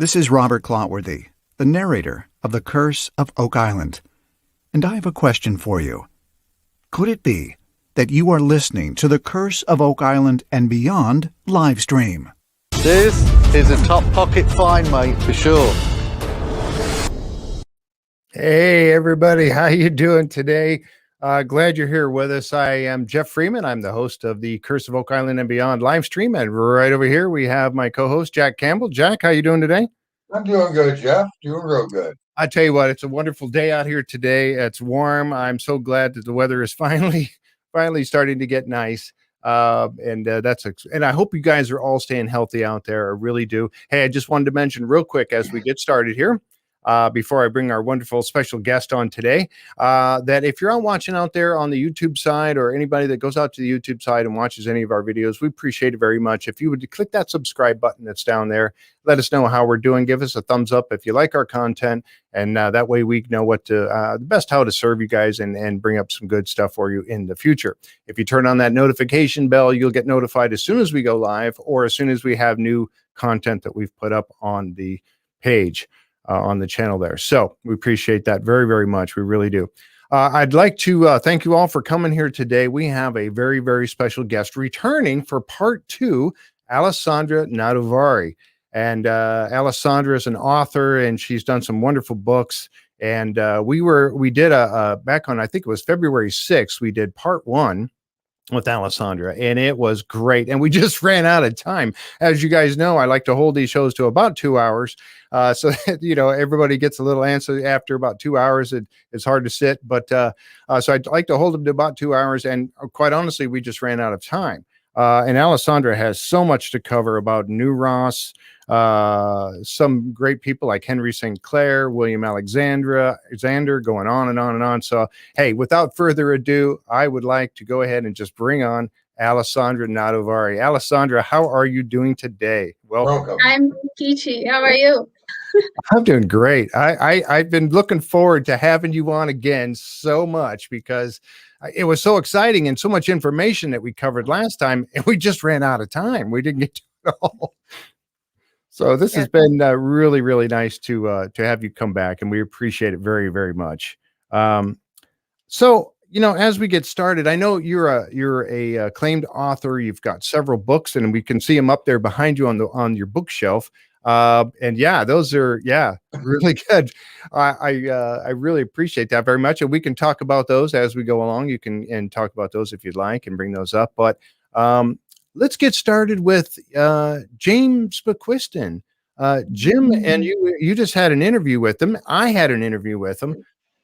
This is Robert Clotworthy, the narrator of The Curse of Oak Island, and I have a question for you. Could it be that you are listening to The Curse of Oak Island and Beyond live stream? This is a top pocket find, mate, for sure. Hey, everybody. How you doing today? Glad you're here with us. I am Jeff Freeman. I'm the host of the Curse of Oak Island and Beyond live stream. And right over here, we have my co-host, Jack Campbell. Jack, how you doing today? I'm doing good, Jeff. Doing real good. I tell you what, it's a wonderful day out here today. It's warm. I'm so glad that the weather is finally starting to get nice. And I hope you guys are all staying healthy out there. I really do. Hey, I just wanted to mention real quick as we get started here, before I bring our wonderful special guest on today, that if you're watching out there on the YouTube side, or anybody that goes out to the YouTube side and watches any of our videos, we appreciate it very much. If you would click that subscribe button that's down there, let us know how we're doing. Give us a thumbs up if you like our content, and that way we know what to the best how to serve you guys and bring up some good stuff for you in the future. If you turn on that notification bell, you'll get notified as soon as we go live, or as soon as we have new content that we've put up on the page. On the channel there. So we appreciate that very, very much. We really do. I'd like to thank you all for coming here today. We have a very, very special guest returning for part 2, Alessandra Nadudvari. And Alessandra is an author, and she's done some wonderful books. And we did back on, I think it was February 6th, we did part 1 with Alessandra, and it was great. And we just ran out of time. As you guys know, I like to hold these shows to about 2 hours. So that, everybody gets a little answer after about 2 hours. It's hard to sit, but so I'd like to hold them to about 2 hours. And quite honestly, we just ran out of time. And Alessandra has so much to cover about Nauss, some great people like Henry Sinclair, William Alexander, going on and on and on. So, hey, without further ado, I would like to go ahead and just bring on Alessandra Nadudvari. Alessandra, how are you doing today? Welcome. I'm peachy. How are you? I'm doing great. I've been looking forward to having you on again so much, because it was so exciting and so much information that we covered last time, and we just ran out of time. We didn't get to it all. So this has been really, really nice to have you come back, and we appreciate it very, very much. So, as we get started, I know you're a acclaimed author. You've got several books, and we can see them up there behind you on your bookshelf. And yeah, those are really good. I really appreciate that very much, and we can talk about those as we go along. You can talk about those if you'd like and bring those up. But let's get started with James McQuiston. Jim, and you just had an interview with him. I had an interview with him,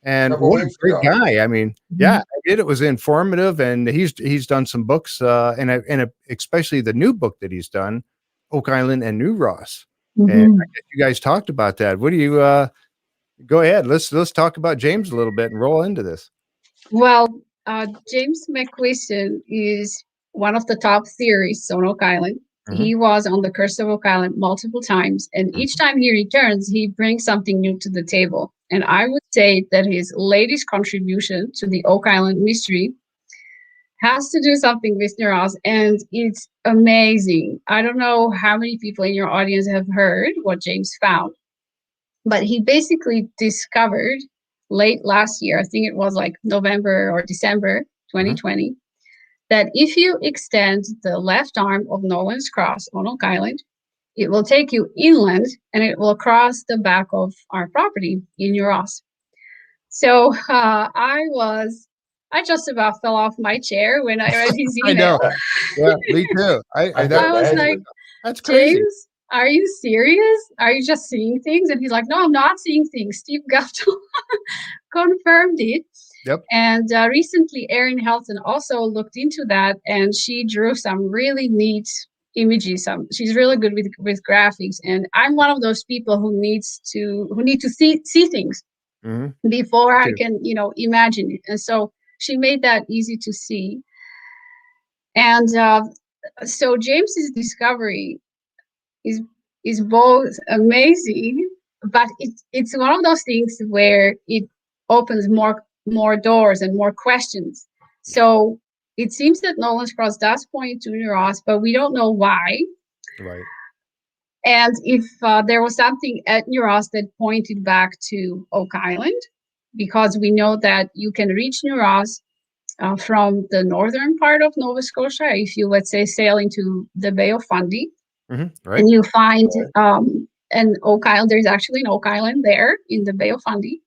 and what a great guy. I mean, I did. It was informative, and he's done some books, and especially the new book that he's done, Oak Island and Nauss. And I guess you guys talked about that. What do you go ahead? Let's talk about James a little bit and roll into this. Well, James McQuiston is one of the top theorists on Oak Island. He was on the Curse of Oak Island multiple times, and each time he returns, he brings something new to the table. And I would say that his latest contribution to the Oak Island mystery has to do something with Nauss, and it's amazing. I don't know how many people in your audience have heard what James found, but he basically discovered late last year, I think it was like November or December 2020, that if you extend the left arm of Nolan's cross on Oak Island, it will take you inland, and it will cross the back of our property in Nauss. So I just about fell off my chair when I read his email. I know. Yeah, me too. I was like, that's crazy. James, are you serious? Are you just seeing things? And he's like, no, I'm not seeing things. Steve Gaftel confirmed it. Yep. And recently, Erin Helton also looked into that, and she drew some really neat images. She's really good with graphics, and I'm one of those people who need to see things before I can imagine it. And so she made that easy to see. And so James's discovery is both amazing, but it's one of those things where it opens more doors and more questions. So it seems that Nolan's cross does point to Nauss, but we don't know why. Right. And if there was something at Nauss that pointed back to Oak Island, because we know that you can reach Nauss from the northern part of Nova Scotia if you, let's say, sail into the Bay of Fundy, Right. and you find an Oak Island. There's actually an Oak Island there in the Bay of Fundy.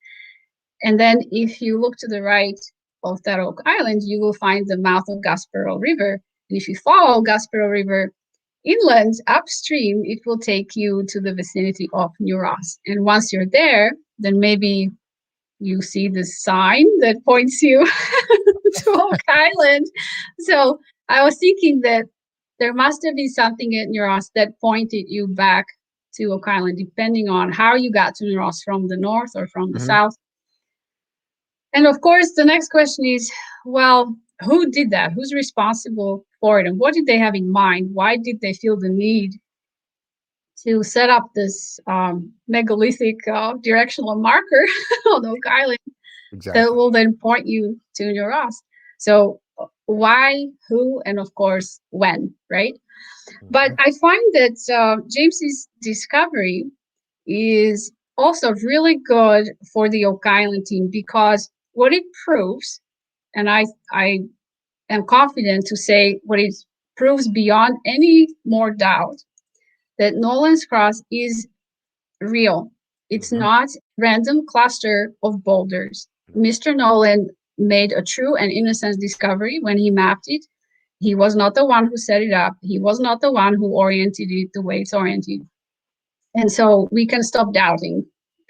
And then if you look to the right of that Oak Island, you will find the mouth of Gaspereau River. And if you follow Gaspereau River inland upstream, it will take you to the vicinity of Nauss. And once you're there, then maybe you see the sign that points you to Oak Island. So I was thinking that there must have been something at Nauss that pointed you back to Oak Island, depending on how you got to Nauss, from the north or from the south. And of course, the next question is, well, who did that? Who's responsible for it? And what did they have in mind? Why did they feel the need to set up this megalithic directional marker on Oak Island that will then point you to Nauss? So why, who, and of course, when, right? But I find that James's discovery is also really good for the Oak Island team, because what it proves, and I am confident to say what it proves beyond any more doubt, that Nolan's cross is real. It's not random cluster of boulders. Mr. Nolan made a true and innocent discovery when he mapped it. He was not the one who set it up. He was not the one who oriented it the way it's oriented. And so we can stop doubting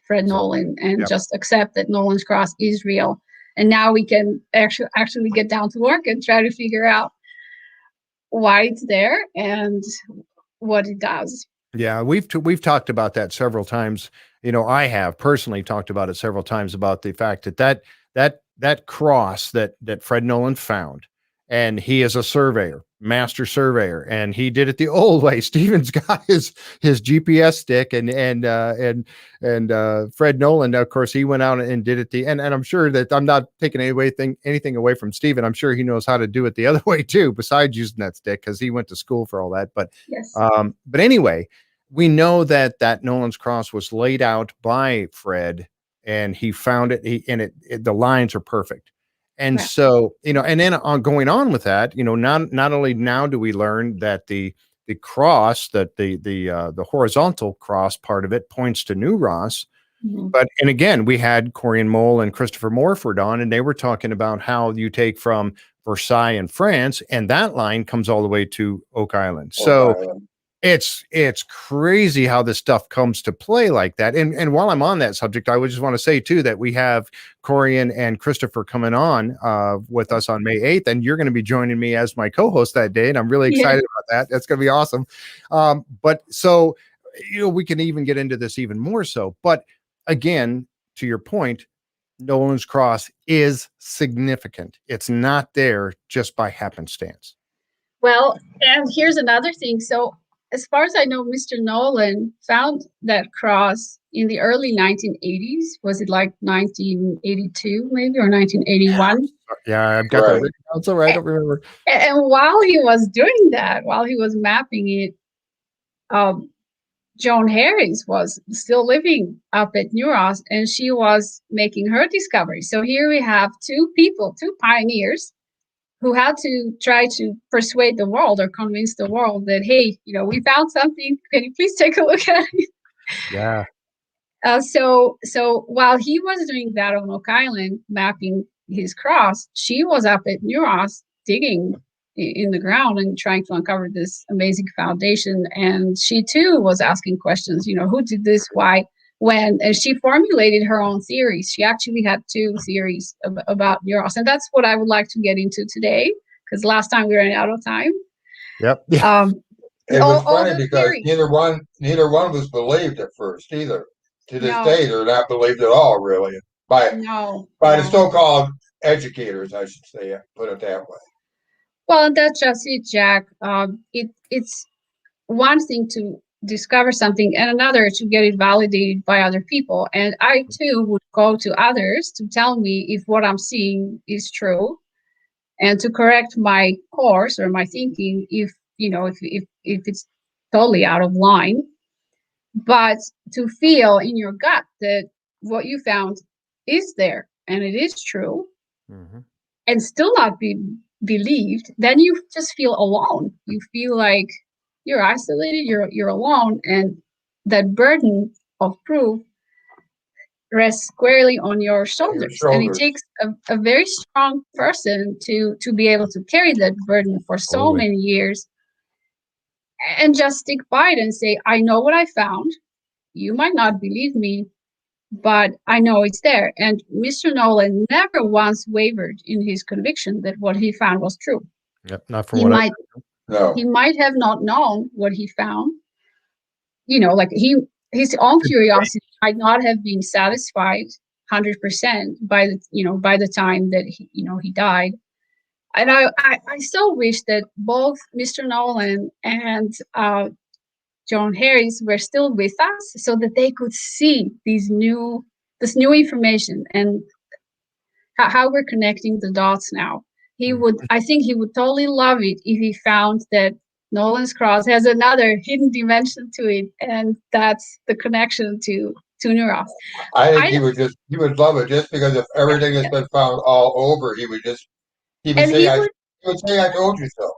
Fred Nolan and just accept that Nolan's cross is real. And now we can actually get down to work and try to figure out why it's there and what it does. Yeah, we've talked about that several times. I have personally talked about it several times, about the fact that cross that Fred Nolan found, and he is a surveyor, master surveyor, and he did it the old way. Steven's got his GPS stick, and Fred Nolan, of course, he went out and did it and I'm sure that I'm not taking anything away from Steven. I'm sure he knows how to do it the other way too, besides using that stick, because he went to school for all that. But yes. But anyway, we know that Nolan's cross was laid out by Fred, and he found it. The lines are perfect. And so, and then going on with that, not only now do we learn that the cross, that the horizontal cross part of it points to New Ross, but, and again, we had Corian Mole and Christopher Morford on, and they were talking about how you take from Versailles in France, and that line comes all the way to Oak Island. So it's crazy how this stuff comes to play like that. And while I'm on that subject, I would just want to say too that we have Corian and Christopher coming on with us on May 8th, and you're going to be joining me as my co-host that day, and I'm really excited about that. That's going to be awesome. But so, we can even get into this even more so. But again, to your point, Nolan's cross is significant. It's not there just by happenstance. Well, and here's another thing. So as far as I know, Mr. Nolan found that cross in the early 1980s. Was it like 1982 maybe, or 1981? Yeah, I've got that written down, so I don't remember. And while he was doing that, while he was mapping it, Joan Harris was still living up at Nauss, and she was making her discovery. So here we have two pioneers, who had to try to persuade the world or convince the world that, hey, we found something. Can you please take a look at it? Yeah. So while he was doing that on Oak Island, mapping his cross, she was up at Nauss digging in the ground and trying to uncover this amazing foundation. And she too was asking questions, who did this, why, when, and she formulated her own theories. She actually had two theories about Nauss, and that's what I would like to get into today, because last time we ran out of time. Yep. It was funny because neither one was believed at first either. To this day, they're not believed at all, really, by the so-called educators, I should say, put it that way. Well, that's just it, Jack. It's one thing to discover something, and another to get it validated by other people. And I too would go to others to tell me if what I'm seeing is true, and to correct my course or my thinking if it's totally out of line. but to feel in your gut that what you found is there and it is true, and still not be believed, then you just feel alone. You feel like you're isolated, you're alone, and that burden of proof rests squarely on your shoulders. And it takes a very strong person to be able to carry that burden for so many years and just stick by it and say, I know what I found. You might not believe me, but I know it's there. And Mr. Nolan never once wavered in his conviction that what he found was true. Yep, not from what I know. He might have not known what he found. You know, like his own curiosity might not have been satisfied 100% by the time that he died. And I so wish that both Mr. Nolan and Joan Harris were still with us so that they could see this new information and how we're connecting the dots now. I think he would totally love it if he found that Nolan's cross has another hidden dimension to it, and that's the connection to Nauss. I think he would love it just because if everything has been found all over, he would say, I told you so.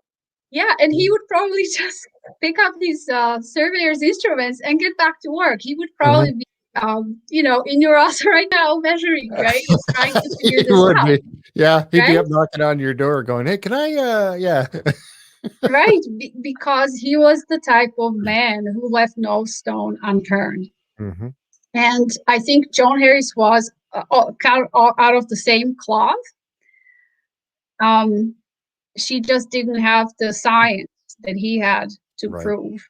Yeah, and he would probably just pick up his surveyor's instruments and get back to work. He would probably be, in Nauss right now measuring, right? Trying to figure this out. Yeah, he'd be up knocking on your door going, hey, can I, yeah. Right, because he was the type of man who left no stone unturned. And I think Joan Harris was out of the same cloth. She just didn't have the science that he had to prove,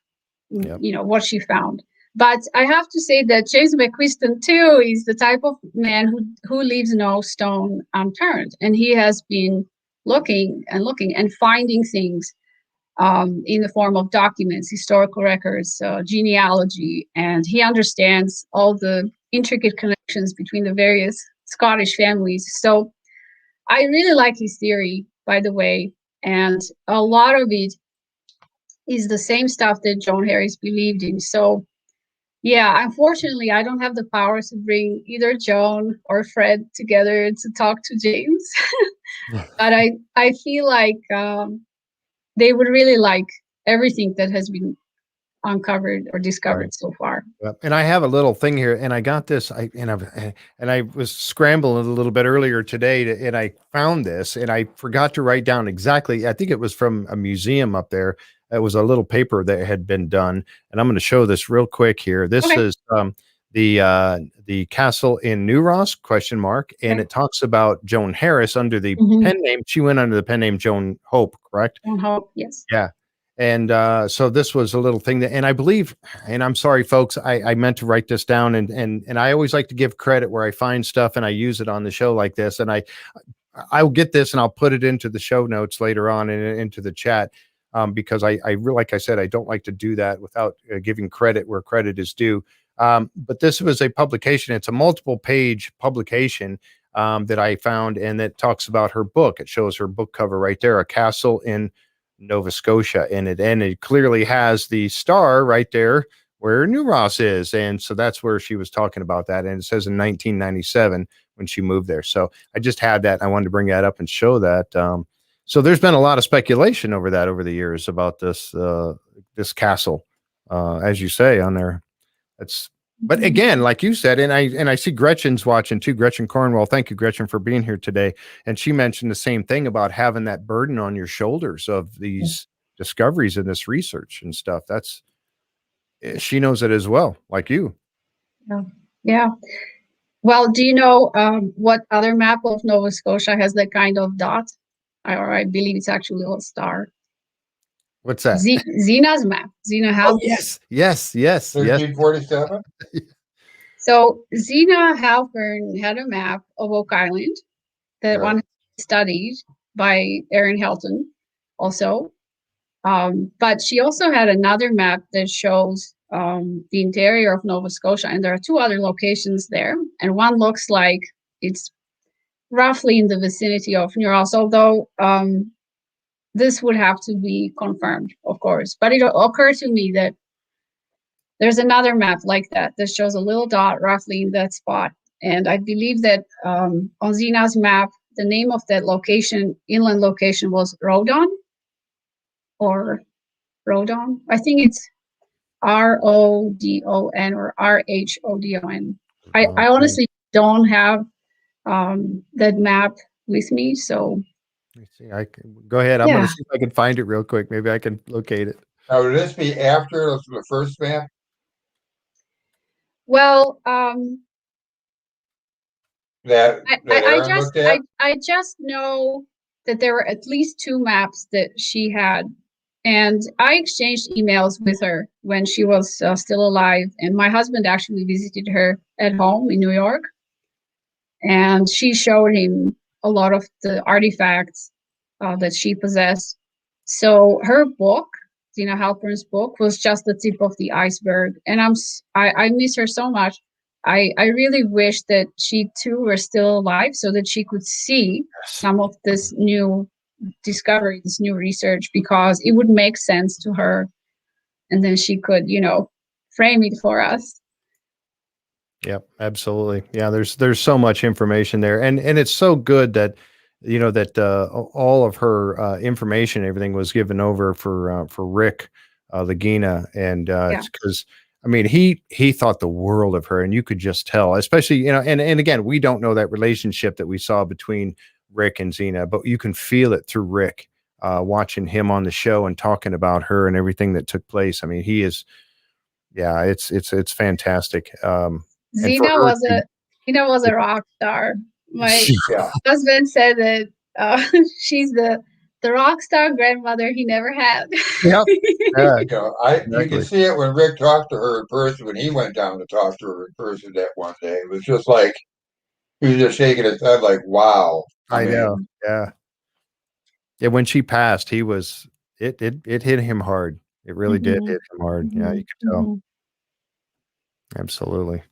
what she found. But I have to say that James McQuiston, too, is the type of man who leaves no stone unturned. And he has been looking and finding things in the form of documents, historical records, genealogy, and he understands all the intricate connections between the various Scottish families. So I really like his theory, by the way, and a lot of it is the same stuff that Joan Harris believed in. So yeah, unfortunately, I don't have the power to bring either Joan or Fred together to talk to James, but I feel like they would really like everything that has been uncovered or discovered so far. And I have a little thing here, and I got this. I was scrambling a little bit earlier today, and I found this, and I forgot to write down exactly. I think it was from a museum up there. It was a little paper that had been done, and I'm going to show this real quick here. This is the castle in Nauss ? And it talks about Joan Harris under the pen name. She went under the pen name Joan Hope, correct? Joan Hope, yes. Yeah. And so this was a little thing that, and I believe, and I'm sorry, folks, I meant to write this down, and I always like to give credit where I find stuff and I use it on the show like this. And I'll get this and I'll put it into the show notes later on and into the chat. Because I really, like I said, I don't like to do that without giving credit where credit is due. But this was a publication. It's a multiple page publication that I found, and it talks about her book. It shows her book cover right there, A Castle in Nova Scotia in it. And it clearly has the star right there where Nauss is. And so that's where she was talking about that. And it says in 1997 when she moved there. So I just had that. I wanted to bring that up and show that. So there's been a lot of speculation over that over the years about this castle, as you say on there. But again, like you said, and I see Gretchen's watching too. Gretchen Cornwell, thank you, Gretchen, for being here today. And she mentioned the same thing about having that burden on your shoulders of these discoveries and this research and stuff. She knows it as well, like you. Yeah. Well, do you know what other map of Nova Scotia has that kind of dot? I believe it's actually a star. What's that? Xena's map. Xena Halperin. Yes. 1347. So Xena Halperin had a map of Oak Island that one studied by Aaron Helton also. But she also had another map that shows the interior of Nova Scotia, and there are two other locations there. And one looks like it's roughly in the vicinity of Nauss, although this would have to be confirmed, of course. But it occurred to me that there's another map like that shows a little dot roughly in that spot. And I believe that on Xena's map, the name of that location, inland location, was Rodon or Rodon. I think it's Rodon or Rhodon. I honestly don't have that map with me, so. Let me see. I can go ahead. I'm going to see if I can find it real quick. Maybe I can locate it. Now, would this be after the first map? Well, I just know that there were at least 2 maps that she had, and I exchanged emails with her when she was still alive, and my husband actually visited her at home in New York, and she showed him a lot of the artifacts that she possessed. So her book, Xena Halperin's book, was just the tip of the iceberg, and I miss her so much. I really wish that she too were still alive so that she could see some of this new discovery, this new research, because it would make sense to her, and then she could, frame it for us. Yep, absolutely. Yeah, there's so much information there, and it's so good that all of her information, everything was given over for Rick Lagina, and it's because I mean he thought the world of her, and you could just tell, especially and again, we don't know that relationship that we saw between Rick and Xena, but you can feel it through Rick watching him on the show and talking about her and everything that took place. I mean, he is, it's fantastic. Xena was a rock star. My husband said that she's the rock star grandmother he never had. Yep. You can see it when Rick talked to her in person, when he went down to talk to her in person that one day. It was just like he was just shaking his head like, wow. I know. Yeah. Yeah. When she passed, it hit him hard. It really did hit him hard. Yeah, you could tell. Absolutely.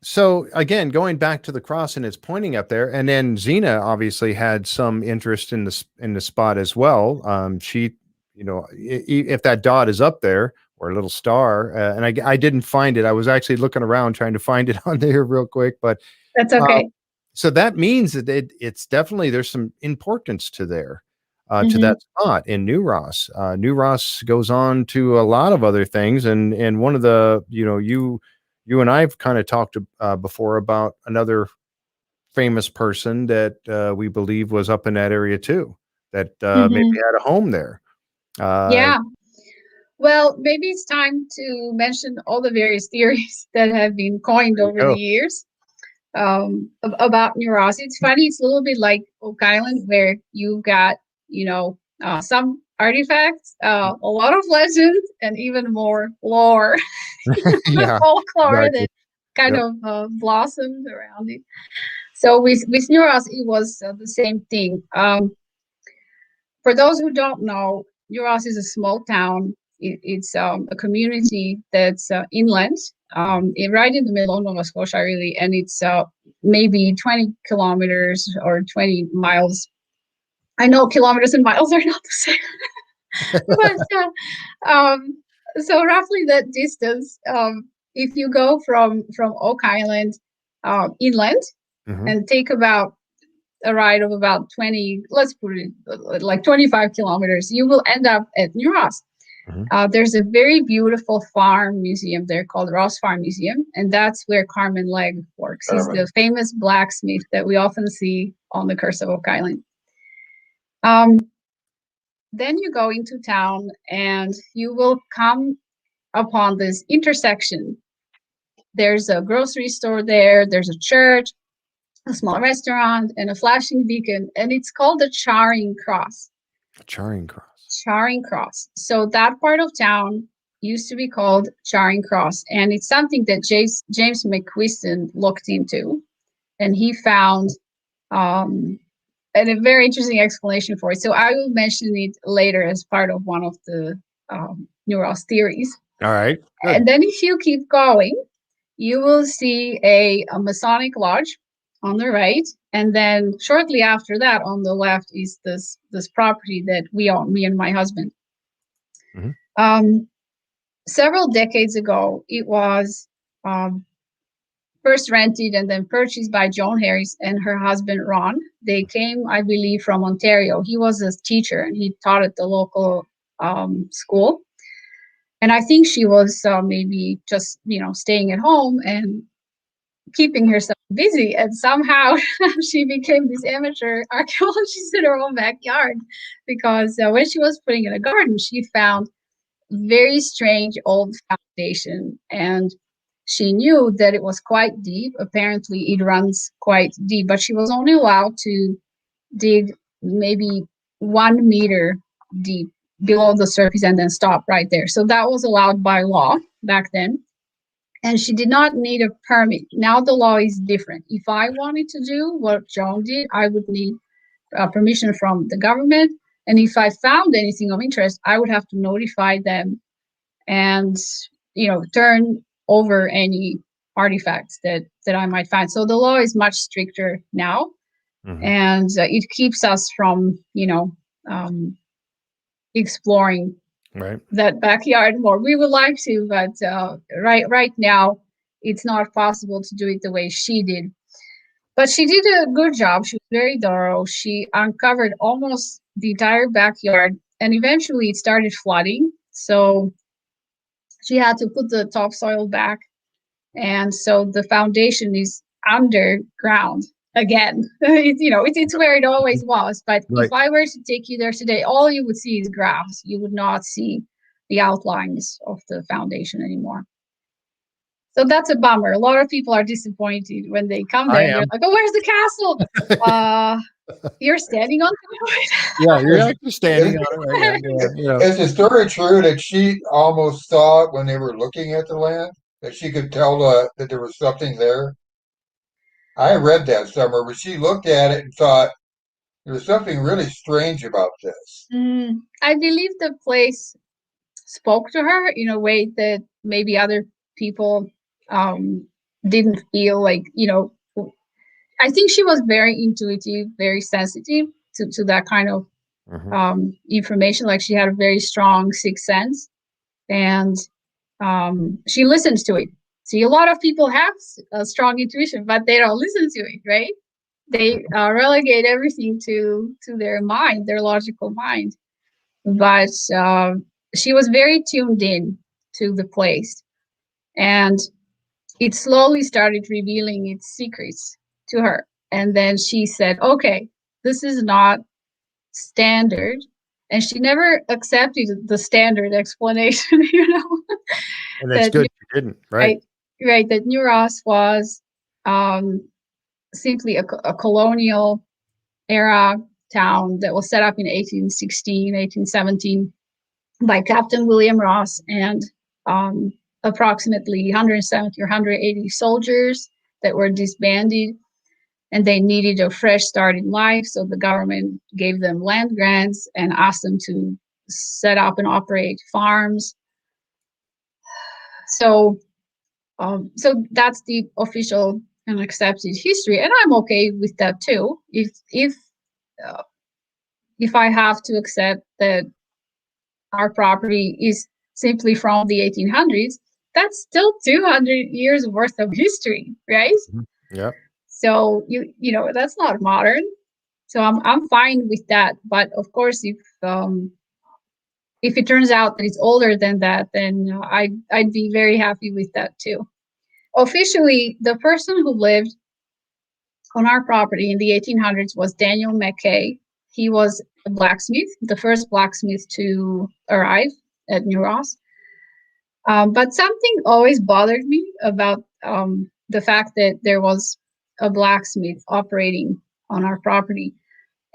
So again, going back to the cross, and it's pointing up there, and then Xena obviously had some interest in the spot as well. She, if that dot is up there or a little star, and I didn't find it. I was actually looking around trying to find it on there real quick, but that's okay. So that means that it's definitely, there's some importance to there. To that spot in New Ross. New Ross goes on to a lot of other things, and one of the, you and I've kind of talked before about another famous person that we believe was up in that area too, that maybe had a home there. Well, maybe it's time to mention all the various theories that have been coined over the years about New Ross. It's funny, it's a little bit like Oak Island, where you've got some artifacts, a lot of legends, and even more lore, folklore that kind of blossomed around it. So with New Ross, it was the same thing. For those who don't know, New Ross is a small town. It's a community that's inland, right in the middle of Nova Scotia, really, and it's maybe 20 kilometers or 20 miles. I know kilometers and miles are not the same, but so roughly that distance. If you go from Oak Island inland and take about a ride of about 20, let's put it like 25 kilometers, you will end up at New Ross. There's a very beautiful farm museum there called Ross Farm Museum, and that's where Carmen Legg works. He's the famous blacksmith that we often see on the Curse of Oak Island. Then you go into town and you will come upon this intersection. There's a grocery store there, there's a church, a small restaurant, and a flashing beacon, and it's called the Charing Cross. Charing Cross. Charing Cross. So that part of town used to be called Charing Cross, and it's something that James McQuiston looked into, and he found and a very interesting explanation for it. So I will mention it later as part of one of the New Ross theories. All right. Good. And then if you keep going, you will see a Masonic lodge on the right. And then shortly after that, on the left, is this property that we own, me and my husband. several decades ago, it was first rented and then purchased by Joan Harris and her husband, Ron. They came, I believe, from Ontario. He was a teacher and he taught at the local school. And I think she was maybe just, staying at home and keeping herself busy. And somehow she became this amateur archaeologist in her own backyard, because when she was putting in a garden, she found very strange old foundation. And she knew that it was quite deep. Apparently, it runs quite deep, but she was only allowed to dig maybe 1 meter deep below the surface and then stop right there. So that was allowed by law back then. And she did not need a permit. Now the law is different. If I wanted to do what Joan did, I would need permission from the government. And if I found anything of interest, I would have to notify them and, turn over any artifacts that I might find. So the law is much stricter now. And it keeps us from, exploring that backyard more. We would like to, but right now it's not possible to do it the way she did. But she did a good job. She was very thorough. She uncovered almost the entire backyard, and eventually it started flooding. So she had to put the topsoil back, and so the foundation is underground again. It's where it always was. But if I were to take you there today, all you would see is grass. You would not see the outlines of the foundation anymore. So that's a bummer. A lot of people are disappointed when they come there. They're like, "Oh, where's the castle?" You're standing on it. Yeah, you're actually standing on it right now. Is the story true that she almost saw it when they were looking at the land? That she could tell that there was something there? I read that somewhere, but she looked at it and thought there was something really strange about this. I believe the place spoke to her in a way that maybe other people didn't feel like, I think she was very intuitive, very sensitive to that kind of information. Like, she had a very strong sixth sense, and she listens to it. See, a lot of people have a strong intuition, but they don't listen to it, right? They relegate everything to their mind, their logical mind. But she was very tuned in to the place, and it slowly started revealing its secrets to her. And then she said, okay, this is not standard. And she never accepted the standard explanation, And that's good she didn't, right? Right, that Nauss was simply a colonial era town that was set up in 1816, 1817 by Captain William Ross and approximately 170 or 180 soldiers that were disbanded, and they needed a fresh start in life. So the government gave them land grants and asked them to set up and operate farms. So that's the official and accepted history, and I'm okay with that too. If I have to accept that our property is simply from the 1800s, that's still 200 years worth of history, right? Yeah. So that's not modern. So I'm fine with that. But of course, if it turns out that it's older than that, then I'd be very happy with that too. Officially, the person who lived on our property in the 1800s was Daniel Mackay. He was a blacksmith, the first blacksmith to arrive at Nauss. But something always bothered me about the fact that there was a blacksmith operating on our property.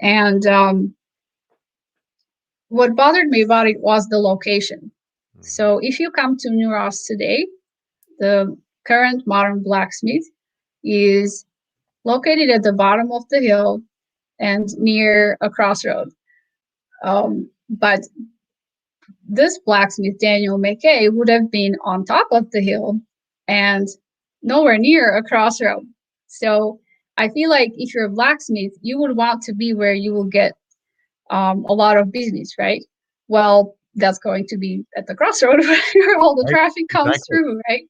And what bothered me about it was the location. So if you come to Nauss today, the current modern blacksmith is located at the bottom of the hill and near a crossroad. But this blacksmith, Daniel Mackay, would have been on top of the hill and nowhere near a crossroad. So I feel like if you're a blacksmith, you would want to be where you will get a lot of business, right? Well, that's going to be at the crossroad where all the traffic comes through, right?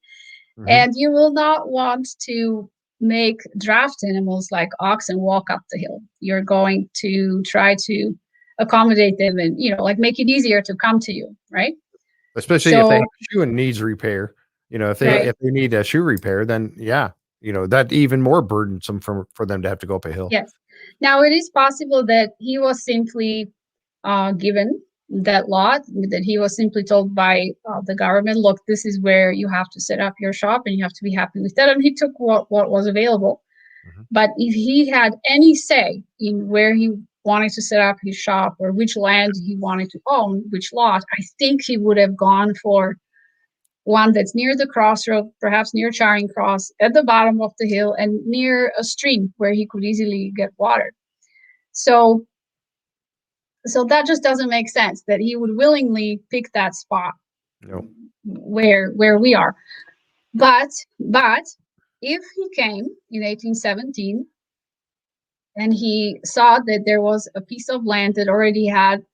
Mm-hmm. And you will not want to make draft animals like oxen walk up the hill. You're going to try to accommodate them and, like make it easier to come to you, right? Especially if they have a shoe and needs repair. If they need a shoe repair, then that even more burdensome for them to have to go up a hill. Yes. Now it is possible that he was simply given that lot, that he was simply told by the government, look, this is where you have to set up your shop and you have to be happy with that. And he took what was available. Mm-hmm. But if he had any say in where he wanted to set up his shop or which land he wanted to own, which lot, I think he would have gone for one that's near the crossroad, perhaps near Charing Cross, at the bottom of the hill and near a stream where he could easily get water. So that just doesn't make sense that he would willingly pick that spot where we are. But if he came in 1817 and he saw that there was a piece of land that already had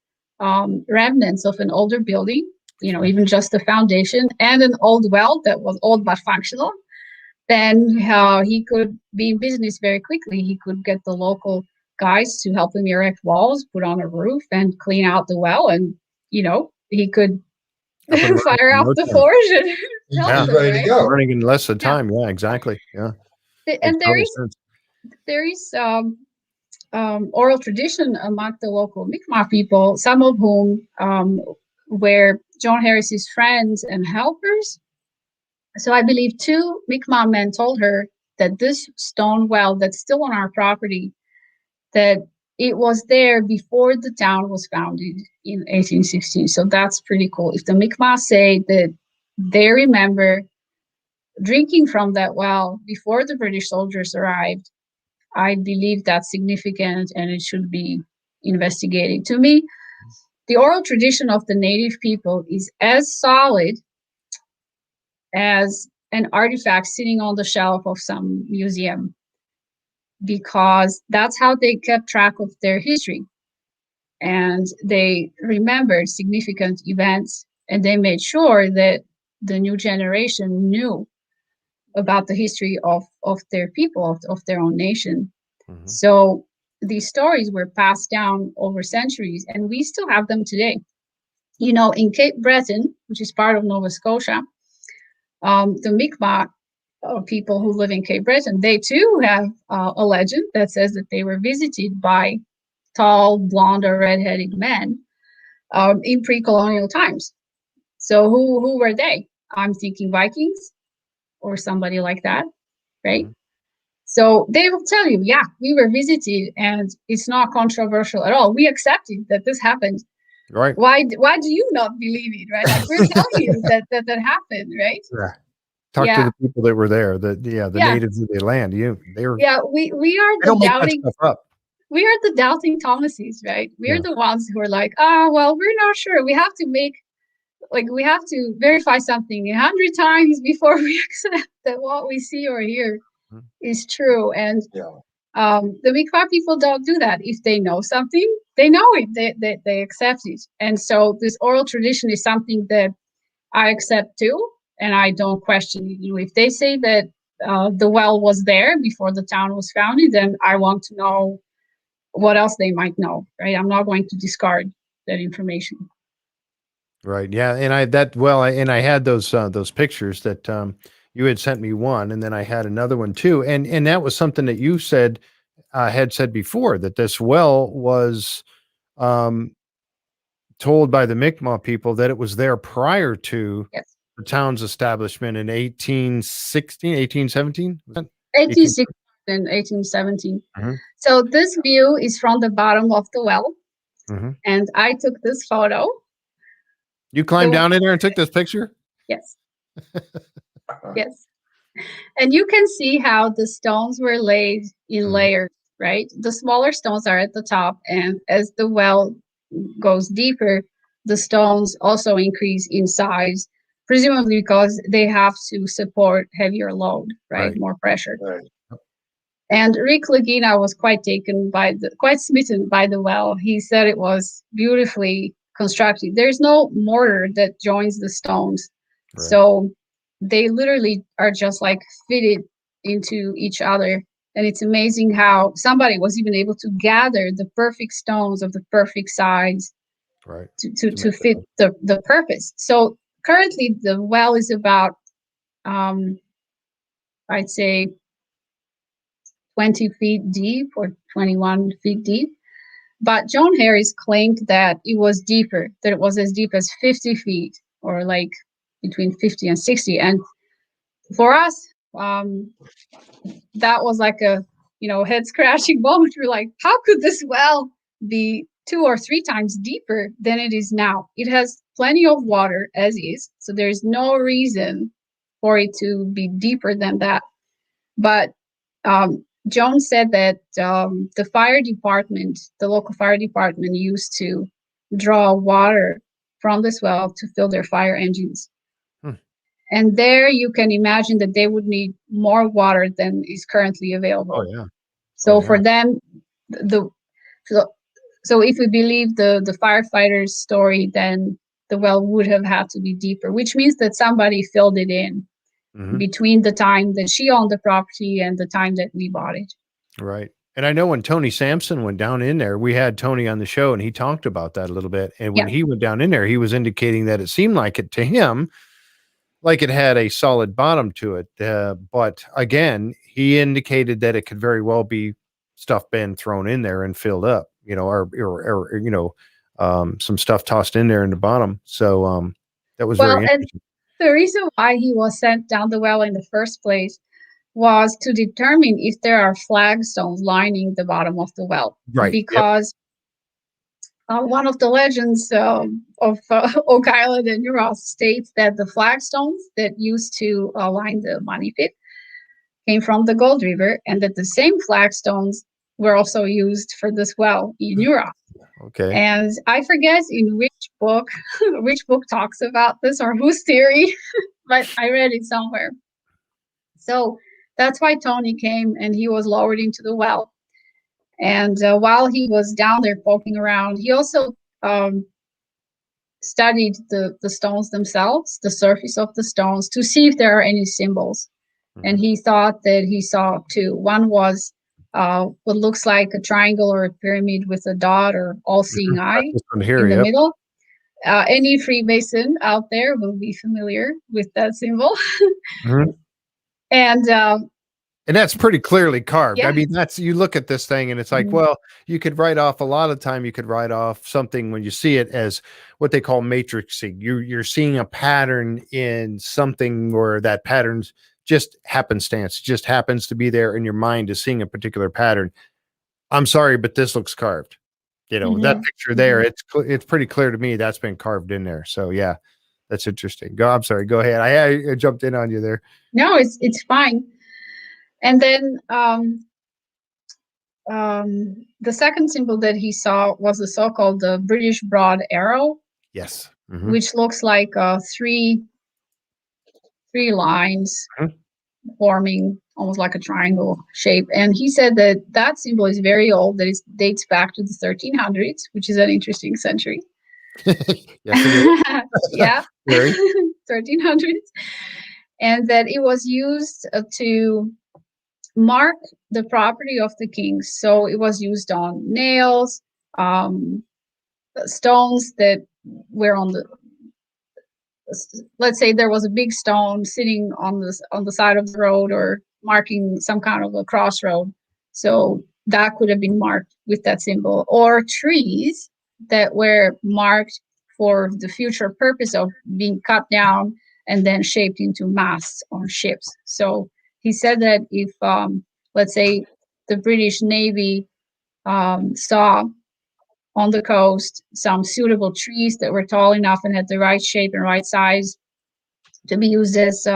remnants of an older building, even just the foundation, and an old well that was old but functional, then he could be in business very quickly. He could get the local guys to help him erect walls, put on a roof, and clean out the well, and he could fire out the forge and he's ready to go. Running in less than time. Yeah, exactly. Yeah. And there is oral tradition among the local Mi'kmaq people, some of whom were John Harris's friends and helpers. So I believe 2 Mi'kmaq men told her that this stone well that's still on our property, that it was there before the town was founded in 1816. So that's pretty cool. If the Mi'kmaq say that they remember drinking from that well before the British soldiers arrived, I believe that's significant and it should be investigated. To me, the oral tradition of the native people is as solid as an artifact sitting on the shelf of some museum, because that's how they kept track of their history. And they remembered significant events, and they made sure that the new generation knew about the history of their people, of their own nation. Mm-hmm. So these stories were passed down over centuries, and we still have them today. In Cape Breton, which is part of Nova Scotia, the Mi'kmaq people who live in Cape Breton, they too have a legend that says that they were visited by tall, blonde or red-headed men in pre-colonial times. So who were they? I'm thinking Vikings or somebody like that, right? Mm-hmm. So they will tell you, yeah, we were visited and it's not controversial at all. We accepted that this happened. Right. Why do you not believe it, right? Like, we're telling you that happened, right? Yeah. Talk to the people that were there, the natives of the land. We are the doubting stuff up. We are the doubting Thomases, right? We're the ones who are like, well, we're not sure. We have to verify something 100 times before we accept that what we see or hear is true. And the Mi'kmaq people don't do that. If they know something, they know it. They accept it. And so this oral tradition is something that I accept too, and I don't question it. If they say that the well was there before the town was founded, then I want to know what else they might know, right? I'm not going to discard that information. Right. Yeah. And I had those pictures that you had sent me one, and then I had another one too. And that was something that you had said before, that this well was told by the Mi'kmaq people that it was there prior to the town's establishment in 1816, 1817? 1816 and 1817. Mm-hmm. So this view is from the bottom of the well. Mm-hmm. And I took this photo. You climbed down in there and took this picture? Yes. Yes. And you can see how the stones were laid in layers, right? The smaller stones are at the top, and as the well goes deeper, the stones also increase in size, presumably because they have to support heavier load, right? More pressure. Right. And Rick Lagina was quite smitten by the well. He said it was beautifully constructed. There's no mortar that joins the stones. Right. So they literally are just like fitted into each other. And it's amazing how somebody was even able to gather the perfect stones of the perfect size, right, to fit the purpose. So currently the well is about, I'd say 20 feet deep or 21 feet deep. But Joan Harris claimed that it was deeper, that it was as deep as 50 feet or like between 50 and 60. And for us, that was like a, head scratching moment. We're like, how could this well be 2 or 3 times deeper than it is now? It has plenty of water as is, so there's no reason for it to be deeper than that. But Joan said that the fire department, the local fire department, used to draw water from this well to fill their fire engines. And there you can imagine that they would need more water than is currently available. Oh, yeah. So for them, so if we believe the firefighter's story, then the well would have had to be deeper, which means that somebody filled it in between the time that she owned the property and the time that we bought it. Right. And I know when Tony Sampson went down in there, we had Tony on the show and he talked about that a little bit. And when he went down in there, he was indicating that it seemed like it to him, like it had a solid bottom to it. But again, he indicated that it could very well be stuff been thrown in there and filled up, or some stuff tossed in there in the bottom. So that was very interesting. The reason why he was sent down the well in the first place was to determine if there are flagstones lining the bottom of the well. Right. Because one of the legends of Oak Island and Nauss states that the flagstones that used to line the money pit came from the Gold River, and that the same flagstones were also used for this well in Nauss. Okay. And I forget in which book talks about this or whose theory, but I read it somewhere. So that's why Tony came and he was lowered into the well. And while he was down there poking around, he also studied the stones themselves, the surface of the stones, to see if there are any symbols. And he thought that he saw 2. One was what looks like a triangle or a pyramid with a dot or all-seeing eye in the middle. Any Freemason out there will be familiar with that symbol. And that's pretty clearly carved. Yeah. I mean, you look at this thing and it's like, well, you could write off a lot of time. You could write off something when you see it as what they call matrixing. You're seeing a pattern in something, or that pattern's just happenstance, just happens to be there, and your mind is seeing a particular pattern. I'm sorry, but this looks carved. That picture there, it's pretty clear to me that's been carved in there. So yeah, that's interesting. I'm sorry. Go ahead. I jumped in on you there. No, it's fine. And then the second symbol that he saw was the so-called the British broad arrow. Yes. Which looks like 3 lines forming almost like a triangle shape. And he said that symbol is very old, that it dates back to the 1300s, which is an interesting century. Yeah. 1300s. And that it was used to mark the property of the kings. So it was used on nails, stones that were on the, let's say there was a big stone sitting on the side of the road or marking some kind of a crossroad. So that could have been marked with that symbol, or trees that were marked for the future purpose of being cut down and then shaped into masts on ships. So he said that if, let's say, the British Navy saw on the coast some suitable trees that were tall enough and had the right shape and right size to be used as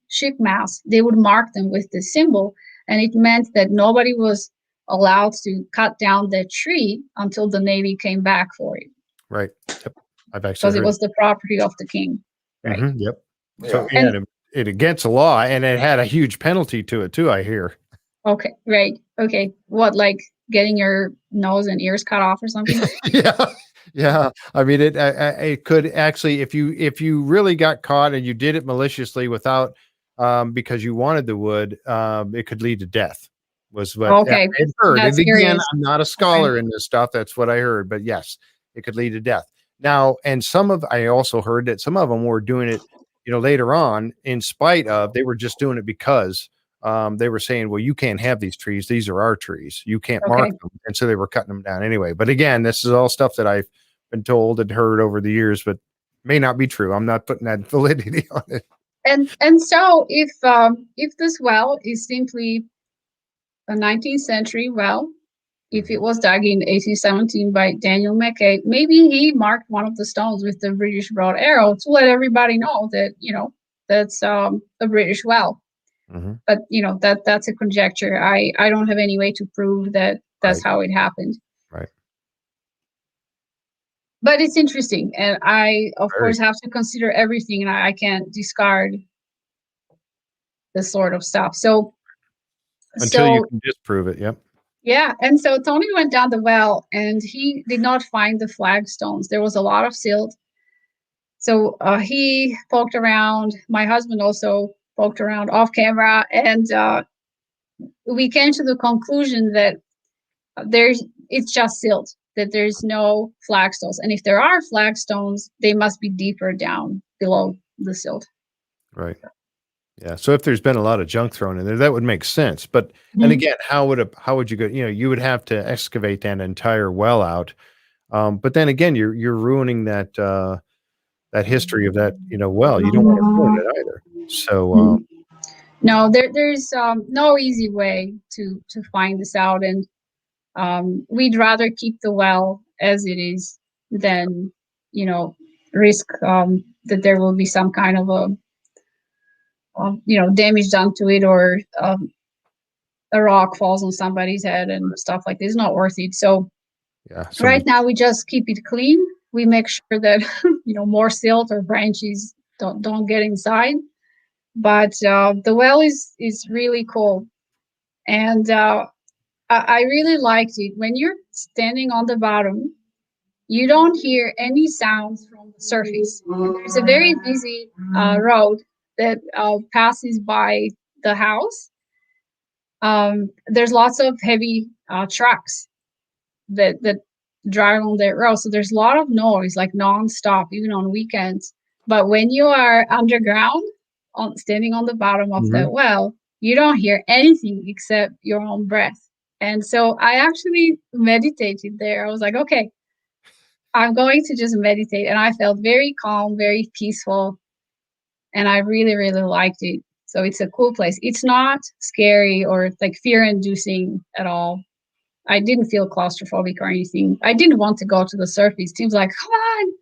ship masts, they would mark them with this symbol. And it meant that nobody was allowed to cut down that tree until the Navy came back for it. Right. Yep. I've actually because it was the property of the king. Right. Yep. So it against the law, and it had a huge penalty to it too, I hear. Okay. Right. Okay. What, like getting your nose and ears cut off or something? Yeah. Yeah, I mean, it could actually, if you really got caught and you did it maliciously without, because you wanted the wood, it could lead to death. Was what I Okay, had heard. that's And again, serious. I'm not a scholar in this stuff. That's what I heard. But yes, it could lead to death. Now, and I also heard that some of them were doing it, later on, in spite of, they were just doing it because they were saying, well, you can't have these trees. These are our trees. You can't mark them. And so they were cutting them down anyway. But again, this is all stuff that I've been told and heard over the years, but may not be true. I'm not putting that validity on it. And so if this well is simply a 19th century well, if it was dug in 1817 by Daniel Mackay, maybe he marked one of the stones with the British broad arrow to let everybody know that, that's a British well. Mm-hmm. But, that's a conjecture. I don't have any way to prove that that's how it happened. Right. But it's interesting. And I, of course, have to consider everything, and I can't discard this sort of stuff. So until you can disprove it. Yep. Yeah. And so Tony went down the well and he did not find the flagstones. There was a lot of silt. So he poked around. My husband also poked around off camera. And we came to the conclusion that it's just silt, that there's no flagstones. And if there are flagstones, they must be deeper down below the silt. Right. Yeah. So if there's been a lot of junk thrown in there, that would make sense. But and again, how would you go? You would have to excavate that entire well out. But then again, you're ruining that history of that well. You don't want to ruin it either. So no, there's no easy way to find this out, and we'd rather keep the well as it is than risk that there will be some kind of a damage done to it, or a rock falls on somebody's head and stuff like this. It's not worth it. So right now we just keep it clean. We make sure that more silt or branches don't get inside. But the well is really cool, and I really liked it. When you're standing on the bottom, you don't hear any sounds from the surface. There's a very busy road that passes by the house. There's lots of heavy trucks that drive on that road. So there's a lot of noise, like nonstop, even on weekends. But when you are underground, standing on the bottom of the well, you don't hear anything except your own breath. And so I actually meditated there. I was like, okay, I'm going to just meditate. And I felt very calm, very peaceful. And I really, really liked it. So it's a cool place. It's not scary or like fear-inducing at all. I didn't feel claustrophobic or anything. I didn't want to go to the surface. Tim's like, come on,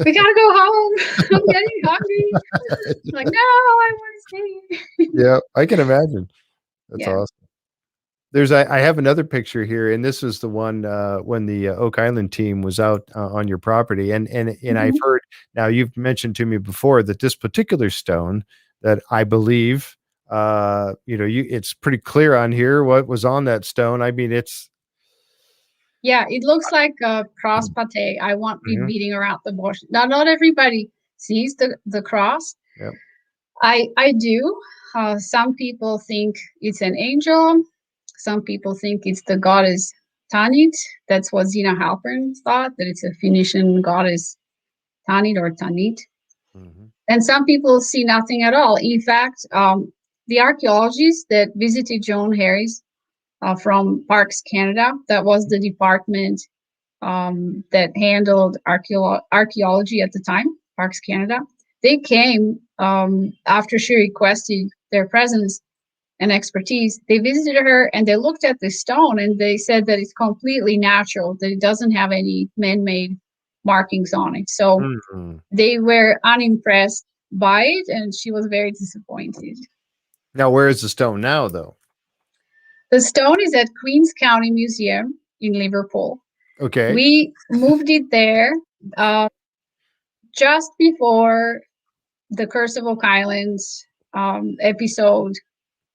we gotta go home. I'm getting hungry. I'm like, no, I want to stay. Yeah, I can imagine. That's awesome. I have another picture here, and this is the one when the Oak Island team was out on your property, and I've heard, now you've mentioned to me before that this particular stone that I believe, it's pretty clear on here what was on that stone. I mean, it looks like a cross pate. I won't be beating around the bush. Now, not everybody sees the cross. Yep. I do. Some people think it's an angel. Some people think it's the goddess Tanit. That's what Xena Halperin thought, that it's a Phoenician goddess Tanit or Tanit. And some people see nothing at all. In fact, the archaeologists that visited Joan Harris from Parks Canada, that was the department that handled archaeology at the time, Parks Canada, they came after she requested their presence and expertise. They visited her and they looked at the stone and they said that it's completely natural, that it doesn't have any man-made markings on it. So they were unimpressed by it, and she was very disappointed. Now, where is the stone now, though? The stone is at Queens County Museum in Liverpool. Okay. We moved it there just before the Curse of Oak Island episode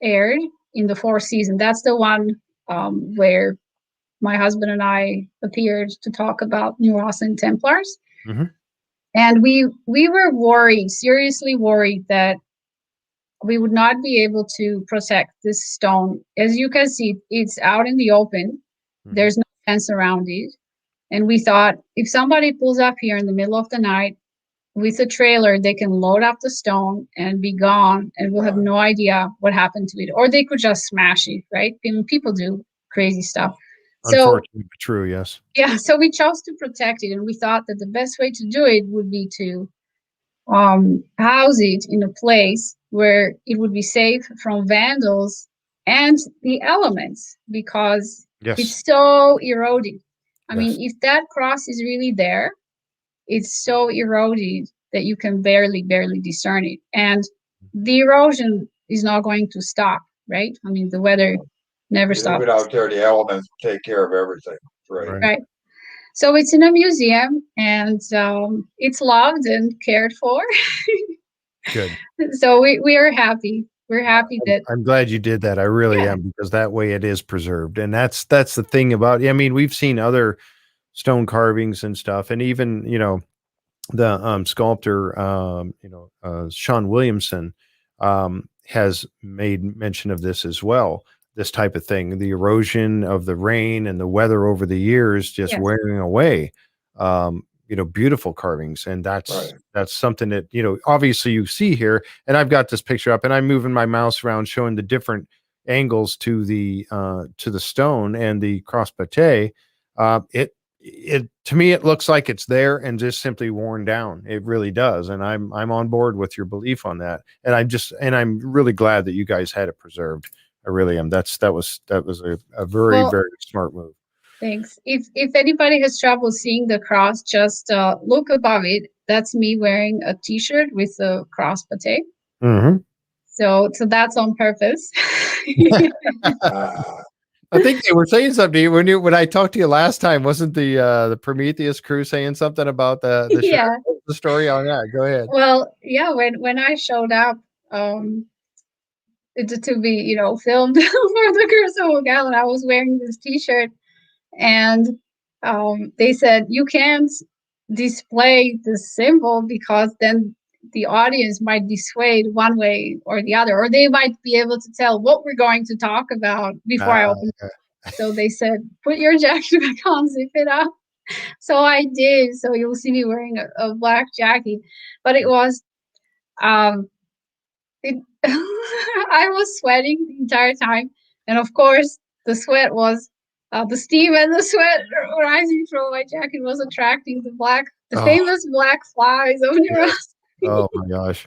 aired in the fourth season. That's the one where my husband and I appeared to talk about New Roslyn Templars. Mm-hmm. And we were worried, seriously worried, that we would not be able to protect this stone. As you can see, it's out in the open. Mm-hmm. There's no fence around it. And we thought, if somebody pulls up here in the middle of the night with a trailer, they can load up the stone and be gone, and we'll have no idea what happened to it. Or they could just smash it, right? I mean, people do crazy stuff. Unfortunately, but true, yes. Yeah, so we chose to protect it, and we thought that the best way to do it would be to house it in a place where it would be safe from vandals and the elements, because it's so eroded. I mean, if that cross is really there, it's so eroded that you can barely discern it. And the erosion is not going to stop, right? I mean, the weather never stops. Leave it out there, the elements take care of everything. Right. So it's in a museum, and it's loved and cared for. Good. So we are happy. We're happy that I'm glad you did that. I really am, because that way it is preserved. And that's the thing about, I mean, we've seen other stone carvings and stuff, and even, you know, the sculptor, Sean Williamson, has made mention of this as well. This type of thing, the erosion of the rain and the weather over the years, just wearing away, beautiful carvings. And that's something that, obviously you see here. And I've got this picture up, and I'm moving my mouse around, showing the different angles to the stone and the cross-pate. It to me, it looks like it's there and just simply worn down. It really does. And I'm on board with your belief on that. And I'm really glad that you guys had it preserved. I really am. That was a very, very smart move. Thanks. If anybody has trouble seeing the cross, just look above it. That's me wearing a T-shirt with a cross-pate. Mm-hmm. So that's on purpose. I think they were saying something when I talked to you last time. Wasn't the Prometheus crew saying something about the story on that? Go ahead. Well, yeah. When I showed up, to be, filmed for the Curse of Oak Island, I was wearing this T-shirt, and they said, you can't display the symbol because then the audience might be swayed one way or the other, or they might be able to tell what we're going to talk about before I open it. So they said, put your jacket back on, zip it up. So I did. So you'll see me wearing a black jacket, but it was, I was sweating the entire time. And of course, the sweat was, the steam and the sweat rising from my jacket was attracting the famous black flies of New Roslyn. Oh my gosh.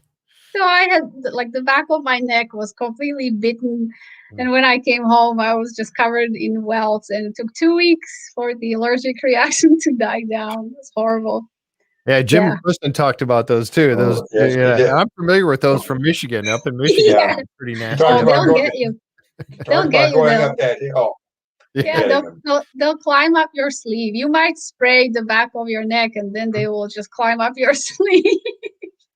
So I had, the back of my neck was completely bitten. And when I came home, I was just covered in welts, and it took 2 weeks for the allergic reaction to die down. It was horrible. Yeah, Jim Kristen talked about those too. I'm familiar with those from Michigan, up in Michigan. Pretty nasty. They'll get you. They'll get you. Going up that hill. Yeah, they'll climb up your sleeve. You might spray the back of your neck, and then they will just climb up your sleeve.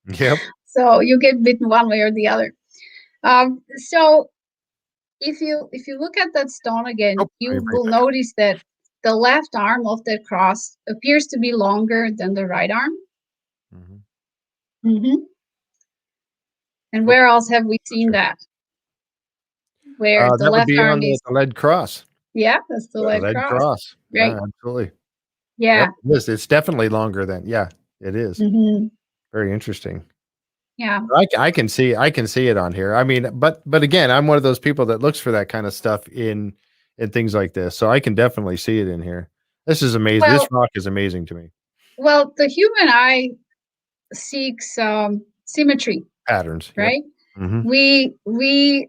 Yep. So you get bitten one way or the other. So if you look at that stone again, you will notice that the left arm of that cross appears to be longer than the right arm. Mm-hmm. Mm-hmm. And where else have we seen that? Where the left arm is the lead cross. Yeah, that's the lead cross. Right. Yeah, absolutely. Yeah. Yep, it's definitely longer than. Yeah, it is. Mm-hmm. Very interesting. Yeah. I can see it on here. I mean, but again, I'm one of those people that looks for that kind of stuff in things like this. So I can definitely see it in here. This is amazing. This rock is amazing to me. Well, the human eye seeks symmetry. Patterns. Right? Yep. Mm-hmm. We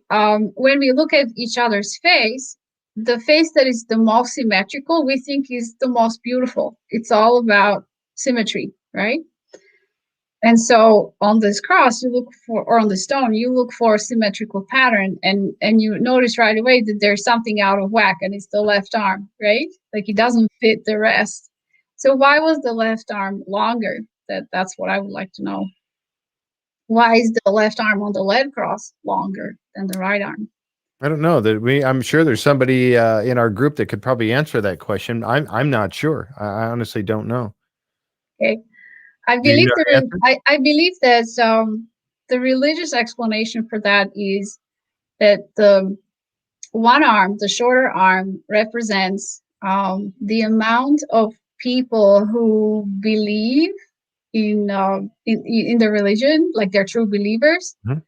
when we look at each other's face, the face that is the most symmetrical, we think is the most beautiful. It's all about symmetry, right? And so on this cross, you look for, or on the stone, you look for a symmetrical pattern, and you notice right away that there's something out of whack, and it's the left arm, right? Like it doesn't fit the rest. So why was the left arm longer? That's what I would like to know. Why is the left arm on the lead cross longer than the right arm? I don't know that I'm sure there's somebody in our group that could probably answer that question. I'm not sure. I honestly don't know. Okay. I believe I believe that the religious explanation for that is that the one arm, the shorter arm, represents the amount of people who believe in the religion, like they're true believers. Mm-hmm.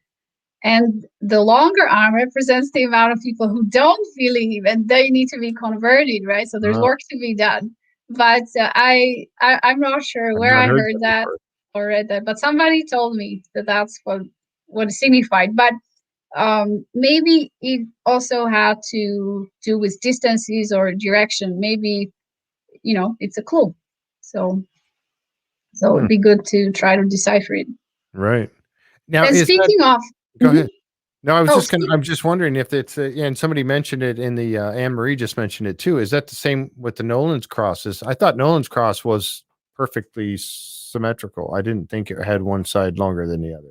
And the longer arm represents the amount of people who don't believe and they need to be converted, right? So there's work to be done. But I'm not sure where I heard that or read that, but somebody told me that that's what it signified. But maybe it also had to do with distances or direction. Maybe, it's a clue. So it'd be good to try to decipher it. Right. Now, and speaking of, go ahead. No, I'm just wondering if it's and somebody mentioned it in the Anne-Marie just mentioned it too. Is that the same with the Nolan's crosses? I thought Nolan's cross was perfectly symmetrical. I didn't think it had one side longer than the other.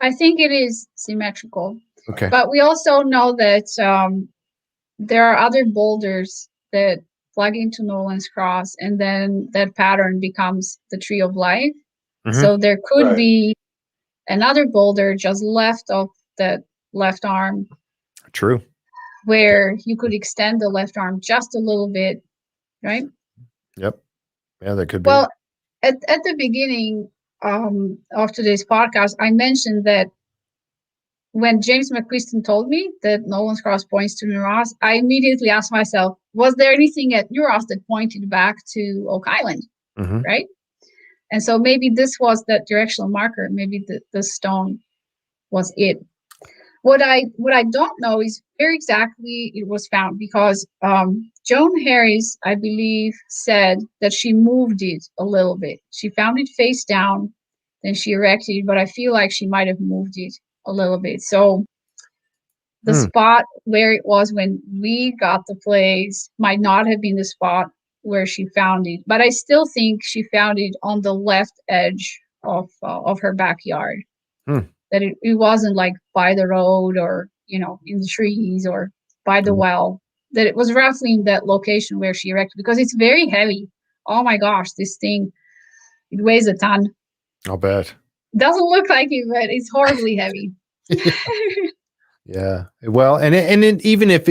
I think it is symmetrical. Okay. But we also know that there are other boulders that plug into Nolan's cross, and then that pattern becomes the tree of life. Mm-hmm. So there could be another boulder just left of that left arm. True. Where you could extend the left arm just a little bit, right? Yep. Yeah, that could be. Well, at the beginning of today's podcast, I mentioned that when James McQuiston told me that Nolan's cross points to Nauss, I immediately asked myself, was there anything at Nauss that pointed back to Oak Island, mm-hmm. right? And so maybe this was that directional marker. Maybe the stone was it. What I don't know is where exactly it was found, because Joan Harris, I believe, said that she moved it a little bit. She found it face down, then she erected it, but I feel like she might have moved it a little bit. So the spot where it was when we got the place might not have been the spot where she found it, but I still think she found it on the left edge of her backyard. That it wasn't like by the road or in the trees or by the well. That it was roughly in that location where she erected, because it's very heavy. Oh my gosh, this thing, it weighs a ton. I'll bet. Doesn't look like it, but it's horribly heavy. Yeah. Well, and even if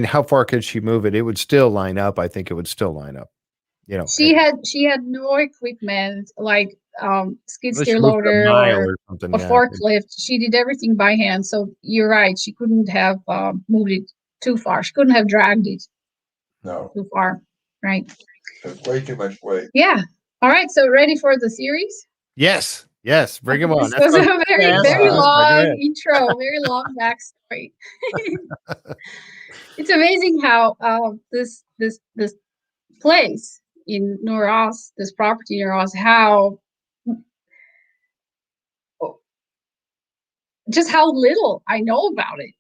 how far could she move it? It would still line up. I think it would still line up. She had no equipment like skid steer loader or forklift. She did everything by hand. So you're right. She couldn't have moved it too far. She couldn't have dragged it too far. Right. It's way too much weight. Yeah. All right. So ready for the series? Yes. Bring them on. This was a very long intro, very long backstory. It's amazing how this place in Nauss, this property in Nauss, how little I know about it.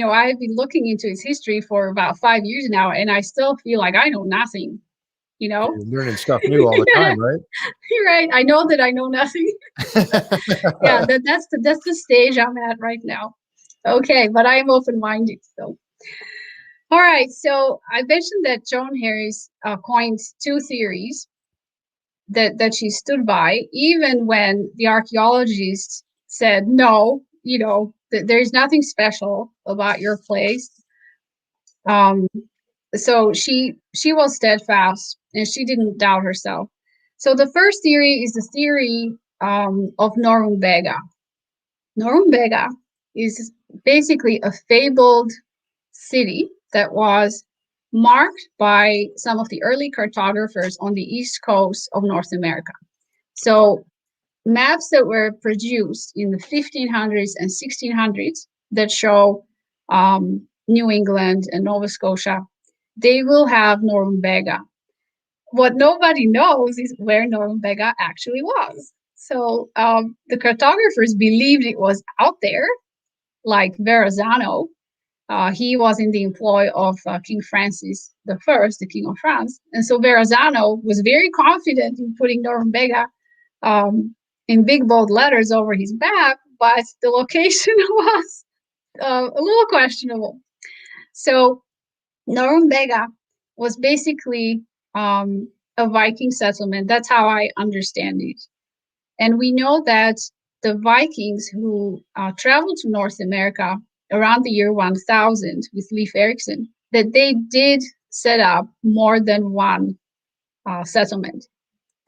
I've been looking into its history for about 5 years now, and I still feel like I know nothing. You're learning stuff new all the time, right? You're right. I know that I know nothing. Yeah, that's the stage I'm at right now. Okay, but I am open-minded. So, all right. So I mentioned that Joan Harris coined two theories that she stood by, even when the archaeologists said no. That there's nothing special about your place. So she was steadfast, and she didn't doubt herself. So the first theory is the theory of Norumbega. Norumbega is basically a fabled city that was marked by some of the early cartographers on the east coast of North America. So maps that were produced in the 1500s and 1600s that show New England and Nova Scotia, they will have Norumbega. What nobody knows is where Norumbega actually was. So the cartographers believed it was out there, like Verrazano. He was in the employ of King Francis I, the King of France. And so Verrazano was very confident in putting Norumbega in big bold letters over his map, but the location was a little questionable. So Norumbega was basically a Viking settlement. That's how I understand it. And we know that the Vikings who traveled to North America around the year 1000 with Leif Erikson, that they did set up more than one settlement.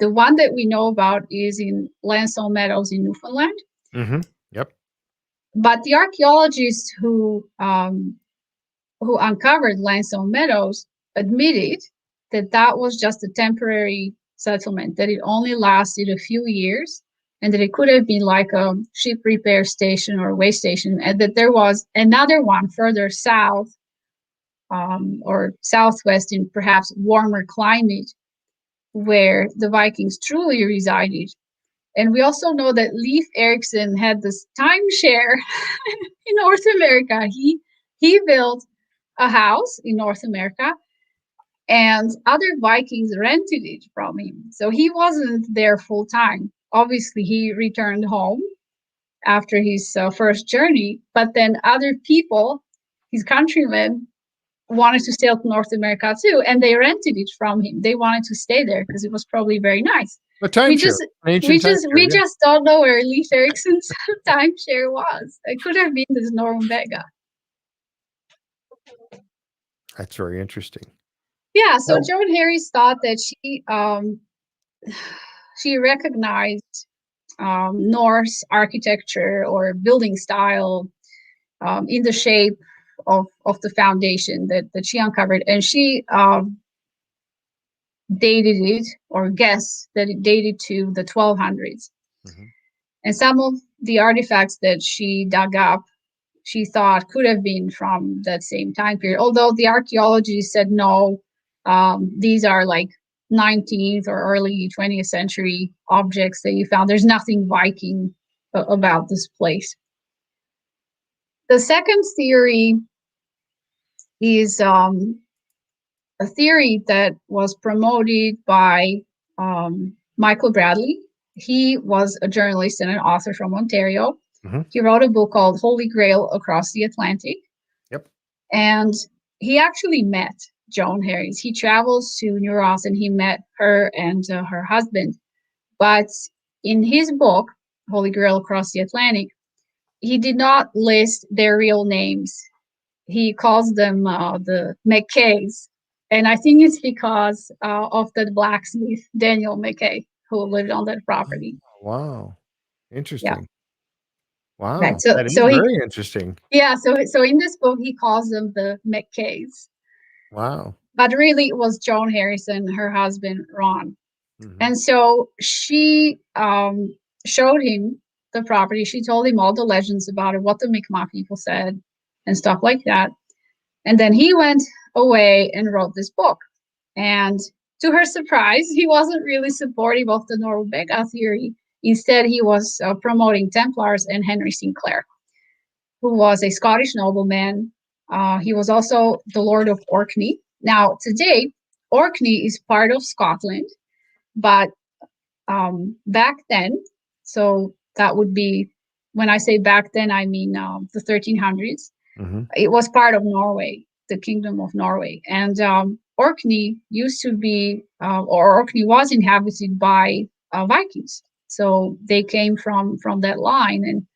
The one that we know about is in Lansdowne Meadows in Newfoundland. Mm-hmm. Yep. But the archaeologists who uncovered Lansdowne Meadows admitted that that was just a temporary settlement, that it only lasted a few years, and that it could have been like a ship repair station or way station, and that there was another one further south or southwest in perhaps warmer climate where the Vikings truly resided. And we also know that Leif Erikson had this timeshare in North America. He built a house in North America, and other Vikings rented it from him. So he wasn't there full time. Obviously, he returned home after his first journey, but then other people, his countrymen, wanted to sail to North America too, and they rented it from him. They wanted to stay there because it was probably very nice. A timeshare. We just don't know where Leif Erikson's timeshare was. It could have been this Norumbega. That's very interesting. Yeah, so Joan Harris thought that she recognized Norse architecture or building style in the shape of the foundation that she uncovered, and she dated it or guessed that it dated to the 1200s. Mm-hmm. And some of the artifacts that she dug up, she thought could have been from that same time period, although the archaeologists said no, these are like 19th or early 20th century objects that you found. There's nothing Viking about this place. The second theory is a theory that was promoted by Michael Bradley. He was a journalist and an author from Ontario. Mm-hmm. He wrote a book called Holy Grail Across the Atlantic. Yep. And he actually met Joan Harris. He travels to New Ross and he met her and her husband. But in his book, Holy Grail Across the Atlantic, he did not list their real names. He calls them the McKays. And I think it's because of the blacksmith, Daniel McKay, who lived on that property. Wow. Interesting. Yeah. Wow. Right. That is very interesting. Yeah. So in this book, he calls them the McKays. Wow. But really, it was Joan Harris and her husband, Ron. Mm-hmm. And so she showed him the property. She told him all the legends about it, what the Mi'kmaq people said, and stuff like that. And then he went away and wrote this book. And to her surprise, he wasn't really supportive of the Norumbega theory. Instead, he was promoting Templars and Henry Sinclair, who was a Scottish nobleman. He was also the Lord of Orkney. Now, today, Orkney is part of Scotland, but back then, so that would be, when I say back then, I mean the 1300s, mm-hmm. It was part of Norway, the Kingdom of Norway. And Orkney used to be, or Orkney was inhabited by Vikings. So they came from that line. And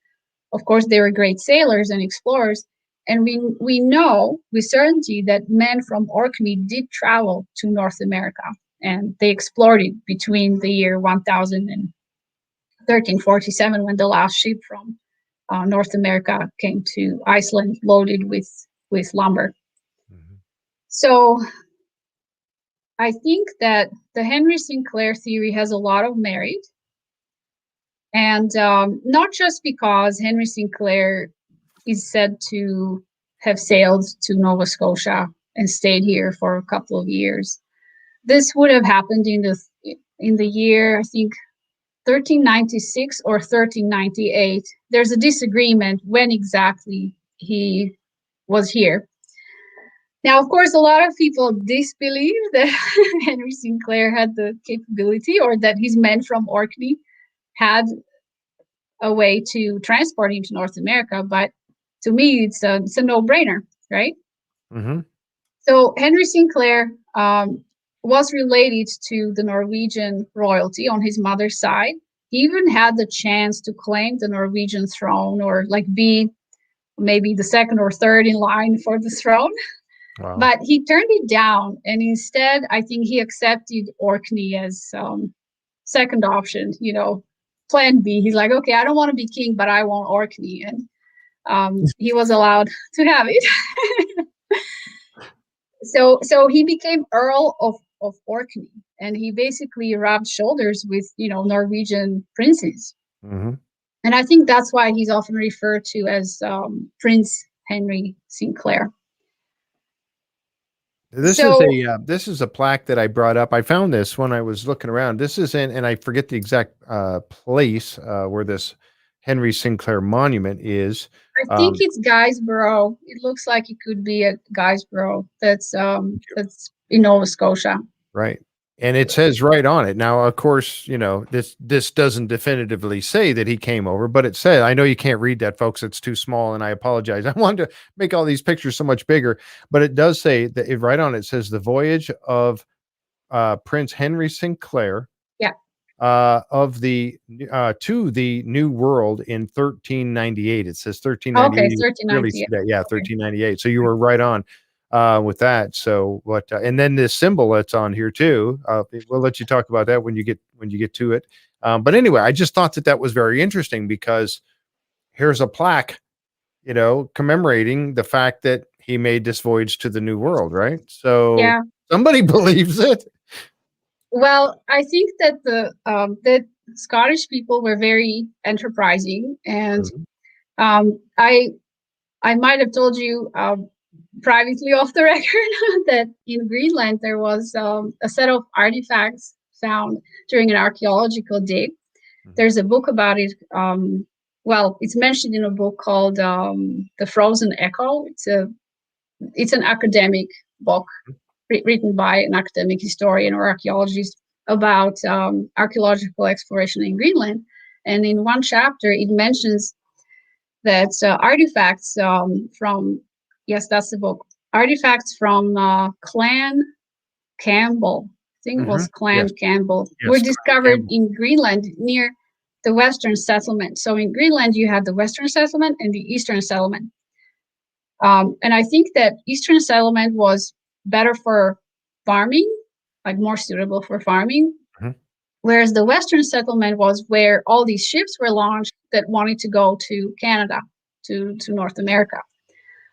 of course, they were great sailors and explorers. And we know with certainty that men from Orkney did travel to North America. And they explored it between the year 1000 and 1347, when the last ship from North America came to Iceland loaded with lumber. Mm-hmm. So I think that the Henry Sinclair theory has a lot of merit. And not just because Henry Sinclair is said to have sailed to Nova Scotia and stayed here for a couple of years. This would have happened in the year, I think, 1396 or 1398. There's a disagreement when exactly he was here. Now, of course, a lot of people disbelieve that Henry Sinclair had the capability, or that his men from Orkney had a way to transport him to North America. But to me, it's a no-brainer, right? Mm-hmm. So Henry Sinclair was related to the Norwegian royalty on his mother's side. He even had the chance to claim the Norwegian throne, or like be maybe the second or third in line for the throne. Wow. But he turned it down, and instead, I think he accepted Orkney as second option, plan B. He's like, okay, I don't want to be king, but I want Orkney. And he was allowed to have it. So he became Earl of Orkney, and he basically rubbed shoulders with, Norwegian princes. Mm-hmm. And I think that's why he's often referred to as Prince Henry Sinclair. This is a plaque that I brought up. I found this when I was looking around. This is and I forget the exact place where this Henry Sinclair monument is. I think it's Guysborough. It looks like it could be at Guysborough. That's in Nova Scotia. Right. And it says right on it. Now, of course, this doesn't definitively say that he came over, but it said, I know you can't read that, folks. It's too small, and I apologize. I wanted to make all these pictures so much bigger, but it does say that right on it says the voyage of Prince Henry Sinclair. Yeah. Of the to the New World in 1398. It says 1398. Okay, 1398. Really, yeah, 1398. So you were right on with that. So what? And then this symbol that's on here too. We'll let you talk about that when you get to it. But anyway, I just thought that was very interesting because here's a plaque, commemorating the fact that he made this voyage to the New World, right? So somebody believes it. Well, I think that the Scottish people were very enterprising, and I might have told you privately off the record that in Greenland there was a set of artifacts found during an archaeological dig. There's a book about it. It's mentioned in a book called The Frozen Echo. It's an academic book written by an academic historian or archaeologist about archaeological exploration in Greenland. And in one chapter, it mentions that artifacts from, yes, that's the book, artifacts from Clan Campbell, I think it was Clan Campbell, were discovered in Greenland near the Western settlement. So in Greenland, you had the Western settlement and the Eastern settlement. And I think that Eastern settlement was better for farming, like more suitable for farming. Whereas the Western settlement was where all these ships were launched that wanted to go to Canada, to North America.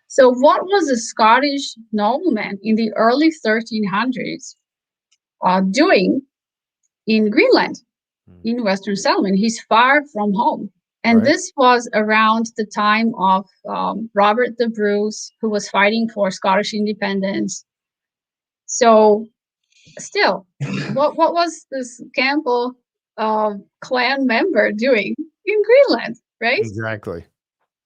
So what was a Scottish nobleman in the early 1300s doing in Greenland, in Western settlement? He's far from home. And this was around the time of Robert the Bruce, who was fighting for Scottish independence. So still, what was this Campbell clan member doing in Greenland, right? Exactly.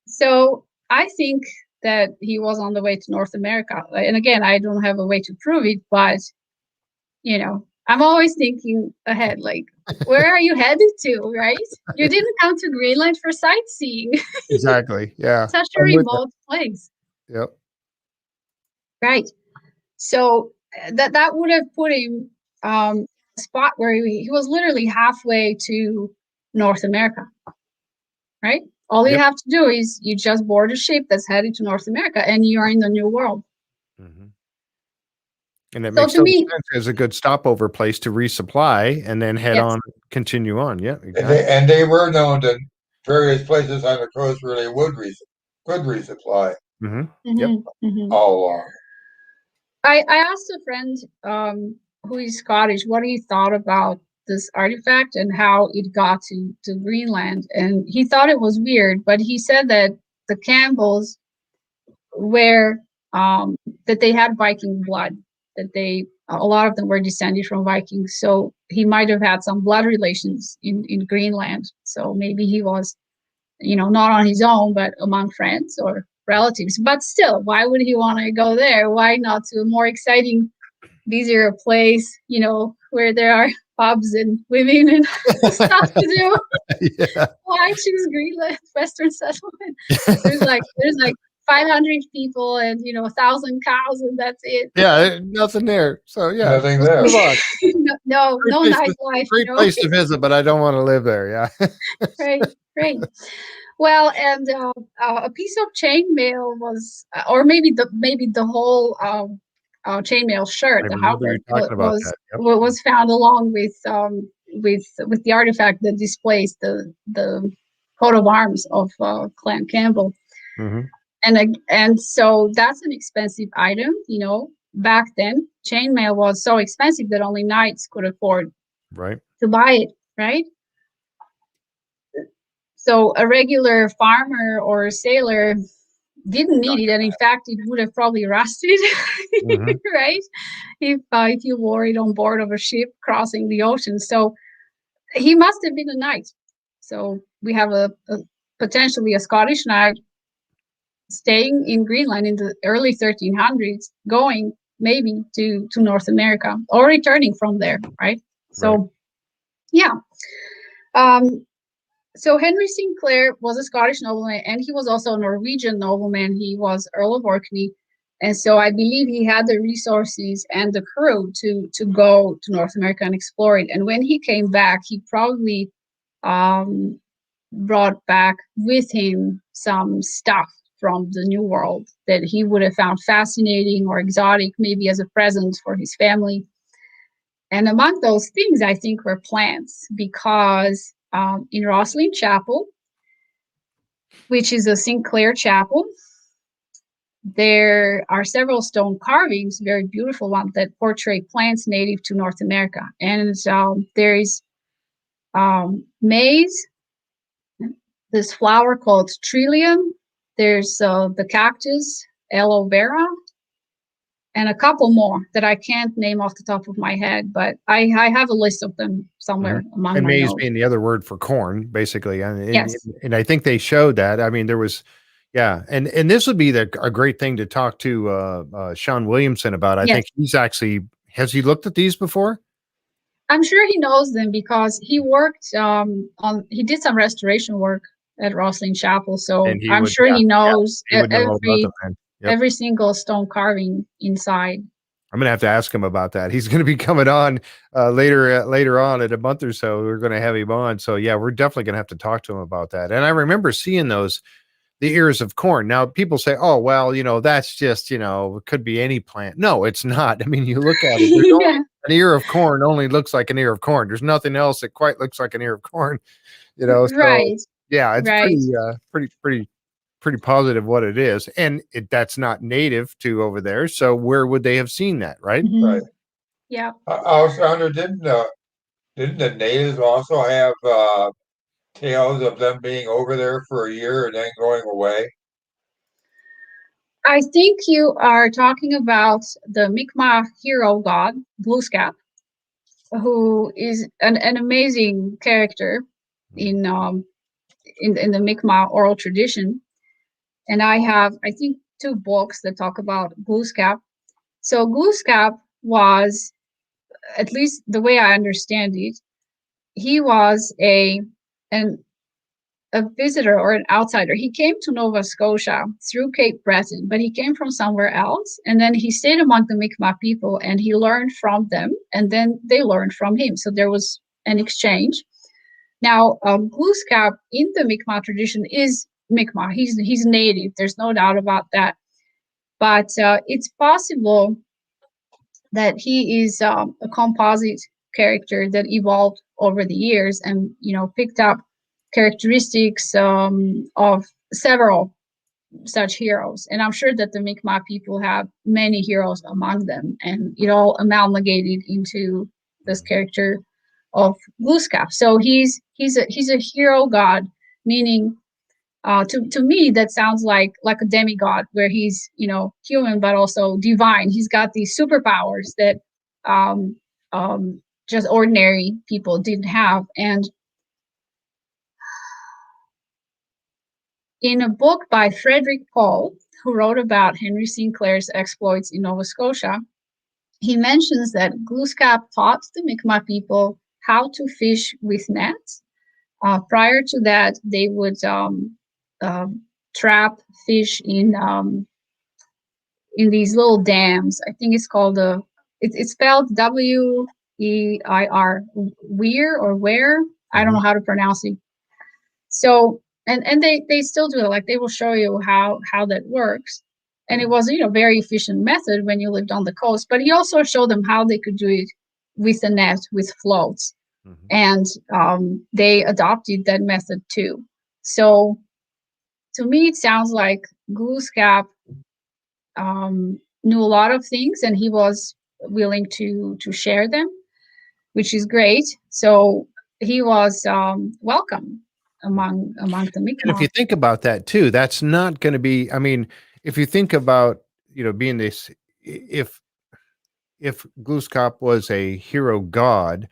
So I think that he was on the way to North America. And again, I don't have a way to prove it, but, I'm always thinking ahead, like, where are you headed to, right? You didn't come to Greenland for sightseeing. Exactly, yeah. Such a remote place. Yep. Right. So that would have put him a spot where he was literally halfway to North America, right? All you have to do is you just board a ship that's headed to North America, and you're in the New World. And it makes sense as a good stopover place to resupply and then head on, continue on. Yeah, exactly. And they were known to various places on the coast where they would resupply. All along. I asked a friend who is Scottish what he thought about this artifact and how it got to Greenland. And he thought it was weird, but he said that the Campbells were, that they had Viking blood, that a lot of them were descended from Vikings. So he might have had some blood relations in Greenland. So maybe he was, not on his own, but among friends or relatives. But still, why would he want to go there? Why not to a more exciting, busier place, where there are pubs and women and stuff to do. Yeah. Well, I choose Greenland, Western settlement. There's like 500 people and 1,000 cows and that's it. Yeah, nothing there. So yeah, nothing there. Move on. no nightlife. Great place to visit, but I don't want to live there. Yeah. Right. Well, and a piece of chainmail was, or maybe the whole chainmail shirt, the halberd, was found along with the artifact that displays the coat of arms of Clan Campbell. Mm-hmm. And so that's an expensive item. Back then, chainmail was so expensive that only knights could afford to buy it. Right. So a regular farmer or sailor didn't need it, and in fact, it would have probably rusted, right? If you wore it on board of a ship crossing the ocean. So he must have been a knight. So we have a potentially a Scottish knight staying in Greenland in the early 1300s, going maybe to North America or returning from there, right? So, yeah. So Henry Sinclair was a Scottish nobleman, and he was also a Norwegian nobleman. He was Earl of Orkney, and so I believe he had the resources and the crew to go to North America and explore it. And when he came back, he probably brought back with him some stuff from the New World that he would have found fascinating or exotic, maybe as a present for his family. And among those things, I think, were plants, because in Roslyn Chapel, which is a Sinclair chapel, there are several stone carvings, very beautiful ones, that portray plants native to North America. And there is maize, this flower called trillium, there's the cactus, aloe vera, and a couple more that I can't name off the top of my head, but I have a list of them somewhere among and my maize notes. being the other word for corn, basically. Yes. And I think they showed that. I mean, there was, and this would be a great thing to talk to Sean Williamson about. I think has he looked at these before? I'm sure he knows them because he worked he did some restoration work at Roslyn Chapel, so I'm sure he knows every single stone carving inside. I'm going to have to ask him about that. He's going to be coming on later on in a month or so. We're going to have him on. So yeah, we're definitely going to have to talk to him about that. And I remember seeing the ears of corn. Now people say, oh, well, that's just, it could be any plant. No, it's not. I mean, you look at it, an ear of corn only looks like an ear of corn. There's nothing else that quite looks like an ear of corn, Right. So, yeah, it's pretty positive what it is, and that's not native to over there. So where would they have seen that, right? Mm-hmm. Right. Yeah. Alessandra, didn't the natives also have tales of them being over there for a year and then going away? I think you are talking about the Mi'kmaq hero god, Glooskap, who is an amazing character in the Mi'kmaq oral tradition. And I have, I think, 2 books that talk about Glooskap. So Glooskap was, at least the way I understand it, he was a visitor or an outsider. He came to Nova Scotia through Cape Breton, but he came from somewhere else. And then he stayed among the Mi'kmaq people and he learned from them, and then they learned from him. So there was an exchange. Now, Glooskap in the Mi'kmaq tradition is Mi'kmaq. He's native. There's no doubt about that. But it's possible that he is a composite character that evolved over the years and, picked up characteristics of several such heroes. And I'm sure that the Mi'kmaq people have many heroes among them, and it all amalgamated into this character of Glooskap. So he's a hero god, meaning to me that sounds like a demigod, where he's human but also divine. He's got these superpowers that just ordinary people didn't have. And in a book by Frederick Paul, who wrote about Henry Sinclair's exploits in Nova Scotia, he mentions that Glooskap taught the Mi'kmaq people how to fish with nets. Prior to that, they would trap fish in these little dams. I think it's called it's spelled Weir, Weir or where. I don't know how to pronounce it. So and they still do it. Like they will show you how that works. And it was, very efficient method when you lived on the coast. But he also showed them how they could do it with a net, with floats. And they adopted that method too. So to me, it sounds like Glooskap knew a lot of things, and he was willing to share them, which is great. So he was welcome among the Mi'kmaq. And if you think about that too, that's not going to be. I mean, if you think about being this, if Glooskap was a hero god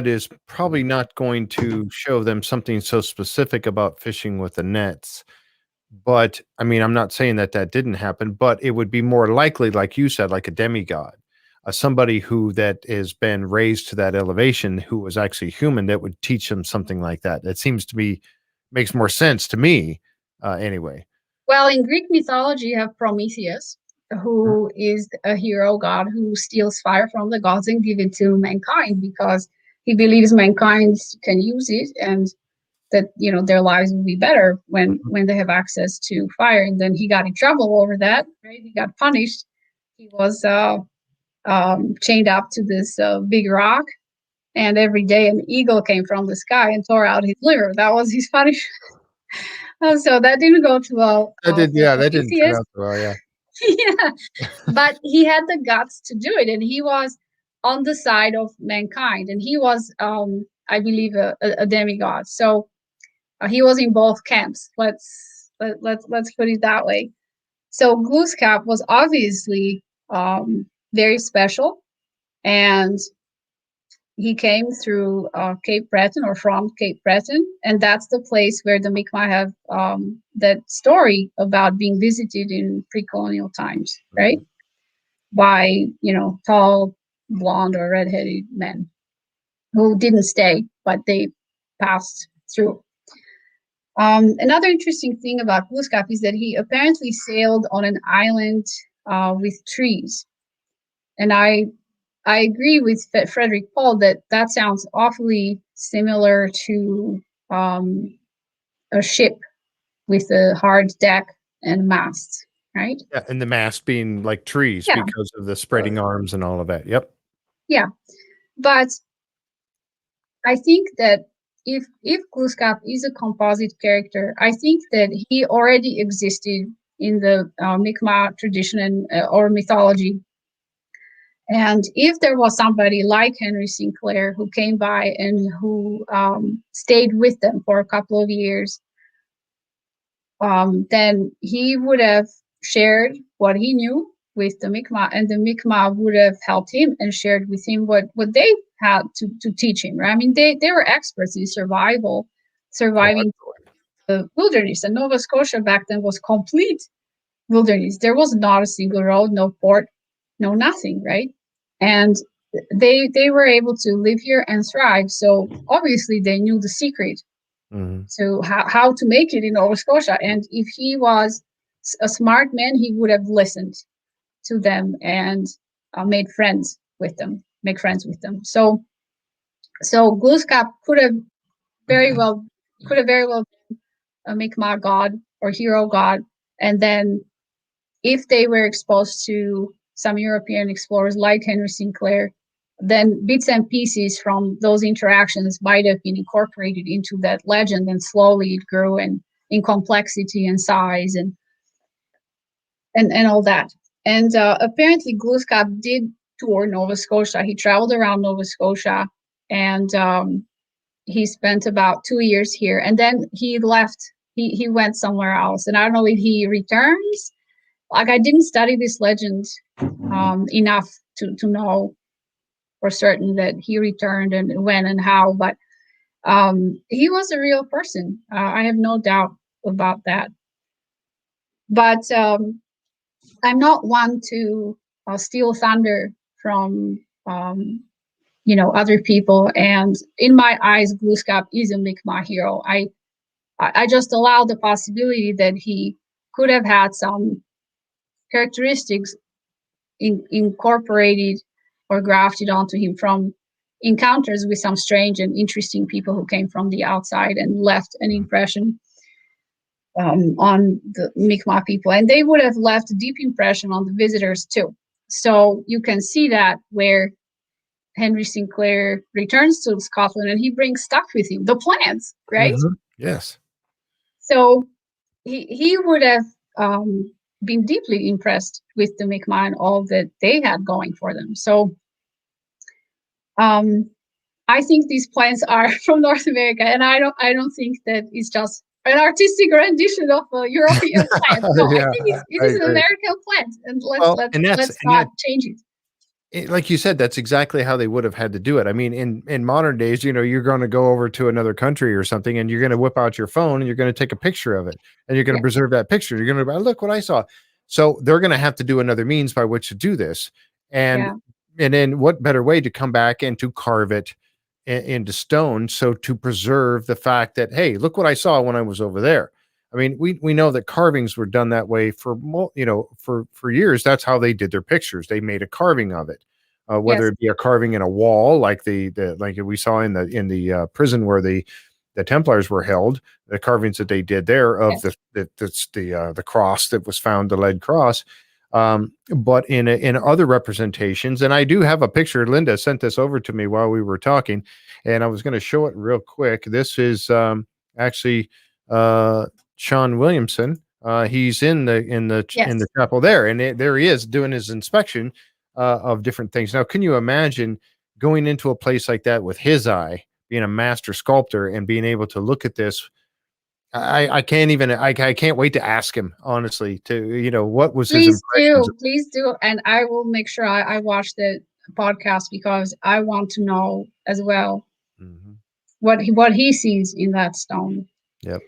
is probably not going to show them something so specific about fishing with the nets. But I mean, I'm not saying that didn't happen, but it would be more likely, like you said, like a demigod, somebody that has been raised to that elevation, who was actually human, that would teach them something like that. That seems to be makes more sense to me, anyway. Well, in Greek mythology, you have Prometheus, who is a hero god who steals fire from the gods and give it to mankind because he believes mankind can use it, and that their lives will be better when they have access to fire. And then he got in trouble over that, right? He got punished. He was chained up to this big rock, and every day an eagle came from the sky and tore out his liver. That was his punishment. So that didn't go too well. That didn't turn out well, yeah. Yeah, but he had the guts to do it, and he was on the side of mankind, and he was, I believe, a demigod. So he was in both camps. Let's put it that way. So Glooskap was obviously very special, and he came through Cape Breton, or from Cape Breton, and that's the place where the Mi'kmaq have that story about being visited in pre-colonial times, right? By tall, blonde, or red-headed men who didn't stay, but they passed through. Another interesting thing about Glooskap is that he apparently sailed on an island with trees, and I agree with Frederick Paul that sounds awfully similar to a ship with a hard deck and masts, right? Yeah, and the mast being like trees because of the spreading arms and all of that. Yep. Yeah, but I think that if Glooskap is a composite character, I think that he already existed in the Mi'kmaq tradition or mythology. And if there was somebody like Henry Sinclair who came by and who stayed with them for a couple of years, then he would have shared what he knew with the Mi'kmaq, and the Mi'kmaq would have helped him and shared with him what they had to teach him. Right? I mean, they were experts in surviving the wilderness. And Nova Scotia back then was complete wilderness. There was not a single road, no port, no nothing, right? And they were able to live here and thrive. So obviously they knew the secret to how to make it in Nova Scotia. And if he was a smart man, he would have listened to them and make friends with them. So Glooskap could have very well been a Mi'kmaq god or hero god. And then if they were exposed to some European explorers like Henry Sinclair, then bits and pieces from those interactions might have been incorporated into that legend, and slowly it grew in complexity and size and all that. And apparently Glooskap did tour Nova Scotia. He traveled around Nova Scotia, and he spent about 2 years here, and then he left. He went somewhere else, and I don't know if he returns. Like, I didn't study this legend enough to know for certain that he returned and when and how, but he was a real person. I have no doubt about that. But I'm not one to steal thunder from other people. And in my eyes, Glooskap is a Mi'kmaq hero. I just allow the possibility that he could have had some characteristics incorporated or grafted onto him from encounters with some strange and interesting people who came from the outside and left an impression on the Mi'kmaq people. And they would have left a deep impression on the visitors too. So you can see that where Henry Sinclair returns to Scotland and he brings stuff with him, the plants, right? Mm-hmm. Yes. So he would have been deeply impressed with the Mi'kmaq and all that they had going for them. So I think these plants are from North America, and I don't think that it's just an artistic rendition of a European plant. No, Yeah, I think it is an American plant, and let's not change it. Like you said, that's exactly how they would have had to do it. I mean, in modern days, you're going to go over to another country or something, and you're going to whip out your phone and you're going to take a picture of it, and you're going to preserve that picture. You're going to look what I saw. So they're going to have to do another means by which to do this. And then what better way to come back and to carve it into stone? So to preserve the fact that, hey, look what I saw when I was over there. I mean, we know that carvings were done that way for years. That's how they did their pictures. They made a carving of it, whether it be a carving in a wall, like like we saw in the prison where the Templars were held. The carvings that they did there of the cross that was found, the lead cross. But in other representations, and I do have a picture. Linda sent this over to me while we were talking, and I was going to show it real quick. This is actually Sean Williamson. He's in the chapel there, and there he is doing his inspection of different things. Now, can you imagine going into a place like that with his eye, being a master sculptor, and being able to look at this? I can't wait to ask him, honestly, to what was his impressions. Please do, and I will make sure I watch the podcast because I want to know as well what he sees in that stone. Yep.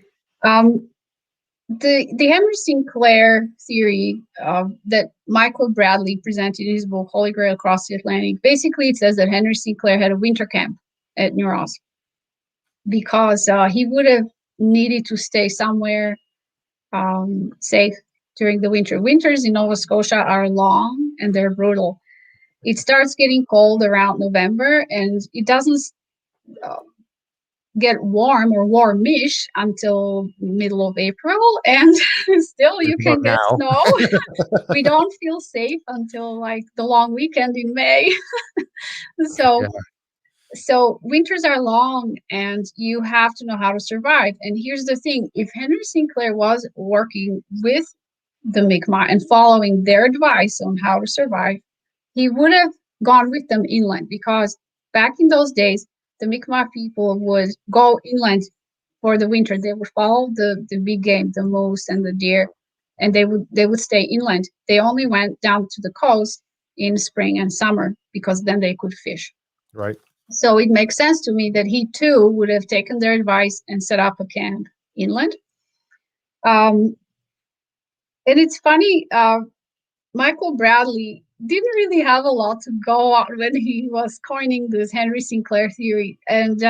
The Henry Sinclair theory that Michael Bradley presented in his book Holy Grail Across the Atlantic, basically it says that Henry Sinclair had a winter camp at Nauss because he would have needed to stay somewhere safe during the winter. Winters in Nova Scotia are long and they're brutal. It starts getting cold around November, and it doesn't get warm or warmish until middle of April, and still you can get snow. We don't feel safe until like the long weekend in May. So winters are long and you have to know how to survive. And here's the thing, if Henry Sinclair was working with the Mi'kmaq and following their advice on how to survive, he would have gone with them inland, because back in those days, the Mi'kmaq people would go inland for the winter. They would follow the big game, the moose and the deer, and they would stay inland. They only went down to the coast in spring and summer because then they could fish. Right. So it makes sense to me that he too would have taken their advice and set up a camp inland. And it's funny, Michael Bradley didn't really have a lot to go on when he was coining this Henry Sinclair theory. And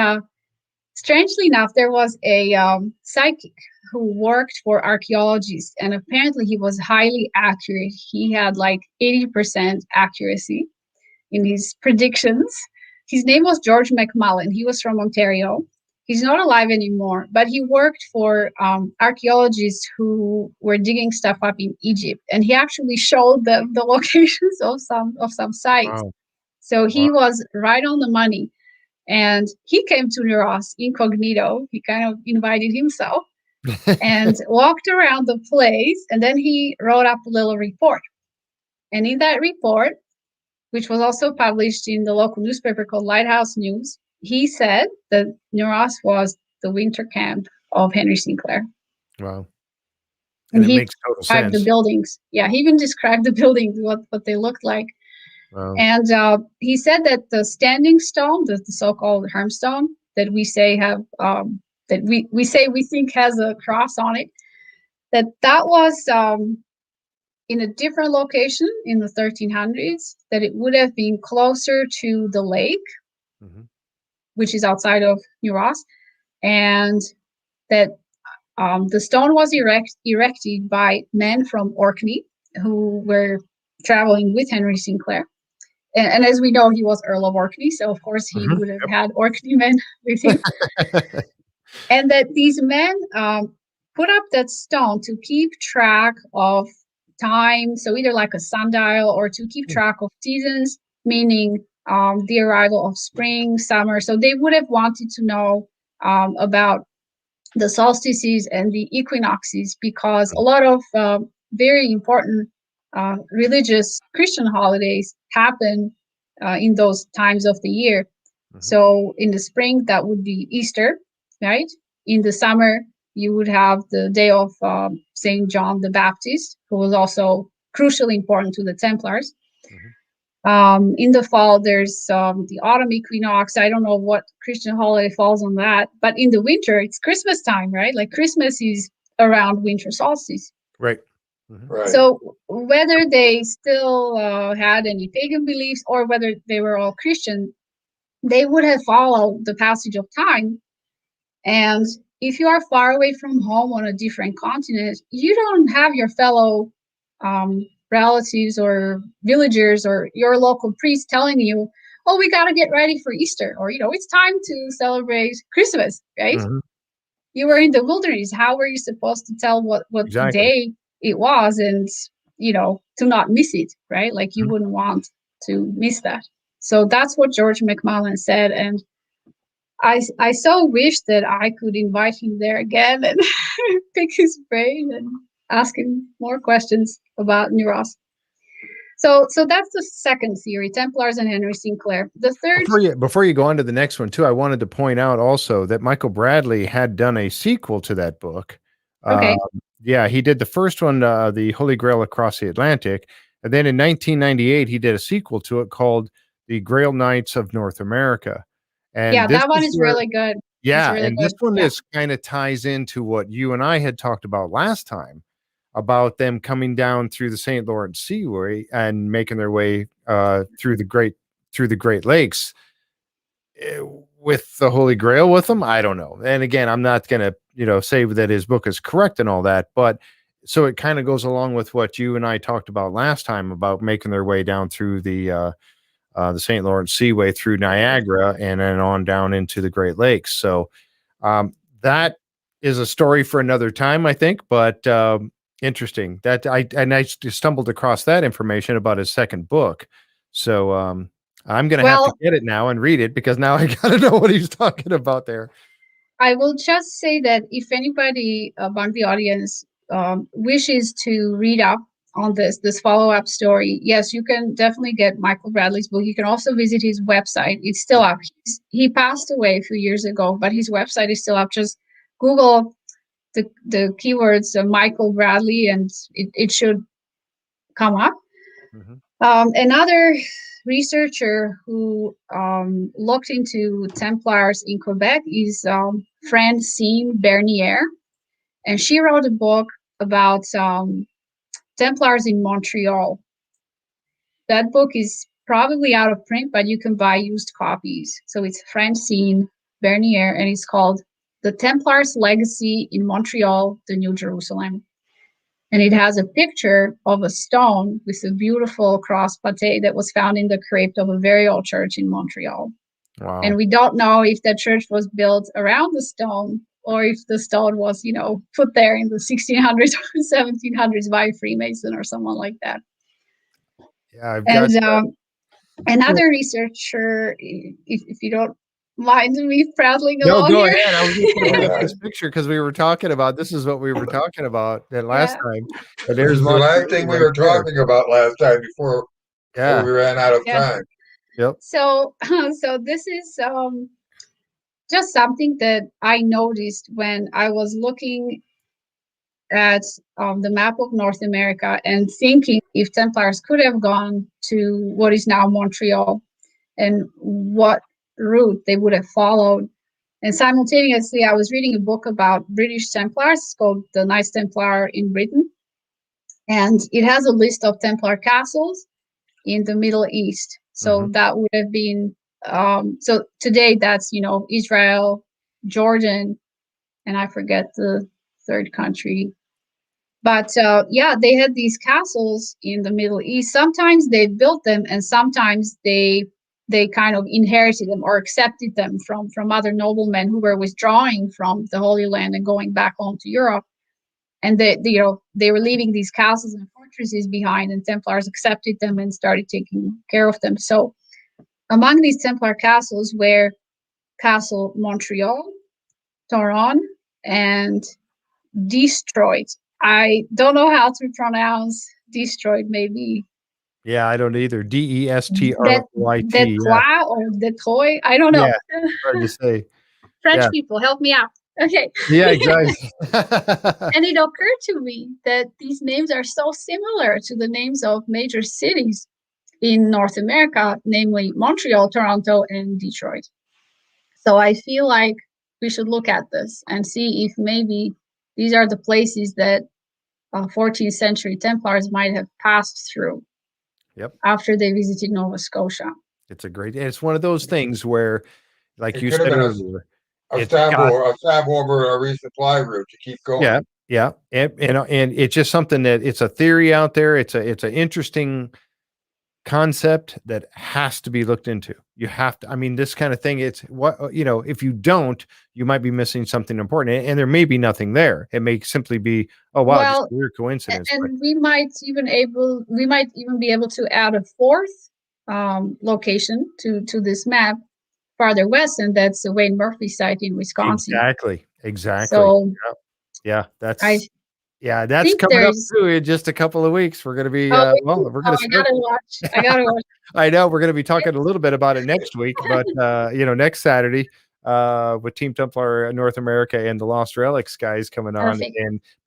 strangely enough, there was a psychic who worked for archaeologists, and apparently he was highly accurate. He had like 80% accuracy in his predictions. His name was George McMullen. He was from Ontario. He's not alive anymore, but he worked for archaeologists who were digging stuff up in Egypt, and he actually showed the locations of some sites. Wow. So he was right on the money, and he came to Nauss incognito. He kind of invited himself and walked around the place, and then he wrote up a little report. And in that report, which was also published in the local newspaper called Lighthouse News, he said that Nauss was the winter camp of Henry Sinclair. Wow. And he makes total sense. The buildings. Yeah, he even described the buildings, what they looked like. Wow. And he said that the standing stone, the so-called hermstone that we say we think has a cross on it, that was in a different location in the 1300s, that it would have been closer to the lake which is outside of Nauss, and that the stone was erected by men from Orkney who were traveling with Henry Sinclair. And as we know, he was Earl of Orkney, so of course he would have had Orkney men with him. And that these men put up that stone to keep track of time, so either like a sundial or to keep track of seasons, meaning the arrival of spring, summer. So they would have wanted to know about the solstices and the equinoxes, because a lot of very important religious Christian holidays happen in those times of the year. So in the spring, that would be Easter, right? In the summer, you would have the day of St. John the Baptist, who was also crucially important to the Templars. In the fall, there's the autumn equinox. I don't know what Christian holiday falls on that, but in the winter, it's Christmas time, right? Like Christmas is around winter solstice. Right. Right. So whether they still had any pagan beliefs or whether they were all Christian, they would have followed the passage of time. And if you are far away from home on a different continent, you don't have your fellow relatives or villagers or your local priest telling you, oh, we got to get ready for Easter, or, it's time to celebrate Christmas, right? You were in the wilderness. How were you supposed to tell what day it was and, to not miss it, right? Like you wouldn't want to miss that. So that's what George McMullen said. And I so wish that I could invite him there again and pick his brain and ask him more questions about Nauss. So that's the second theory, Templars and Henry Sinclair. The third... Before you go on to the next one, too, I wanted to point out also that Michael Bradley had done a sequel to that book. Okay. He did the first one, The Holy Grail Across the Atlantic. And then in 1998, he did a sequel to it called The Grail Knights of North America. And that one is really good. Yeah, really and good. this one is kind of ties into what you and I had talked about last time, about them coming down through the St. Lawrence Seaway and making their way through the Great Lakes with the Holy Grail with them. I don't know. And again, I'm not going to say that his book is correct and all that, but so it kind of goes along with what you and I talked about last time about making their way down through the St. Lawrence Seaway through Niagara and then on down into the Great Lakes. So that is a story for another time, I think, but interesting that I stumbled across that information about his second book. So I'm going to have to get it now and read it, because now I got to know what he's talking about there. I will just say that if anybody among the audience wishes to read up on this follow-up story, yes, you can definitely get Michael Bradley's book. You can also visit his website. It's still up. He passed away a few years ago, but his website is still up. Just Google the keywords Michael Bradley and it should come up. Another researcher who looked into Templars in Quebec is Francine Bernier, and she wrote a book about Templars in Montreal. That book is probably out of print, but you can buy used copies. So it's Francine Bernier, and it's called The Templars' Legacy in Montreal, the New Jerusalem. And it has a picture of a stone with a beautiful cross pate that was found in the crypt of a very old church in Montreal. Wow. And we don't know if that church was built around the stone or if the stone was, put there in the 1600s or 1700s by a Freemason or someone like that. Yeah, I've got another researcher, if you don't mind me prattling along go here. ahead. I was just going to get this picture because we were talking about this is what we were talking about that last time. But there's the last thing we were talking about last time before we ran out of time. Yep. So this is just something that I noticed when I was looking at the map of North America and thinking if Templars could have gone to what is now Montreal and what route they would have followed. And simultaneously, I was reading a book about British Templars called The Knights Templar in Britain. And it has a list of Templar castles in the Middle East. So that would have been So today that's, Israel, Jordan, and I forget the third country. But they had these castles in the Middle East. Sometimes they built them, and sometimes they kind of inherited them or accepted them from other noblemen who were withdrawing from the Holy Land and going back home to Europe. And they were leaving these castles and fortresses behind, and Templars accepted them and started taking care of them. So among these Templar castles were Castle Montreal, Toron, and Destroyed. I don't know how to pronounce Destroyed, maybe. Yeah, I don't either. Destroyt. Detroit or Detroit. I don't know. Yeah, hard to say. French people, help me out. Okay. Yeah, exactly. And it occurred to me that these names are so similar to the names of major cities in North America, namely Montreal, Toronto, and Detroit. So I feel like we should look at this and see if maybe these are the places that 14th century Templars might have passed through. Yep. After they visited Nova Scotia. It's one of those things where, like you said earlier, a stab over a resupply route to keep going. Yeah, and it's just something that it's a theory out there. It's an interesting concept that has to be looked into. You have to. I mean, this kind of thing. It's what if you don't, you might be missing something important, and there may be nothing there. It may simply be, oh wow, just a weird coincidence. And we might even be able to add a fourth location to this map farther west, and that's the Wayne Murphy site in Wisconsin. Exactly. So that's coming up too in just a couple of weeks. We're going to be we're going to. I gotta watch. I know we're going to be talking a little bit about it next week, but next Saturday with Team Templar North America and the Lost Relics guys coming on.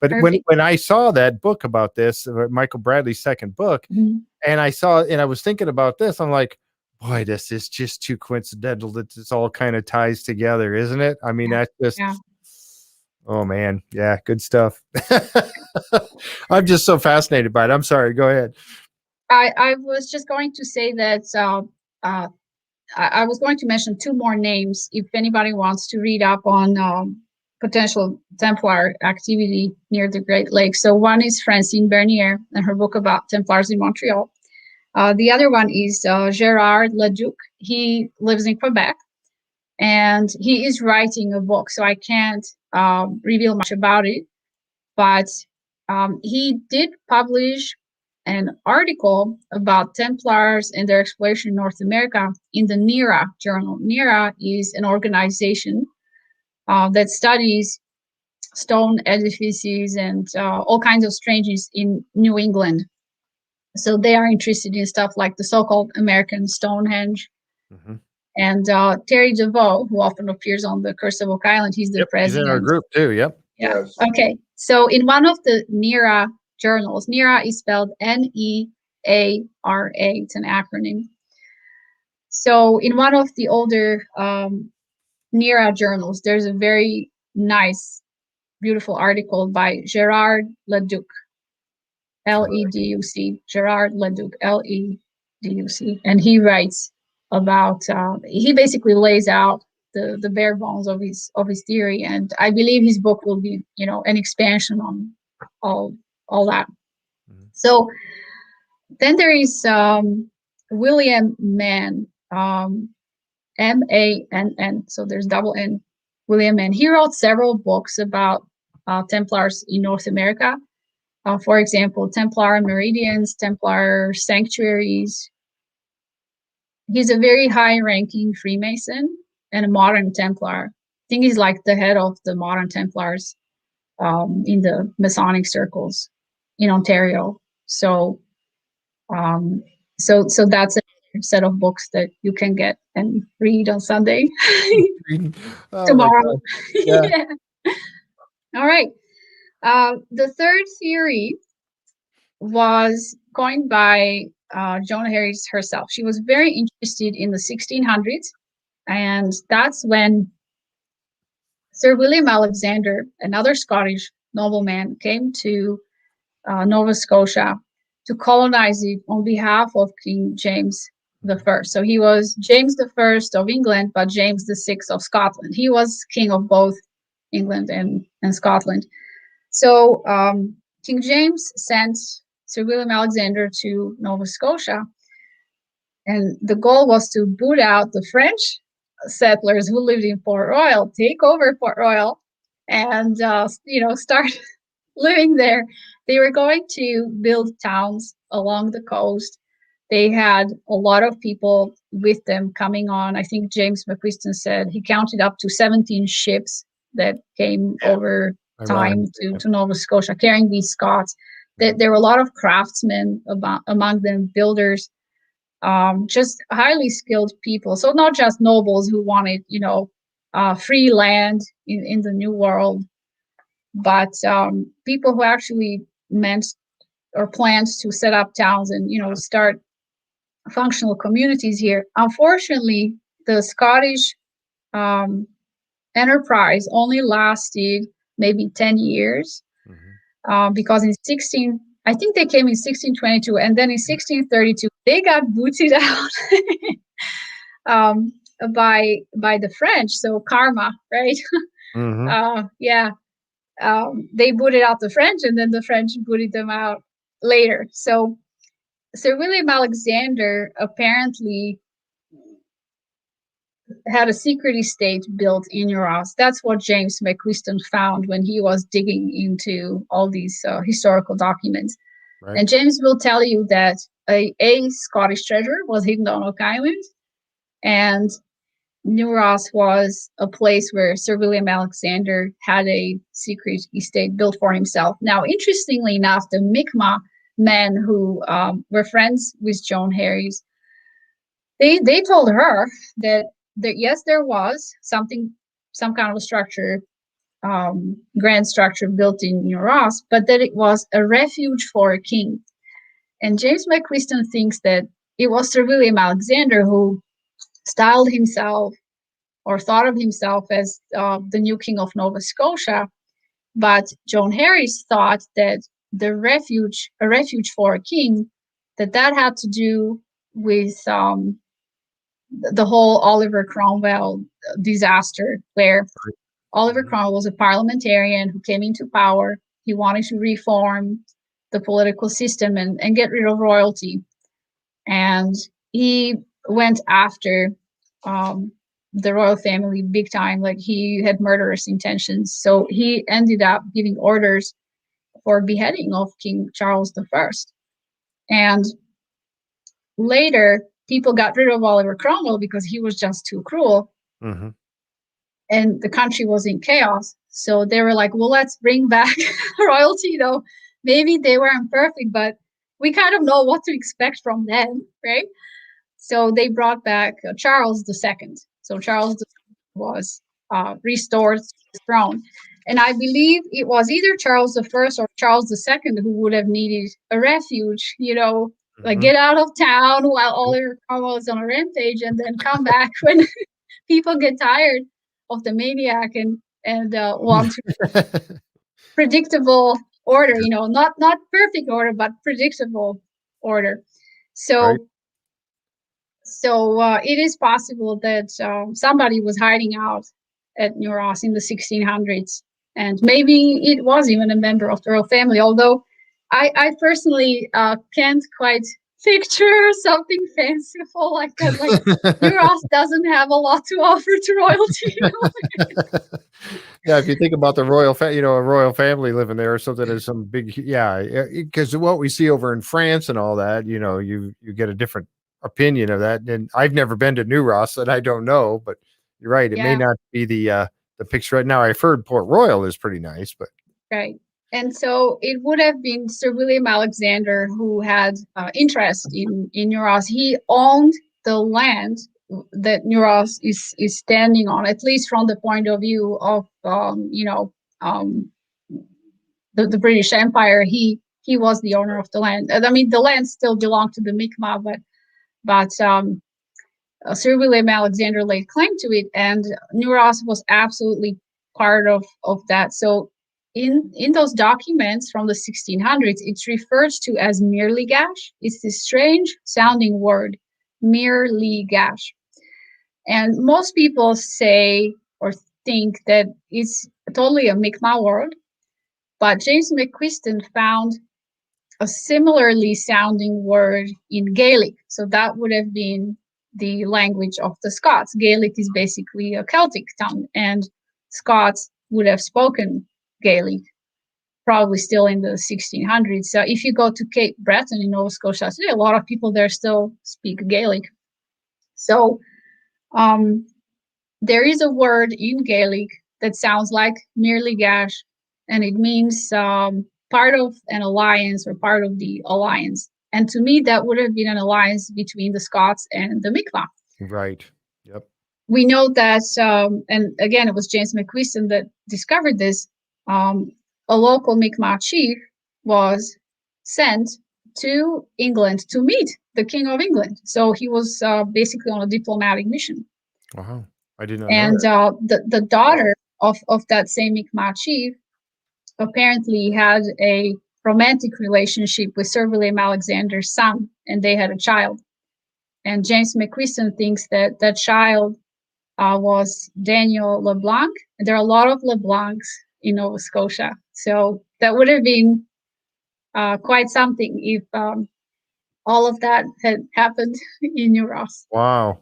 But when I saw that book about this, Michael Bradley's second book, and I was thinking about this, I'm like, boy, this is just too coincidental that this all kind of ties together, isn't it? I mean, that's just. Yeah. Oh man, yeah, good stuff. I'm just so fascinated by it. I'm sorry, go ahead. I was just going to say that I was going to mention two more names if anybody wants to read up on potential Templar activity near the Great Lakes. So one is Francine Bernier and her book about Templars in Montreal. The other one is Gérard Leduc. He lives in Quebec, and he is writing a book, so I can't reveal much about it. But he did publish an article about Templars and their exploration in North America in the NERA journal. NERA is an organization that studies stone edifices and all kinds of strangeness in New England. So they are interested in stuff like the so-called American Stonehenge. Mm-hmm. And Terry DeVoe, who often appears on the Curse of Oak Island, he's the president. He's in our group too, yep. Yeah. Yes. Okay. So in one of the NERA journals, NERA is spelled NEARA. It's an acronym. So in one of the older NERA journals, there's a very nice, beautiful article by Gérard Leduc, Leduc, Gérard Leduc, Leduc, and he writes about. He basically lays out the bare bones of his theory, and I believe his book will be, an expansion on all that. Mm-hmm. So then there is William Mann, Mann. So there's double N, William Mann. He wrote several books about Templars in North America. For example, Templar Meridians, Templar Sanctuaries. He's a very high-ranking Freemason and a modern Templar. I think he's like the head of the modern Templars in the Masonic circles in Ontario. So that's a set of books that you can get and read on Sunday. Tomorrow. Yeah. Yeah. All right. The third theory was coined by Joan Harris herself. She was very interested in the 1600s, and that's when Sir William Alexander, another Scottish nobleman, came to Nova Scotia to colonize it on behalf of King James the First. So he was James the First of England, but James the Sixth of Scotland. He was king of both England and Scotland. So King James sent Sir William Alexander to Nova Scotia, and the goal was to boot out the French settlers who lived in Port Royal, take over Port Royal, and start living there. They were going to build towns along the coast. They had a lot of people with them coming on. I think James McQuiston said he counted up to 17 ships that came over time to Nova Scotia carrying these Scots. There were a lot of craftsmen among them, builders, just highly skilled people. So not just nobles who wanted, free land in the New World, but people who actually meant or planned to set up towns and, start functional communities here. Unfortunately, the Scottish enterprise only lasted maybe 10 years because I think they came in 1622, and then in 1632 they got booted out by the French. So karma, right? They booted out the French, and then the French booted them out later. So Sir William Alexander apparently had a secret estate built in Nauss. That's what James McQuiston found when he was digging into all these historical documents. Right. And James will tell you that a Scottish treasure was hidden on Oak Island, and Nauss was a place where Sir William Alexander had a secret estate built for himself. Now, interestingly enough, the Mi'kmaq men who were friends with Joan Harries, they told her that yes, there was some kind of a structure, grand structure built in Nauss, but that it was a refuge for a king. And James McQuiston thinks that it was Sir William Alexander who styled himself or thought of himself as the new king of Nova Scotia. But Joan Harries thought that a refuge for a king, that had to do with the whole Oliver Cromwell disaster, where Oliver Cromwell was a parliamentarian who came into power. He wanted to reform the political system and get rid of royalty. And he went after the royal family big time, like he had murderous intentions. So he ended up giving orders for beheading of King Charles I. And later, people got rid of Oliver Cromwell because he was just too cruel. Mm-hmm. And the country was in chaos. So they were like, well, let's bring back royalty, though. Maybe they weren't perfect, but we kind of know what to expect from them, right? So they brought back Charles II. So Charles II was restored to the throne. And I believe it was either Charles I or Charles II who would have needed a refuge, like get out of town while Oliver Cromwell is on a rampage, and then come back when people get tired of the maniac and want to predictable order, not perfect order, but predictable order. So, right. So it is possible that somebody was hiding out at Nauss in the 1600s, and maybe it was even a member of the royal family, although I personally can't quite picture something fanciful like that. Like Nauss doesn't have a lot to offer to royalty. Yeah, if you think about the royal, a royal family living there or something, there's some big, because what we see over in France and all that, you get a different opinion of that. And I've never been to Nauss, and I don't know, but you're right. It may not be the picture right now. I've heard Port Royal is pretty nice, but right. And so it would have been Sir William Alexander who had interest in Nauss. He owned the land that Nauss is standing on, at least from the point of view of the British Empire. He was the owner of the land. I mean, the land still belonged to the Mi'kmaq, but Sir William Alexander laid claim to it, and Nauss was absolutely part of that. So in those documents from the 1600s, it's referred to as Mirligash. It's this strange sounding word merely gash. And most people say or think that it's totally a Mi'kmaq word, but James McQuiston found a similarly sounding word in Gaelic. So that would have been the language of the Scots. Gaelic is basically a Celtic tongue, and Scots would have spoken Gaelic, probably still in the 1600s. So if you go to Cape Breton in Nova Scotia today, a lot of people there still speak Gaelic. So there is a word in Gaelic that sounds like merely gash, and it means part of an alliance or part of the alliance. And to me, that would have been an alliance between the Scots and the Mi'kmaq. Right. Yep. We know that, and again, it was James McQuiston that discovered this. A local Mi'kmaq chief was sent to England to meet the King of England. So he was basically on a diplomatic mission. Wow. I did not and know that. The daughter of that same Mi'kmaq chief apparently had a romantic relationship with Sir William Alexander's son, and they had a child. And James McQuiston thinks that that child was Daniel LeBlanc. There are a lot of LeBlancs in Nova Scotia. So that would have been quite something if all of that had happened in New Ross. Wow.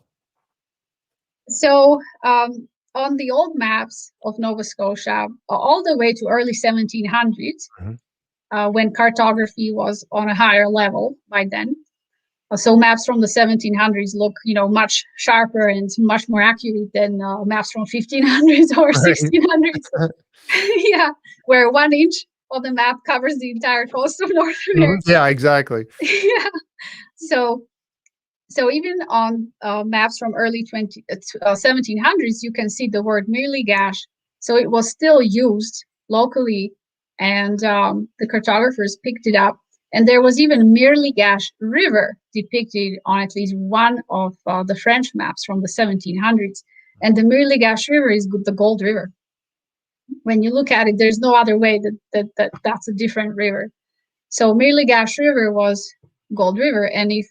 So on the old maps of Nova Scotia, all the way to early 1700s, when cartography was on a higher level by then. So maps from the 1700s look, much sharper and much more accurate than maps from 1500s or 1600s. Yeah, where 1 inch of the map covers the entire coast of North America. Yeah, exactly. Yeah. So even on maps from early 1700s, you can see the word merely gash. So it was still used locally, and the cartographers picked it up. And there was even merely gash river depicted on at least one of the French maps from the 1700s. And the merely gash river is the Gold River. When you look at it, there's no other way that that's a different river. So merely gash river was Gold River, and if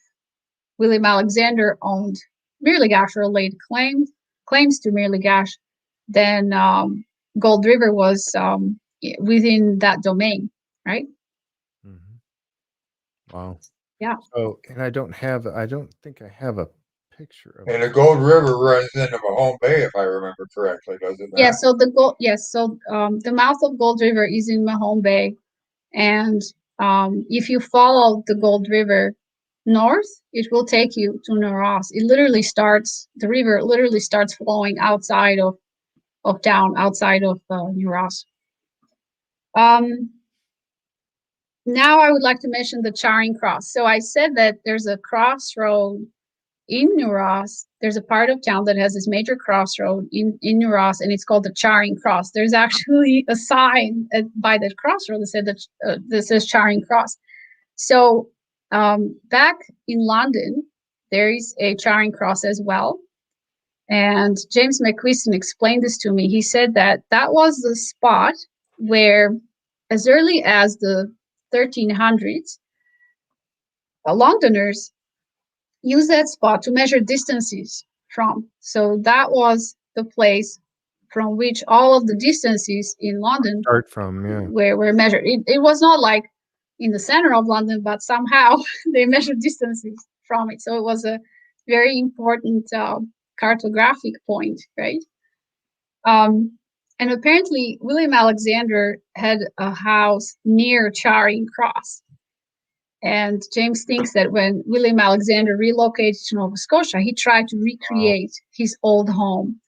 William Alexander owned merely gash or laid claims to merely gash, then Gold River was within that domain, right? Wow. Yeah. So, and I don't think I have a picture of it. And the Gold River runs into Mahone Bay, if I remember correctly, does it not? Yeah. So the mouth of Gold River is in Mahone Bay, and if you follow the Gold River north, it will take you to Nauss. The river literally starts flowing outside of town, outside of New Ross. Now I would like to mention the Charing Cross. So I said that there's a crossroad in New Ross. There's a part of town that has this major crossroad in New Ross, and it's called the Charing Cross. There's actually a sign by that crossroad that said that says Charing Cross. So back in London, there is a Charing Cross as well. And James McQuiston explained this to me. He said that was the spot where, as early as the 1300s, Londoners used that spot to measure distances from. So that was the place from which all of the distances in London start from, yeah, were measured. It was not like in the center of London, but somehow they measured distances from it. So it was a very important cartographic point, right? And apparently William Alexander had a house near Charing Cross. And James thinks that when William Alexander relocated to Nova Scotia, he tried to recreate his old home,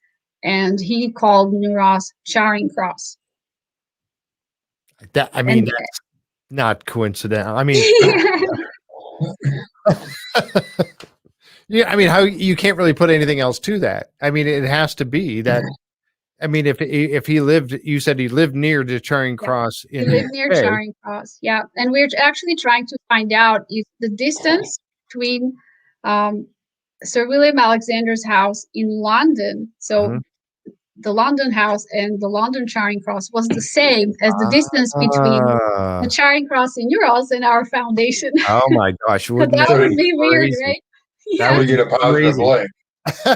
and he called New Ross Charing Cross. That's not coincidental. I mean, yeah, I mean, how you can't really put anything else to that. I mean, it has to be that. I mean, if he lived, you said he lived near the Charing Cross. He lived near Charing Cross, yeah. And we're actually trying to find out if the distance between Sir William Alexander's house in London, so the London house and the London Charing Cross, was the same as the distance between the Charing Cross in New Ross and our foundation. Oh my gosh. That would be weird, right? That would get a positive link.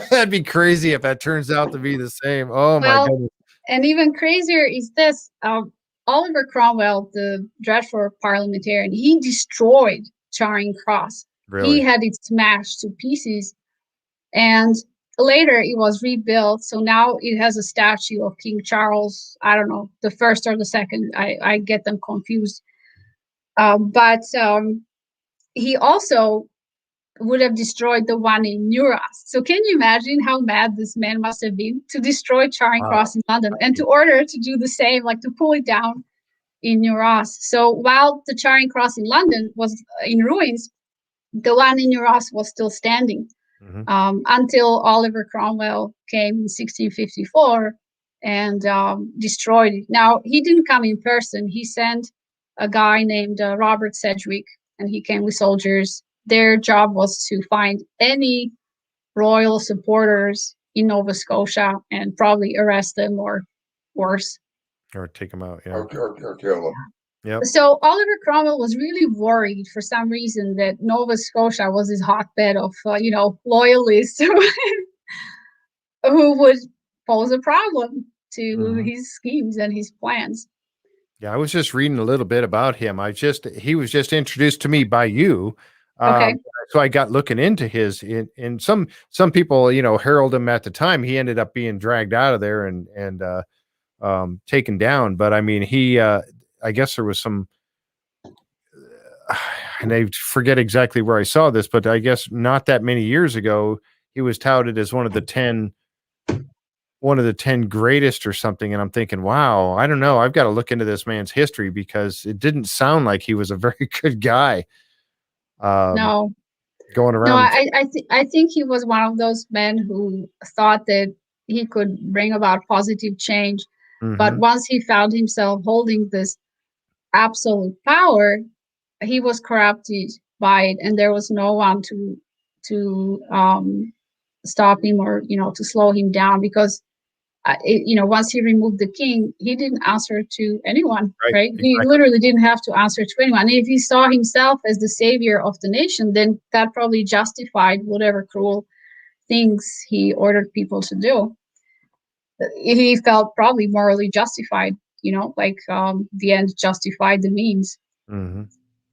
That'd be crazy if that turns out to be the same. Oh my goodness. And even crazier is this. Oliver Cromwell, the dreadful parliamentarian, he destroyed Charing Cross. Really? He had it smashed to pieces. And later it was rebuilt. So now it has a statue of King Charles. I don't know, the first or the second. I get them confused. But he also would have destroyed the one in Nauss. So can you imagine how mad this man must have been to destroy Charing Cross in London and to order to do the same, like to pull it down in Nauss. So while the Charing Cross in London was in ruins, the one in Nauss was still standing until Oliver Cromwell came in 1654 and destroyed it. Now, he didn't come in person. He sent a guy named Robert Sedgwick, and he came with soldiers. Their job was to find any royal supporters in Nova Scotia and probably arrest them or worse. Or take them out, or kill them. Yep. So Oliver Cromwell was really worried for some reason that Nova Scotia was his hotbed of, loyalists who would pose a problem to his schemes and his plans. Yeah, I was just reading a little bit about him. He was just introduced to me by you. Okay. So I got looking into his, and some people, herald him at the time. He ended up being dragged out of there and taken down. But I mean, he, I guess there was some, and I forget exactly where I saw this, but I guess not that many years ago, he was touted as one of the 10 greatest or something. And I'm thinking, wow, I don't know. I've got to look into this man's history because it didn't sound like he was a very good guy. No. Going around. No, I think he was one of those men who thought that he could bring about positive change. But once he found himself holding this absolute power, he was corrupted by it, and there was no one to stop him or to slow him down, because once he removed the king, he didn't answer to anyone, right? Exactly. He literally didn't have to answer to anyone. If he saw himself as the savior of the nation, then that probably justified whatever cruel things he ordered people to do. He felt probably morally justified, the end justified the means.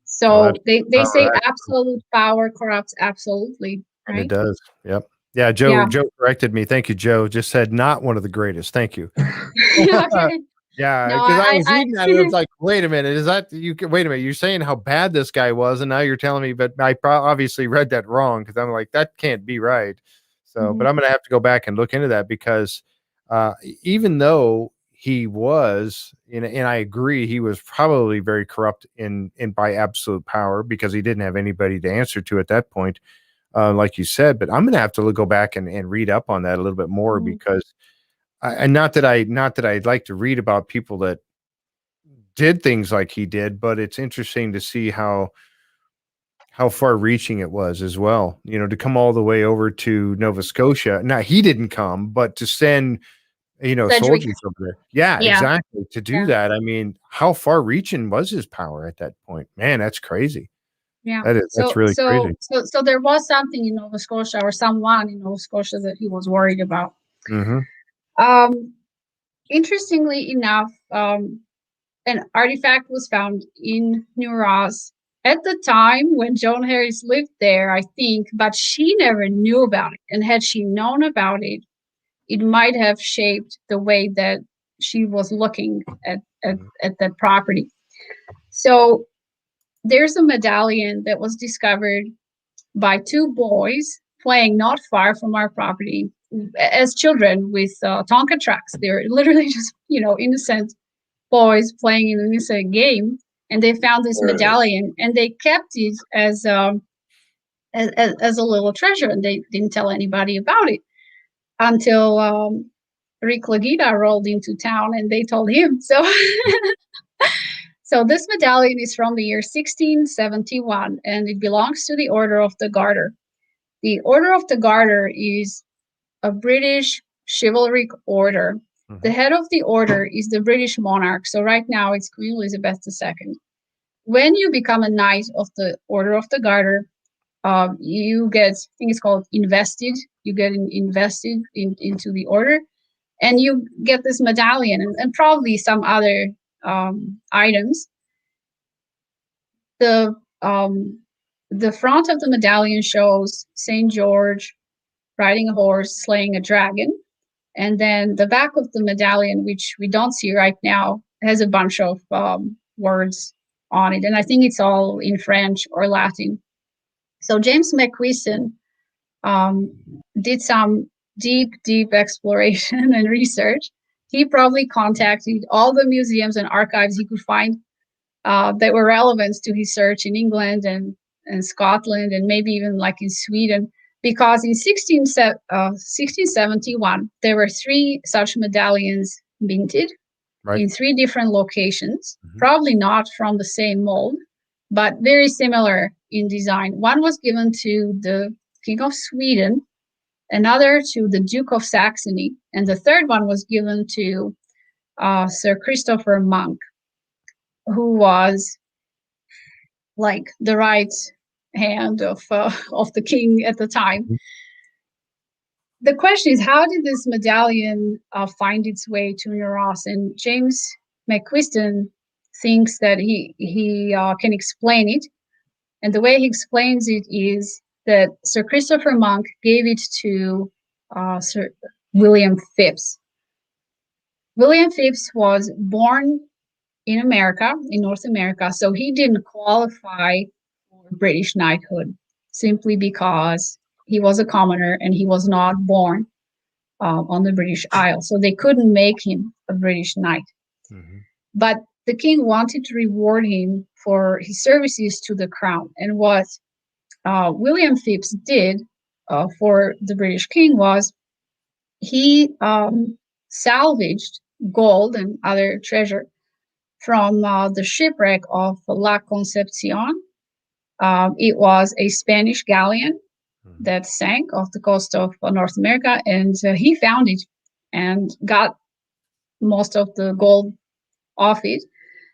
So they say absolute power corrupts absolutely, right? And it does. Yep. Yeah, Joe corrected me. Thank you, Joe. Just said not one of the greatest. Thank you. Okay. Yeah, because I was reading that and I was like, wait a minute, wait a minute, you're saying how bad this guy was, and now you're telling me, but I obviously read that wrong, because I'm like, that can't be right. So, but I'm going to have to go back and look into that, because even though he was, and I agree, he was probably very corrupt in by absolute power, because he didn't have anybody to answer to at that point, like you said. But I'm going to have to go back and read up on that a little bit more, because not that I'd like to read about people that did things like he did, but it's interesting to see how far reaching it was as well, to come all the way over to Nova Scotia. Now, he didn't come, but to send, soldiers over there. Yeah, exactly. To do that. I mean, how far reaching was his power at that point? Man, that's crazy. Yeah. That's really crazy. So there was something in Nova Scotia, or someone in Nova Scotia, that he was worried about. Interestingly enough, an artifact was found in Nauss at the time when Joan Harris lived there, I think, but she never knew about it. And had she known about it, it might have shaped the way that she was looking at that property. So there's a medallion that was discovered by two boys playing not far from our property as children with Tonka trucks. They're literally just, innocent boys playing an innocent game. And they found this medallion, and they kept it as a little treasure, and they didn't tell anybody about it until Rick Lagita rolled into town, and they told him. So, so this medallion is from the year 1671, and it belongs to the Order of the Garter. The Order of the Garter is a British chivalric order. The head of the order is the British monarch. So right now it's Queen Elizabeth II. When you become a knight of the Order of the Garter, you get, I think it's called invested. You get invested into the order, and you get this medallion and probably some other items. The front of the medallion shows Saint George riding a horse, slaying a dragon, and then the back of the medallion, which we don't see right now, has a bunch of words on it, and I think it's all in French or Latin. So James McQuiston did some deep exploration and research. He probably contacted all the museums and archives he could find that were relevant to his search in England and Scotland, and maybe even like in Sweden, because in 1671 there were 3 such medallions minted in 3 different locations, probably not from the same mold, but very similar in design. One was given to the King of Sweden, another to the Duke of Saxony, and the third one was given to Sir Christopher Monk, who was like the right hand of the king at the time. The question is, how did this medallion find its way to Nauss? And James McQuiston thinks that he can explain it. And the way he explains it is that Sir Christopher Monk gave it to Sir William Phipps. William Phipps was born in America, in North America, so he didn't qualify for British knighthood simply because he was a commoner and he was not born on the British Isles. So they couldn't make him a British knight. But the king wanted to reward him for his services to the crown. And what William Phipps did for the British king was he salvaged gold and other treasure from the shipwreck of La Concepcion. It was a Spanish galleon that sank off the coast of North America, and he found it and got most of the gold off it,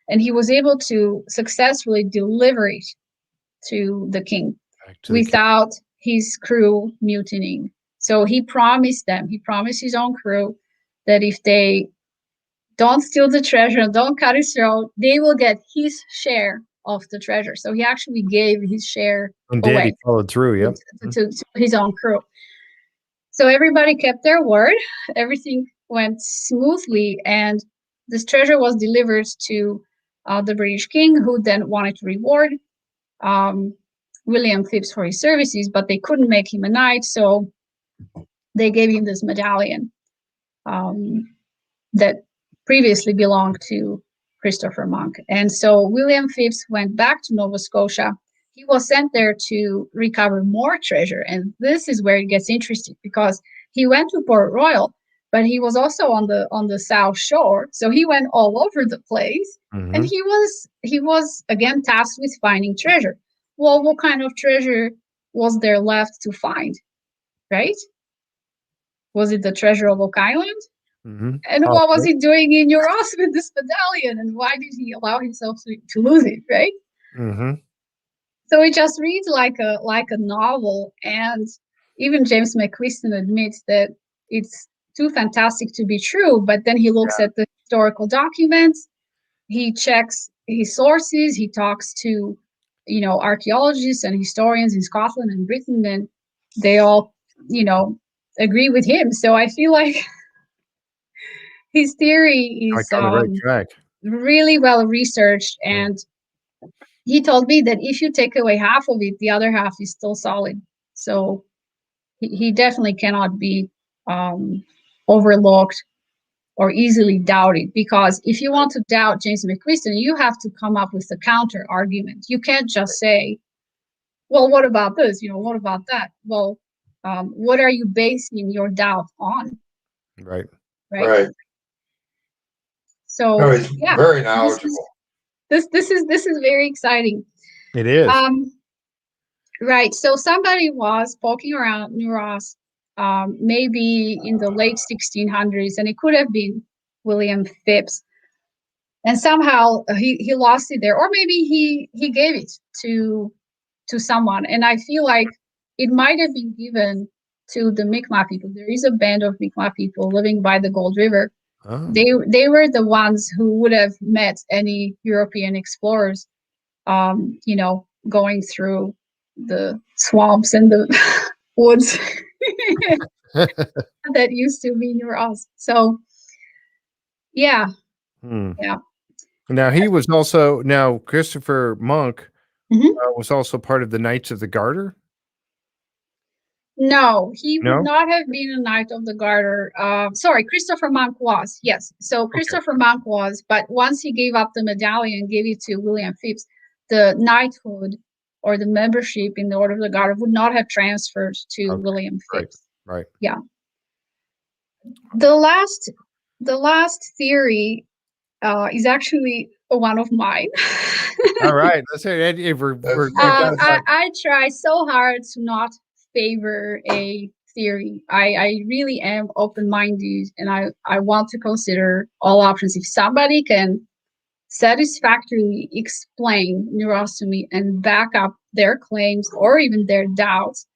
and he was able to successfully deliver it to the king without his crew mutinying. So he promised his own crew that if they don't steal the treasure and don't cut his throat, they will get his share of the treasure. So he actually gave his share away. He followed through, to his own crew. So everybody kept their word. Everything went smoothly, and this treasure was delivered to the British king, who then wanted to reward William Phipps for his services, but they couldn't make him a knight, so they gave him this medallion that previously belonged to Christopher Monk. And so William Phipps went back to Nova Scotia. He was sent there to recover more treasure, and this is where it gets interesting, because he went to Port Royal, but he was also on the South Shore, so he went all over the place, and he was again tasked with finding treasure. Well, what kind of treasure was there left to find, right? Was it the treasure of Oak Island? And what was he doing in Nauss with this medallion, and why did he allow himself to lose it, right? So it just reads like a novel, and even James McQuiston admits that it's too fantastic to be true, but then he looks at the historical documents, he checks his sources, he talks to archaeologists and historians in Scotland and Britain, and they all agree with him. So I feel like his theory is really well researched, and he told me that if you take away half of it, the other half is still solid. So he definitely cannot be overlooked or easily doubted, because if you want to doubt James McQuiston, you have to come up with a counter argument. You can't just say, well, what about this? What about that? Well, what are you basing your doubt on? Right. So very knowledgeable. This is very exciting. It is. Right. So somebody was poking around Nauss, maybe in the late 1600s, and it could have been William Phipps. And somehow he lost it there, or maybe he gave it to to someone, and I feel like it might have been given to the Mi'kmaq people. There is a band of Mi'kmaq people living by the Gold River. Oh. They were the ones who would have met any European explorers, going through the swamps and the woods that used to be near us. So, yeah. Yeah. Now Christopher Monk was also part of the Knights of the Garter. No, he would not have been a Knight of the Garter. Sorry, Christopher Monk was. Yes. So Christopher Monk was, but once he gave up the medallion, gave it to William Phips, the knighthood or the membership in the Order of the Garter would not have transferred to William Phips. Right. Yeah. The last theory is actually one of mine. All right, let's hear it. I try so hard to not favor a theory. I really am open-minded, and I want to consider all options. If somebody can satisfactorily explain Nauss to me and back up their claims or even their doubts,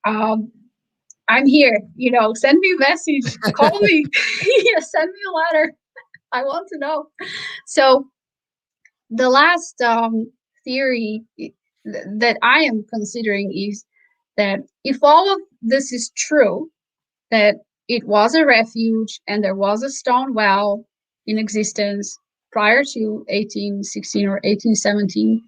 I'm here. Send me a message, call me, send me a letter. I want to know. So the last theory that I am considering is that if all of this is true, that it was a refuge and there was a stone well in existence prior to 1816 or 1817,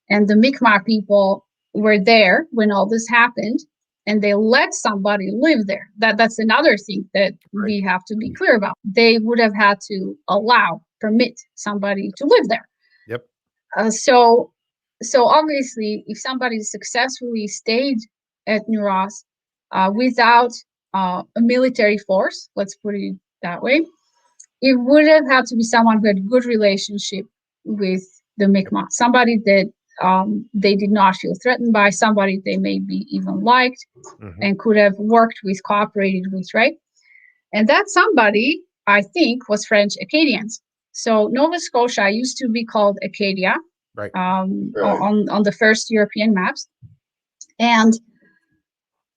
and the Mi'kmaq people were there when all this happened, and they let somebody live there. That's another thing that we have to be clear about. They would have had to permit somebody to live there. Yep. So obviously, if somebody successfully stayed at Nauss without a military force, let's put it that way, it would have had to be someone who had a good relationship with the Mi'kmaq, somebody that they did not feel threatened by, somebody they maybe even liked and could have worked with, cooperated with, right? And that somebody, I think, was French Acadians. So Nova Scotia used to be called Acadia on the first European maps. And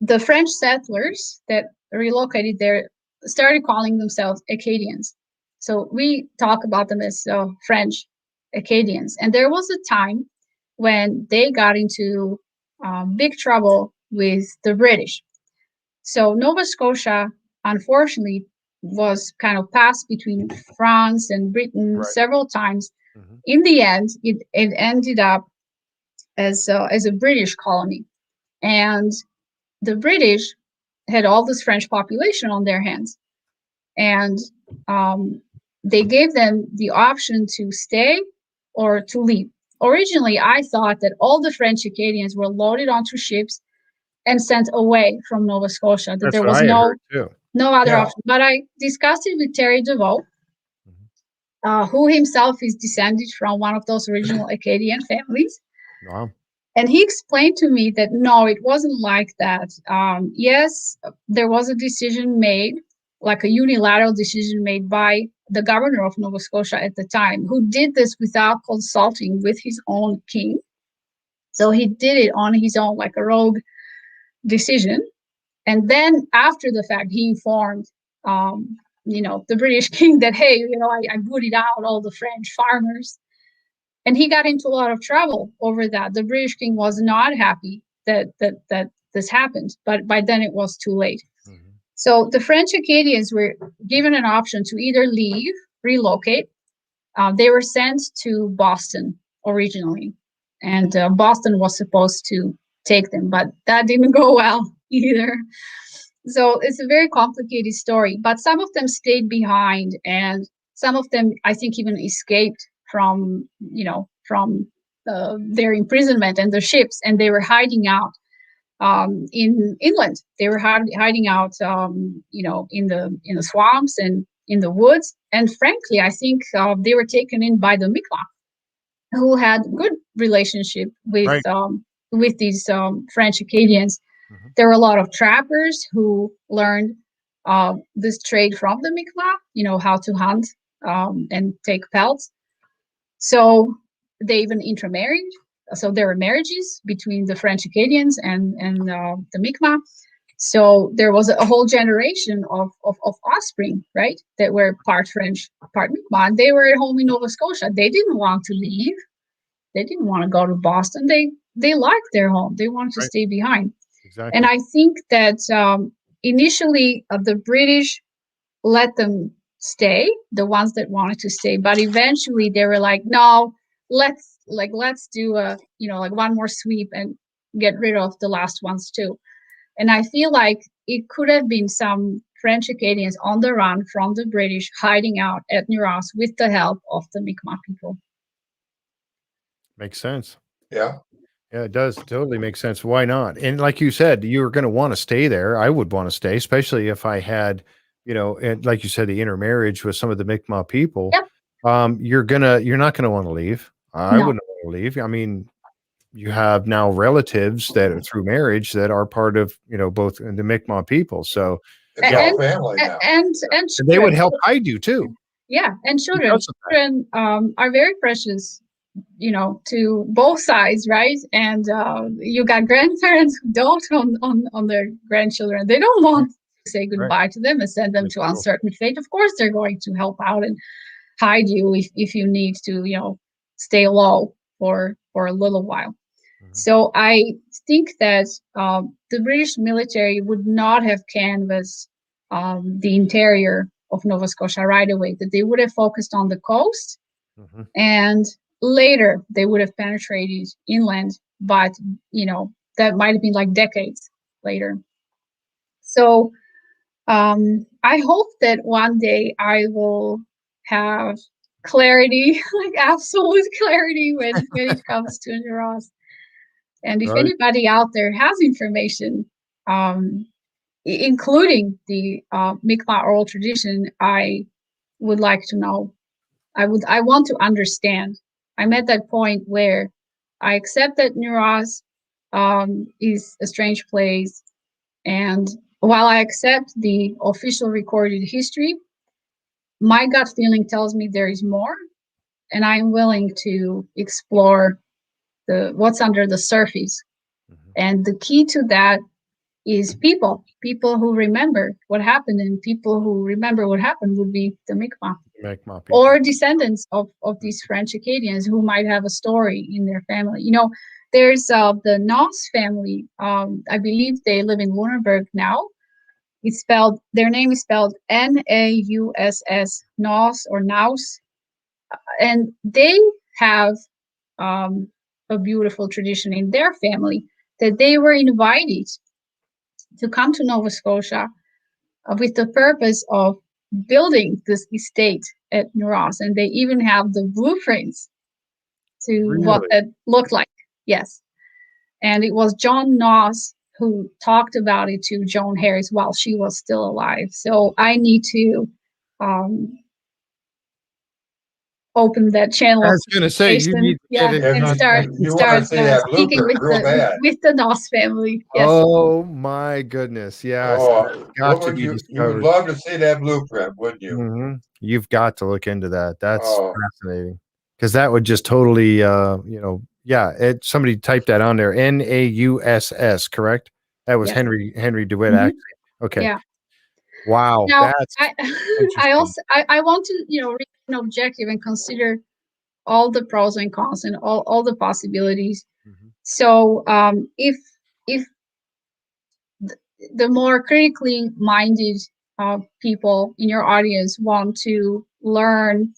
the French settlers that relocated there started calling themselves Acadians. So we talk about them as French Acadians. And there was a time when they got into big trouble with the British. So Nova Scotia, unfortunately, was kind of passed between France and Britain several times. In the end, it ended up as a British colony. And the British had all this French population on their hands. And they gave them the option to stay or to leave. Originally, I thought that all the French Acadians were loaded onto ships and sent away from Nova Scotia, that there was no other option. But I discussed it with Terry DeVoe, who himself is descended from one of those original Acadian families. Wow. And he explained to me that no, it wasn't like that. Yes, there was a decision made, like a unilateral decision made by the governor of Nova Scotia at the time, who did this without consulting with his own king. So he did it on his own, like a rogue decision. And then after the fact, he informed, the British king that, hey, I booted out all the French farmers. And he got into a lot of trouble over that. The British king was not happy that this happened, but by then it was too late. So the French Acadians were given an option to either leave, relocate. They were sent to Boston originally, and Boston was supposed to take them, but that didn't go well either. So it's a very complicated story, but some of them stayed behind, and some of them, I think, even escaped from their imprisonment and the ships, and they were hiding out in inland. They were hiding out, in the swamps and in the woods. And frankly, I think they were taken in by the Mi'kmaq, who had good relationship with these French Acadians. There were a lot of trappers who learned this trade from the Mi'kmaq, how to hunt and take pelts. So they even intermarried so there were marriages between the French Acadians and the Mi'kmaq. So there was a whole generation of offspring, right, that were part French, part Mi'kmaq. They were at home in Nova Scotia. They didn't want to leave. They didn't want to go to Boston. They liked their home. They wanted to stay behind. Exactly. And I think that initially the British let them stay, the ones that wanted to stay, but eventually they were like, no, let's do one more sweep and get rid of the last ones too. And I feel like it could have been some French Acadians on the run from the British, hiding out at Nauss with the help of the Mi'kmaq people. Makes sense. Yeah. Yeah, it does totally make sense. Why not? And like you said, you were going to want to stay there. I would want to stay, especially if I had, and like you said, the intermarriage with some of the Mi'kmaq people. Yep. You're not going to want to leave. I wouldn't want to leave. I mean, you have now relatives that are through marriage that are part of, both the Mi'kmaq people. So family now. And they would help hide you too. Yeah, and children are very precious, to both sides, right? And you got grandparents who don't on their grandchildren. They don't want to say goodbye to them and send them to uncertain fate. Of course, they're going to help out and hide you if you need to, stay low for a little while. Mm-hmm. So I think that the British military would not have canvassed the interior of Nova Scotia right away, that they would have focused on the coast, and later they would have penetrated inland, but that might have been like decades later. So I hope that one day I will have clarity, like absolute clarity when it comes to Nauss. And if anybody out there has information, including the Mi'kmaq oral tradition, I would like to know. I want to understand. I'm at that point where I accept that Nauss is a strange place, and while I accept the official recorded history, my gut feeling tells me there is more, and I'm willing to explore what's under the surface. Mm-hmm. And the key to that is people who remember what happened, and people who remember what happened would be the Mi'kmaq or descendants of these French Acadians who might have a story in their family. There's the Nauss family. I believe they live in Norumbega now. Their name is spelled Nauss, Nauss or Nauss, and they have a beautiful tradition in their family that they were invited to come to Nova Scotia with the purpose of building this estate at Nauss, and they even have the blueprints to what that looked like. Yes, and it was John Nauss who talked about it to Joan Harris while she was still alive. So I need to open that channel. I was going to say, you need to get it and start speaking with the Nauss family. Yes. Oh my goodness! Yes, you would love to see that blueprint, wouldn't you? Mm-hmm. You've got to look into that. That's fascinating, because that would just totally, somebody typed that on there. Nauss, correct? That was Henry DeWitt. Mm-hmm. Actually, okay. Yeah. Wow. Now, I want to remain objective and consider all the pros and cons and all the possibilities. Mm-hmm. So if the more critically minded people in your audience want to learn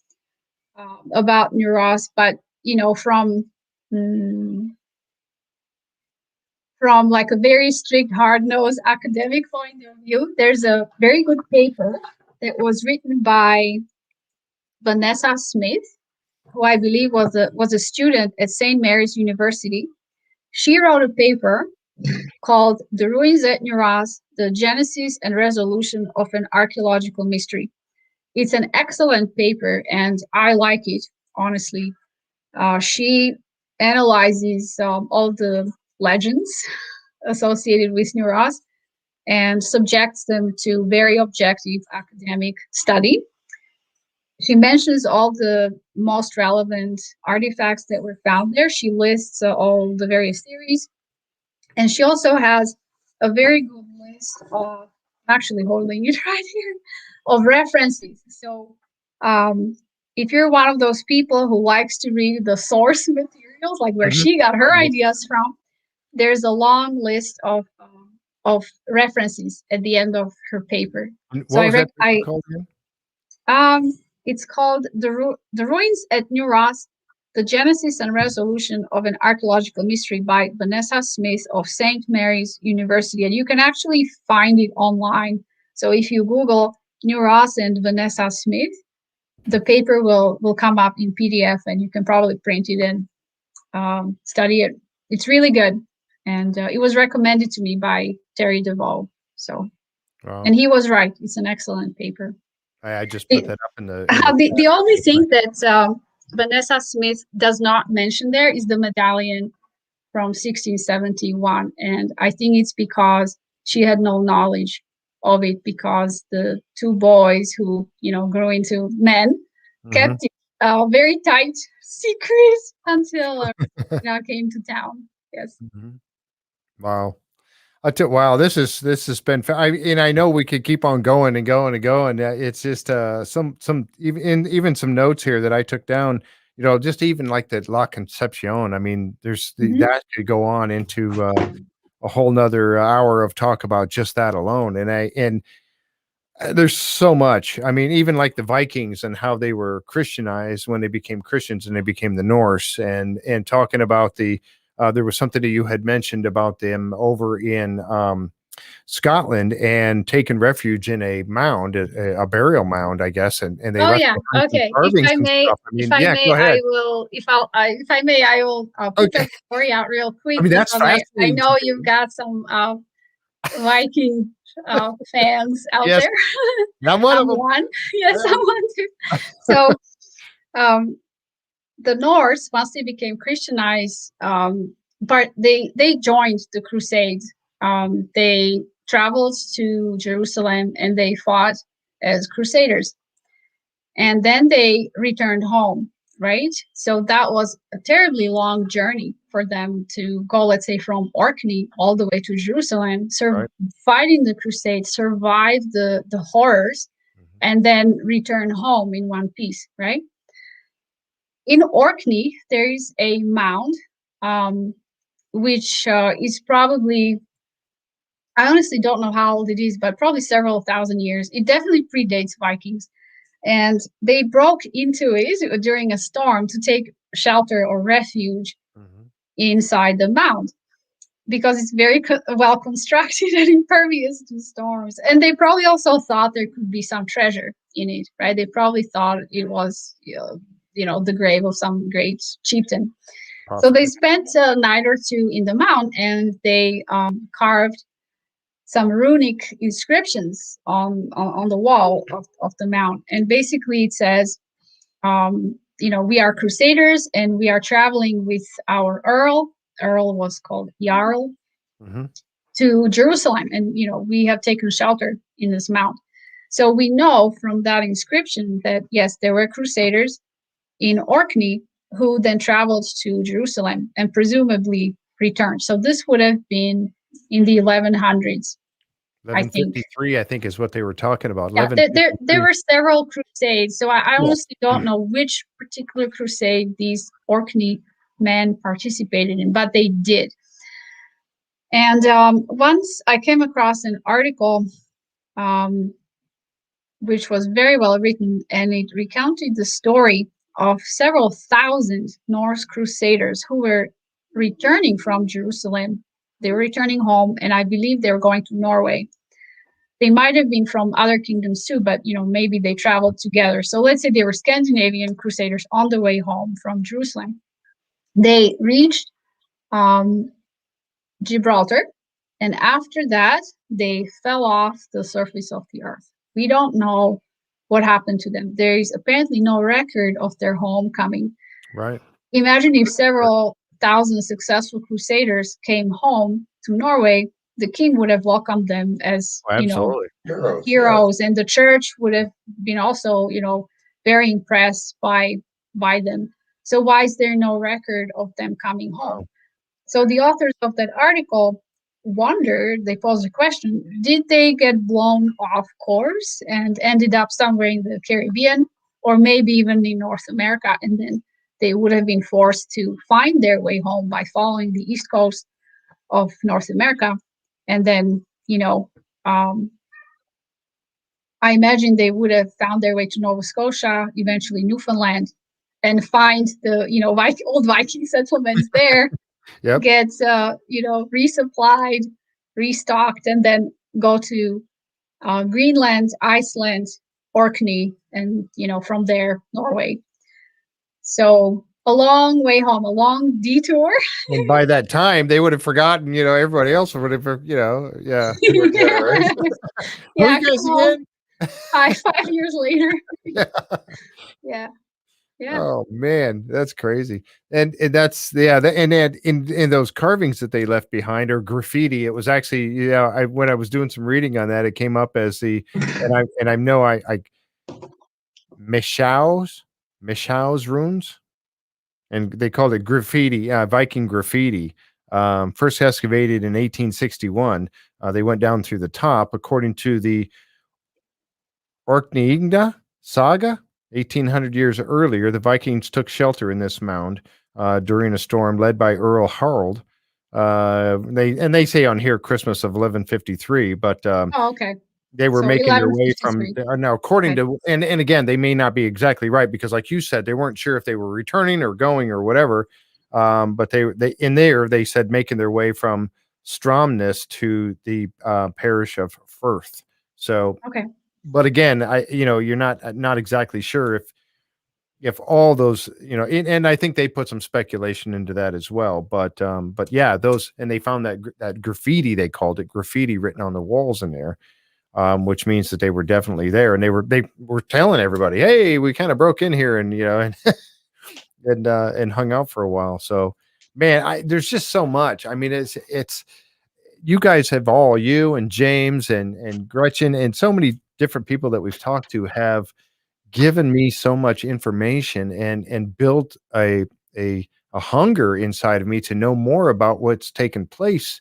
about Nauss, but from like a very strict, hard-nosed academic point of view, there's a very good paper that was written by Vanessa Smith, who I believe was a student at St. Mary's University. She wrote a paper called "The Ruins at Nauss: The Genesis and Resolution of an Archaeological Mystery." It's an excellent paper, and I like it, honestly. She analyzes all the legends associated with Nauss and subjects them to very objective academic study. She mentions all the most relevant artifacts that were found there. She lists all the various theories. And she also has a very good list of, actually holding it right here, of references. So if you're one of those people who likes to read the source materials, like where she got her ideas from, there's a long list of references at the end of her paper. What was that called again? It's called the Ruins at New Ross, The Genesis and Resolution of an Archaeological Mystery by Vanessa Smith of St. Mary's University. And you can actually find it online. So if you Google New Ross and Vanessa Smith, the paper will come up in PDF, and you can probably print it and study it. It's really good. And it was recommended to me by Terry DeVoe. So, and he was right. It's an excellent paper. I just put that up in the the only thing that Vanessa Smith does not mention there is the medallion from 1671. And I think it's because she had no knowledge of it, because the two boys who, grew into men kept it very tight secret until came to town. Yes. Wow. Wow, this has been. I know we could keep on going and going and going. It's just some even some notes here that I took down. Just even like the La Concepcion. I mean, there's that could go on into a whole nother hour of talk about just that alone. And there's so much. I mean, even like the Vikings and how they were Christianized when they became Christians and they became the Norse, and talking about the. There was something that you had mentioned about them over in Scotland and taking refuge in a mound, a burial mound, I guess. And they okay. If I may, I will put that story out real quick. I mean, that's fascinating. I know you've got some Viking fans out there. I'm one of them. Yes, I'm one too. So, the Norse, once they became Christianized, but they joined the Crusades. They traveled to Jerusalem and they fought as Crusaders. And then they returned home, right? So that was a terribly long journey for them to go, let's say, from Orkney all the way to Jerusalem, fighting the Crusades, survive the horrors, and then return home in one piece, right? In Orkney, there is a mound, which is probably, I honestly don't know how old it is, but probably several thousand years. It definitely predates Vikings. And they broke into it during a storm to take shelter or refuge inside the mound, because it's very well constructed and impervious to storms. And they probably also thought there could be some treasure in it, right? They probably thought it was, the grave of some great chieftain. Possibly. So they spent a night or two in the mound, and they carved some runic inscriptions on the wall of the mound. And basically it says, we are Crusaders and we are traveling with our Earl. Earl was called Jarl, to Jerusalem. And, we have taken shelter in this mound. So we know from that inscription that, yes, there were Crusaders in Orkney who then traveled to Jerusalem and presumably returned. So this would have been in the 1100s. 1153, I think is what they were talking about. Yeah, there were several crusades. So I honestly don't know which particular crusade these Orkney men participated in, but they did. And once I came across an article which was very well written, and it recounted the story of several thousand Norse crusaders who were returning from Jerusalem. They were returning home, and I believe they were going to Norway. They might have been from other kingdoms too, but maybe they traveled together. So let's say they were Scandinavian crusaders on the way home from Jerusalem. They reached Gibraltar, and after that, they fell off the surface of the earth. We don't know what happened to them. There is apparently no record of their homecoming. Right. Imagine if several thousand successful crusaders came home to Norway, the king would have welcomed them as, heroes. And the church would have been also, very impressed by them. So why is there no record of them coming home? So the authors of that article wondered, they posed the question, did they get blown off course and ended up somewhere in the Caribbean or maybe even in North America, and then they would have been forced to find their way home by following the east coast of North America. And then, I imagine they would have found their way to Nova Scotia, eventually Newfoundland, and find the, old Viking settlements there, yep. get, resupplied, restocked, and then go to Greenland, Iceland, Orkney, and, from there, Norway. So a long way home, a long detour. And by that time, they would have forgotten, everybody else would have, yeah. Yeah, Who are you guys again? 5 years later. Yeah. Oh man, that's crazy. And that's and in those carvings that they left behind or graffiti, it was actually when I was doing some reading on that, it came up as the and I know I Maeshow's runes, and they called it graffiti, Viking graffiti. First excavated in 1861. They went down through the top, according to the Orkney saga. 1800 years earlier, the Vikings took shelter in this mound during a storm led by Earl Harold. They say on here Christmas of 1153, but okay. They were making their way from now, according to, and again, they may not be exactly right because, like you said, they weren't sure if they were returning or going or whatever. But they said making their way from Stromness to the parish of Firth. So okay. But again, you're not exactly sure if all those, and I think they put some speculation into that as well. But yeah, those, and they found that graffiti, they called it graffiti, written on the walls in there, which means that they were definitely there, and they were telling everybody, hey, we kind of broke in here, and and hung out for a while. So, man, there's just so much. I mean, it's you guys have you and James and Gretchen and so many different people that we've talked to have given me so much information and built a hunger inside of me to know more about what's taken place.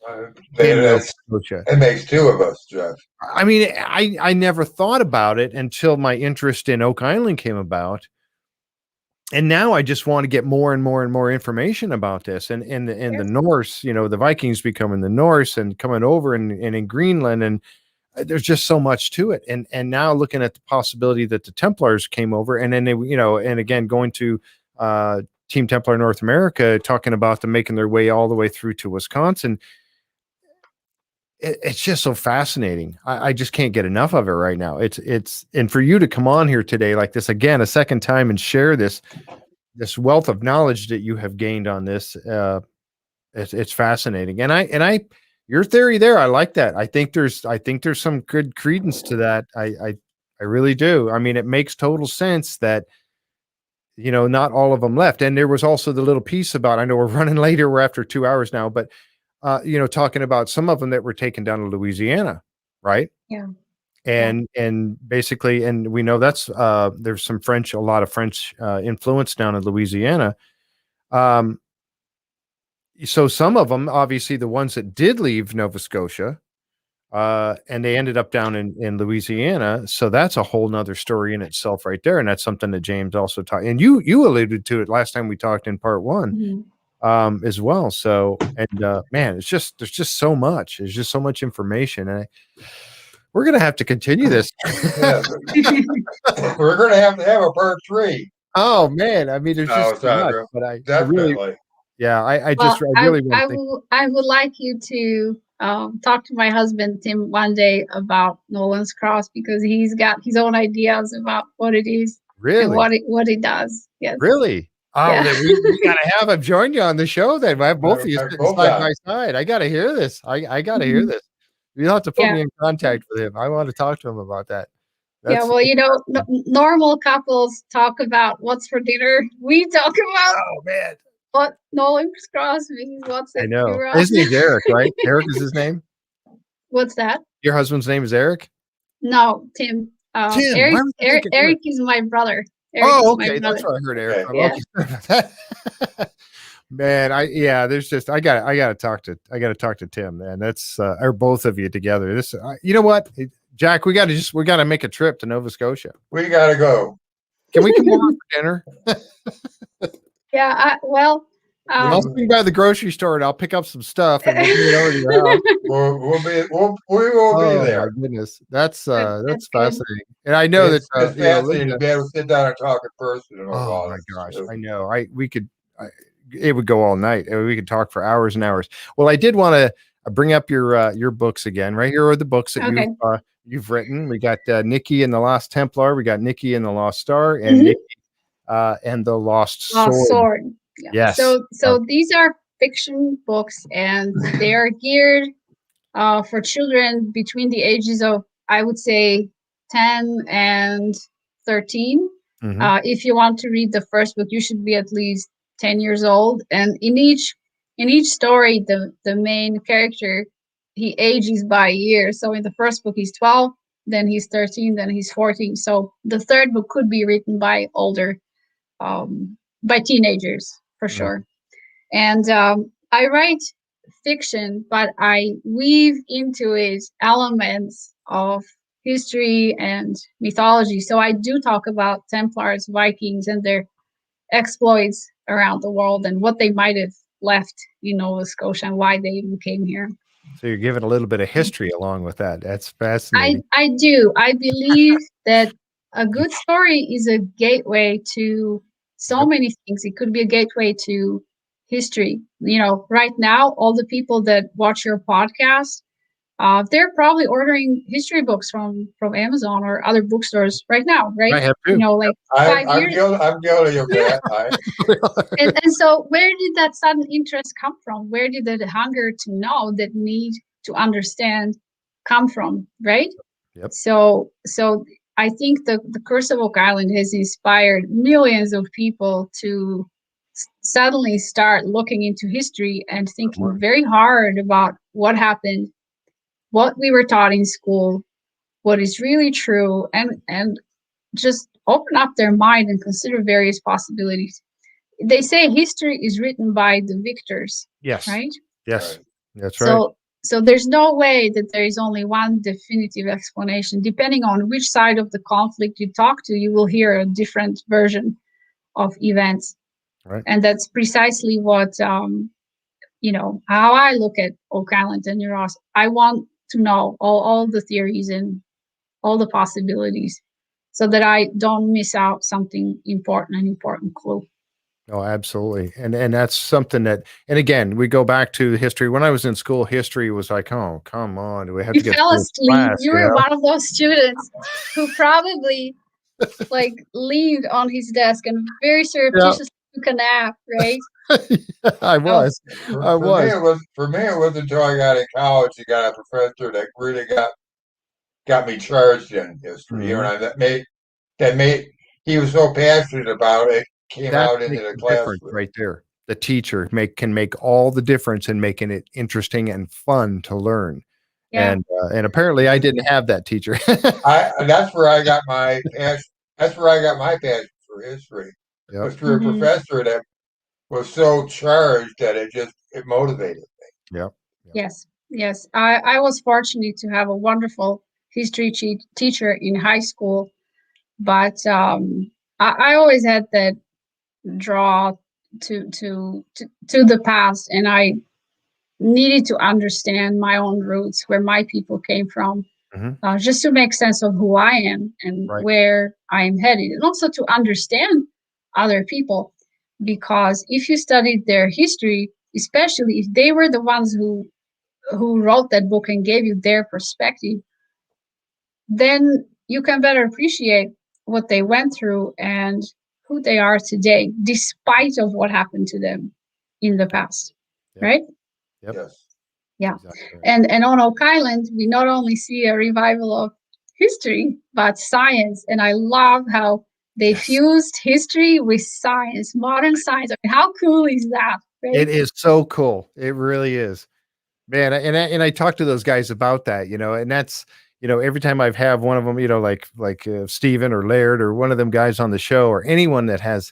It makes two of us, Jeff. I mean, I never thought about it until my interest in Oak Island came about. And now I just want to get more and more and more information about this and the Norse, the Vikings becoming the Norse and coming over and in Greenland, and there's just so much to it. And now looking at the possibility that the Templars came over, and then they, and again, going to Team Templar North America, talking about them making their way all the way through to Wisconsin. It's just so fascinating. I just can't get enough of it right now. And for you to come on here today like this again, a second time, and share this wealth of knowledge that you have gained on this, it's fascinating. And your theory there, I like that. I think there's some good credence to that. I really do. I mean, it makes total sense that, not all of them left. And there was also the little piece about, I know we're running later, we're after 2 hours now, but talking about some of them that were taken down to Louisiana, right? Yeah. And basically, and we know that's there's a lot of French influence down in Louisiana. So some of them, obviously the ones that did leave Nova Scotia, and they ended up down in Louisiana. So that's a whole nother story in itself right there. And that's something that James also taught. And you alluded to it last time we talked in part one. Mm-hmm. As well. So, and man, there's just so much. There's just so much information. And we're going to have to continue this. We're going to have a part 3. Oh man. I mean, there's just so much, but definitely. I would like you to talk to my husband, Tim, one day about Nolan's cross, because he's got his own ideas about what it is. Really? And what it does. Yes. Really? Oh, yeah. Then we gotta have him join you on the show. Then I have both of you sitting side by side. I gotta hear this. I gotta hear this. You'll have to put me in contact with him. I want to talk to him about that. Well, normal couples talk about what's for dinner. We talk about what Nolan's cross means. What's it? I know. His name's Eric, right? Eric is his name. What's that? Your husband's name is Eric? No, Tim. Tim. Eric is my brother. Eric Oh, is my okay. That's brother. where I heard Eric from. Yeah. Okay. Man, there's just I gotta talk to Tim, man. That's or both of you together. This you know what, Jack, we gotta make a trip to Nova Scotia. We gotta go. Can we come over for dinner? Yeah, I'll swing by the grocery store and I'll pick up some stuff and we'll bring it over to your house. We will be there. My goodness, that's that's fascinating. And I know it's that fascinating to be able to sit down and talk in person. Oh my gosh, I know. It would go all night. We could talk for hours and hours. Well, I did want to bring up your books again. Right here are the books that you've written. We got Nikki and the Lost Templar. We got Nikki and the Lost Star, and Nikki and the Lost Sword. Yeah. Yes. So these are fiction books, and they are geared for children between the ages of, I would say, 10 and 13. If you want to read the first book, you should be at least 10 years old. And in each story, the main character, he ages by a year. So in the first book, he's 12, then he's 13, then he's 14. So the third book could be written by older, by teenagers for sure. And I write fiction, but I weave into it elements of history and mythology. So I do talk about Templars, Vikings, and their exploits around the world and what they might have left in Nova Scotia and why they even came here. So you're giving a little bit of history along with that. That's fascinating. I do. I believe that a good story is a gateway to so many things. It could be a gateway to history. Right now, all the people that watch your podcast, they're probably ordering history books from Amazon or other bookstores right now, right? I have too. Like 5 years. I'm guilty of that. And so where did that sudden interest come from? Where did the hunger to know, that need to understand come from, right? Yep. So I think the Curse of Oak Island has inspired millions of people to suddenly start looking into history and thinking very hard about what happened, what we were taught in school, what is really true, and just open up their mind and consider various possibilities. They say history is written by the victors. Yes. Right? Yes. That's right. So there's no way that there is only one definitive explanation. Depending on which side of the conflict you talk to, you will hear a different version of events. Right. And that's precisely what, how I look at Oak Island and Nauss. I want to know all the theories and all the possibilities so that I don't miss out an important clue. Oh, absolutely. And that's something that, and again, we go back to history. When I was in school, history was like, oh, come on. Do we have to get fell asleep? Class, you were one of those students who probably leaned on his desk and very surreptitiously took a nap, right? I was. For me, it was until I got in college. You got a professor that really got me charged in history. That made he was so passionate about it. Came out into the classroom right there. The teacher can make all the difference in making it interesting and fun to learn. Yeah. And apparently I didn't have that teacher. That's where I got my passion. That's where I got my passion for history. Yep. Was through a professor that was so charged that it motivated me. Yep. Yes. I was fortunate to have a wonderful history teacher in high school, but I always had that draw to the past, and I needed to understand my own roots, where my people came from, just to make sense of who I am and where I am headed, and also to understand other people. Because if you studied their history, especially if they were the ones who wrote that book and gave you their perspective, then you can better appreciate what they went through and who they are today, despite of what happened to them in the past, right? Yep. Yes. Yeah. Exactly. And on Oak Island, we not only see a revival of history, but science. And I love how they fused history with science, modern science. I mean, how cool is that? Right? It is so cool. It really is, man. And I talked to those guys about that, and that's, every time I've had one of them, like Steven or Laird or one of them guys on the show, or anyone that has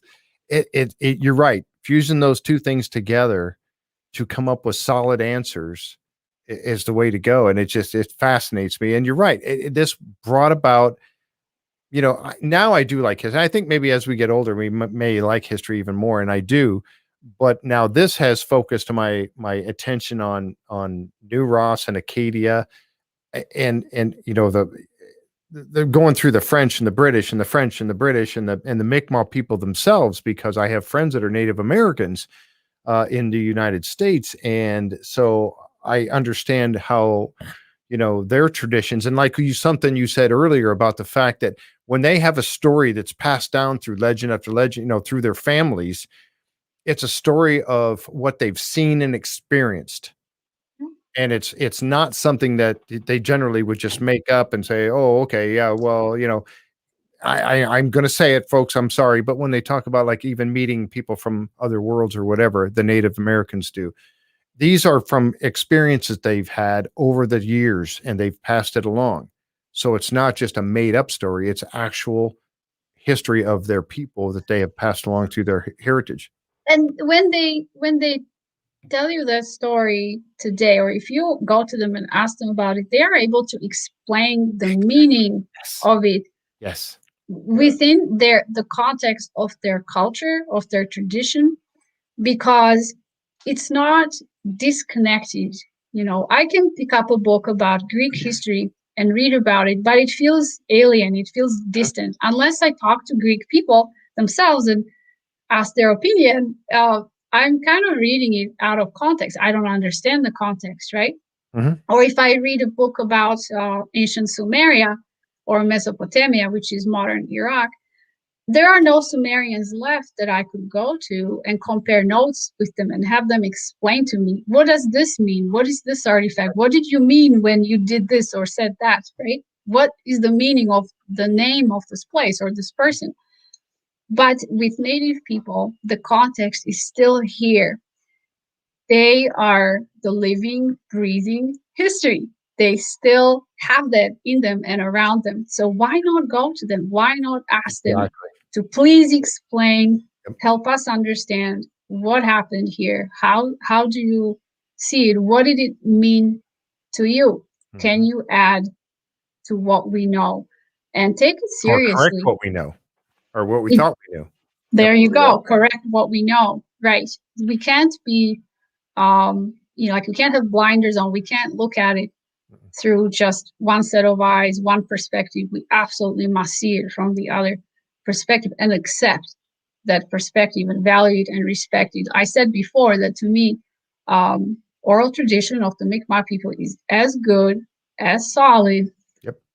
it, you're right. Fusing those two things together to come up with solid answers is the way to go. And it fascinates me. And you're right. This brought about, now I do like history. I think maybe as we get older, we may like history even more. And I do, but now this has focused my attention on New Ross and Acadia, and they're going through the French and the British and the French and the British and the Mi'kmaq people themselves, because I have friends that are Native Americans in the United States. And so I understand how, their traditions, and like something you said earlier about the fact that when they have a story that's passed down through legend after legend, through their families, it's a story of what they've seen and experienced. And it's not something that they generally would just make up and say, oh, okay, yeah, well, I'm going to say it, folks, I'm sorry. But when they talk about like even meeting people from other worlds or whatever, the Native Americans do, these are from experiences they've had over the years, and they've passed it along. So it's not just a made up story. It's actual history of their people that they have passed along through their heritage. And when they tell you that story today, or if you go to them and ask them about it, they are able to explain the meaning of it. Yes. Within the context of their culture, of their tradition, because it's not disconnected. I can pick up a book about Greek history and read about it, but it feels alien. It feels distant. Unless I talk to Greek people themselves and ask their opinion, I'm kind of reading it out of context. I don't understand the context, right? Mm-hmm. Or if I read a book about ancient Sumeria or Mesopotamia, which is modern Iraq, there are no Sumerians left that I could go to and compare notes with them and have them explain to me, what does this mean? What is this artifact? What did you mean when you did this or said that, right? What is the meaning of the name of this place or this person? But with Native people, the context is still here. They are the living, breathing history. They still have that in them and around them. So why not go to them? Why not ask them to please explain, help us understand what happened here? How do you see it? What did it mean to you? Mm-hmm. Can you add to what we know? And take it seriously. Or correct what we know, or what we thought we knew. There you go. Correct what we know. Right. We can't be, like we can't have blinders on. We can't look at it through just one set of eyes, one perspective. We absolutely must see it from the other perspective and accept that perspective and value it and respect it. I said before that to me, oral tradition of the Mi'kmaq people is as good, as solid,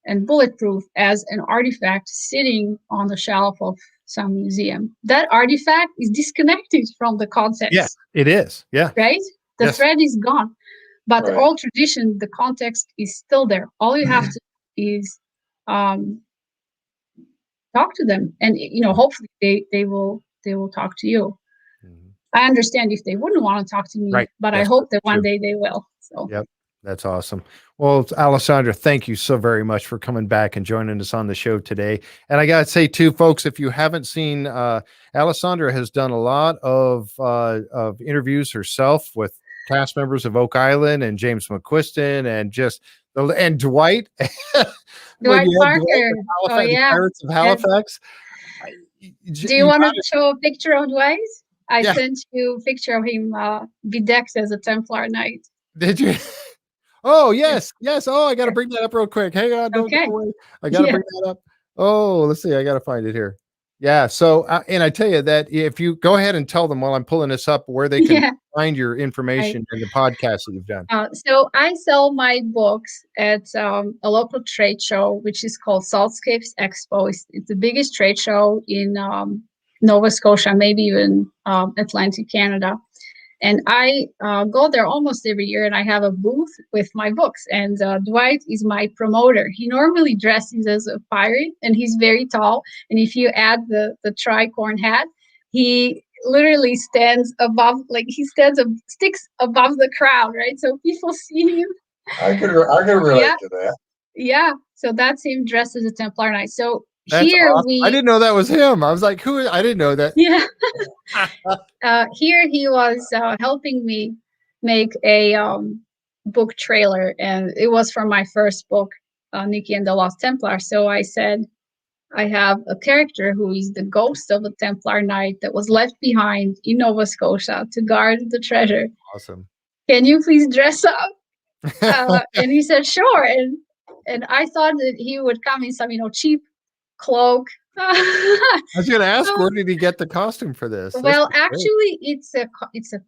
and bulletproof as an artifact sitting on the shelf of some museum. That artifact is disconnected from the context. Yes, it is. Yeah. Right? The thread is gone. But the oral tradition, the context is still there. All you have to do is talk to them. And hopefully they will talk to you. Mm-hmm. I understand if they wouldn't want to talk to me, but I hope that one day they will. So that's awesome. Well, Alessandra, thank you so very much for coming back and joining us on the show today. And I got to say too, folks, if you haven't seen, Alessandra has done a lot of interviews herself with cast members of Oak Island and James McQuiston and Dwight. Dwight Parker. Pirates of Halifax. Do you want to show a picture of Dwight? I sent you a picture of him bedecked as a Templar knight. Did you? Oh, yes. Oh, I got to bring that up real quick. Hang on. Don't go away. I got to bring that up. Oh, let's see. I got to find it here. Yeah. So, and I tell you that if you go ahead and tell them while I'm pulling this up where they can find your information and the podcast that you've done. So I sell my books at a local trade show, which is called Saltscapes Expo. It's the biggest trade show in Nova Scotia, maybe even Atlantic Canada. And I go there almost every year, and I have a booth with my books. And Dwight is my promoter. He normally dresses as a pirate, and he's very tall. And if you add the tricorn hat, he literally stands above, sticks above the crowd, right? So people see him. I could relate to that. Yeah, so that's him dressed as a Templar Knight. So That's here awesome. I didn't know that was him. I was like, who? I didn't know that. Yeah. Here he was helping me make a book trailer, and it was for my first book, Nikki and the Lost Templar. So I said, I have a character who is the ghost of a Templar Knight that was left behind in Nova Scotia to guard the treasure. Awesome. Can you please dress up? And he said, sure. And I thought that he would come in some, cheap cloak. I was going to ask, where did he get the costume for this? Well, actually, it's a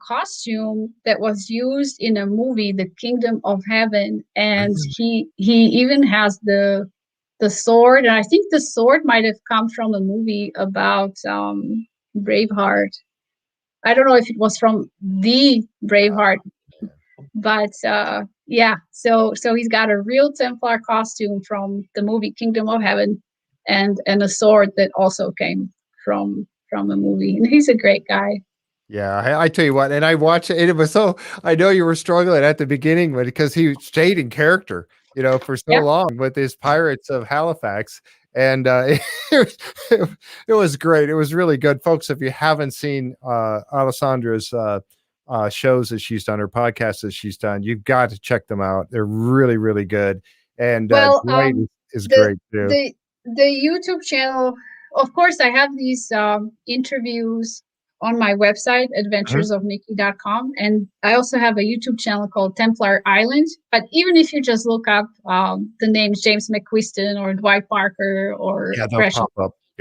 costume that was used in a movie, The Kingdom of Heaven, and he even has the sword, and I think the sword might have come from a movie about Braveheart. I don't know if it was from the Braveheart, but yeah. So he's got a real Templar costume from the movie Kingdom of Heaven, and a sword that also came from a movie. And he's a great guy. Yeah, I tell you what, and I watched it. It was so, I know you were struggling at the beginning, but because he stayed in character, for so long with his Pirates of Halifax, and it was great. It was really good, folks. If you haven't seen Alessandra's shows that she's done, her podcasts that she's done, you've got to check them out. They're really, really good, and Dwight is great too. The YouTube channel, of course, I have these interviews on my website, adventuresofnikki.com. And I also have a YouTube channel called Templar Island. But even if you just look up the names James McQuiston or Dwight Parker or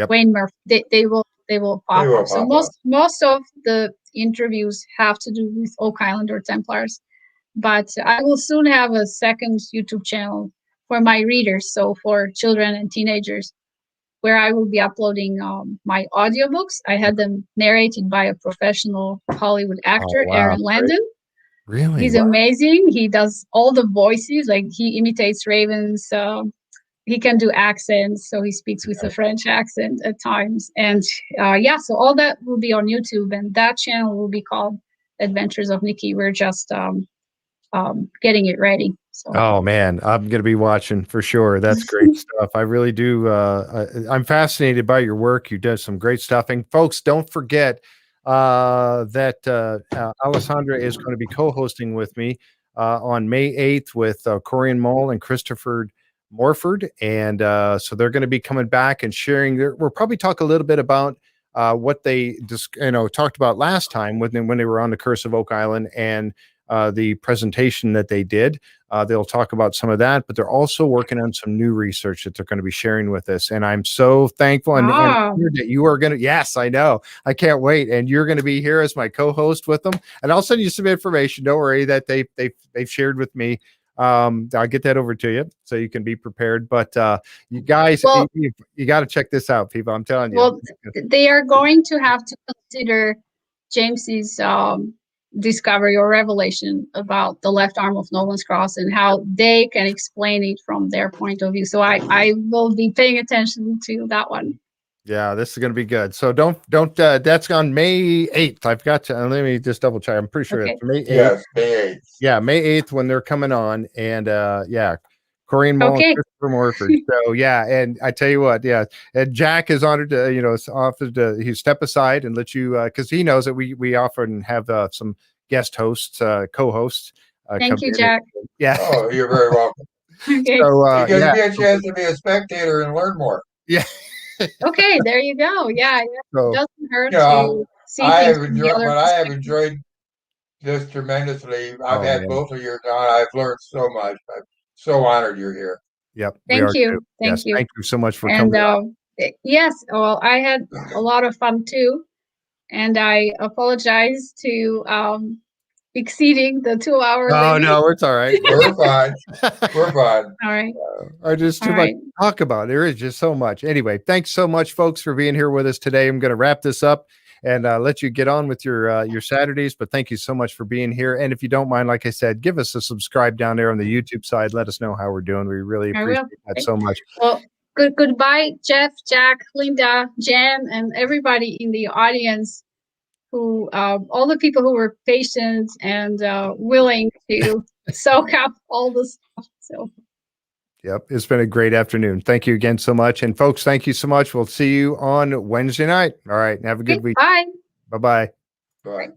Wayne Murphy, they will pop up. So most of the interviews have to do with Oak Island or Templars. But I will soon have a second YouTube channel for my readers, so for children and teenagers, where I will be uploading my audiobooks. I had them narrated by a professional Hollywood actor, Aaron Landon. Really? He's amazing. He does all the voices, like he imitates ravens. He can do accents, so he speaks with a French accent at times. And so all that will be on YouTube, and that channel will be called Adventures of Nikki. We're just getting it ready. So. Oh man, I'm going to be watching for sure. That's great stuff. I really do. I'm fascinated by your work. You did some great stuff. And folks, don't forget that Alessandra is going to be co-hosting with me on May 8th with Corian Mull and Christopher Morford. And so they're going to be coming back and sharing. We'll probably talk a little bit about what they talked about last time when they were on the Curse of Oak Island and the presentation that they did. They'll talk about some of that, but they're also working on some new research that they're going to be sharing with us. And I'm so thankful and that you are going to, yes, I know. I can't wait. And you're going to be here as my co-host with them. And I'll send you some information. Don't worry that they've shared with me. I'll get that over to you so you can be prepared. But you guys, you got to check this out, people. I'm telling you. Well, they are going to have to consider James's discovery or revelation about the left arm of Nolan's cross and how they can explain it from their point of view. So I will be paying attention to that one. Yeah, this is going to be good. So don't that's on May 8th. I've got to, let me just double check. I'm pretty sure it's May 8th. Yes, May 8th. Yeah, May 8th when they're coming on. And Corian Mull and Christopher Morford. So yeah, and I tell you what, and Jack is honored to, offered to he step aside and let you because he knows that we often have some guest hosts, co-hosts. Thank you, Jack. Yeah. Oh, you're very welcome. Okay. So it gives me a chance to be a spectator and learn more. Yeah. Okay, there you go. Yeah, so, it doesn't hurt to see I have enjoyed this tremendously. I've had both of you on. I've learned so much. I'm so honored you're here. Yep. Thank you. Thank you so much for coming. Yes, well, I had a lot of fun too, and I apologize to exceeding the 2-hour limit. Oh no, it's all right. We're fine. We're fine. All right. There's too much to talk about. There is just so much. Anyway, thanks so much, folks, for being here with us today. I'm going to wrap this up and let you get on with your Saturdays. But thank you so much for being here. And if you don't mind, like I said, give us a subscribe down there on the YouTube side. Let us know how we're doing. We really appreciate that so much. Well, goodbye, Jeff, Jack, Linda, Jan, and everybody in the audience. Who all the people who were patient and willing to soak up all the stuff. So Yep. It's been a great afternoon. Thank you again so much. And folks, thank you so much. We'll see you on Wednesday night. All right. Have a good week. Bye. Bye-bye. Bye.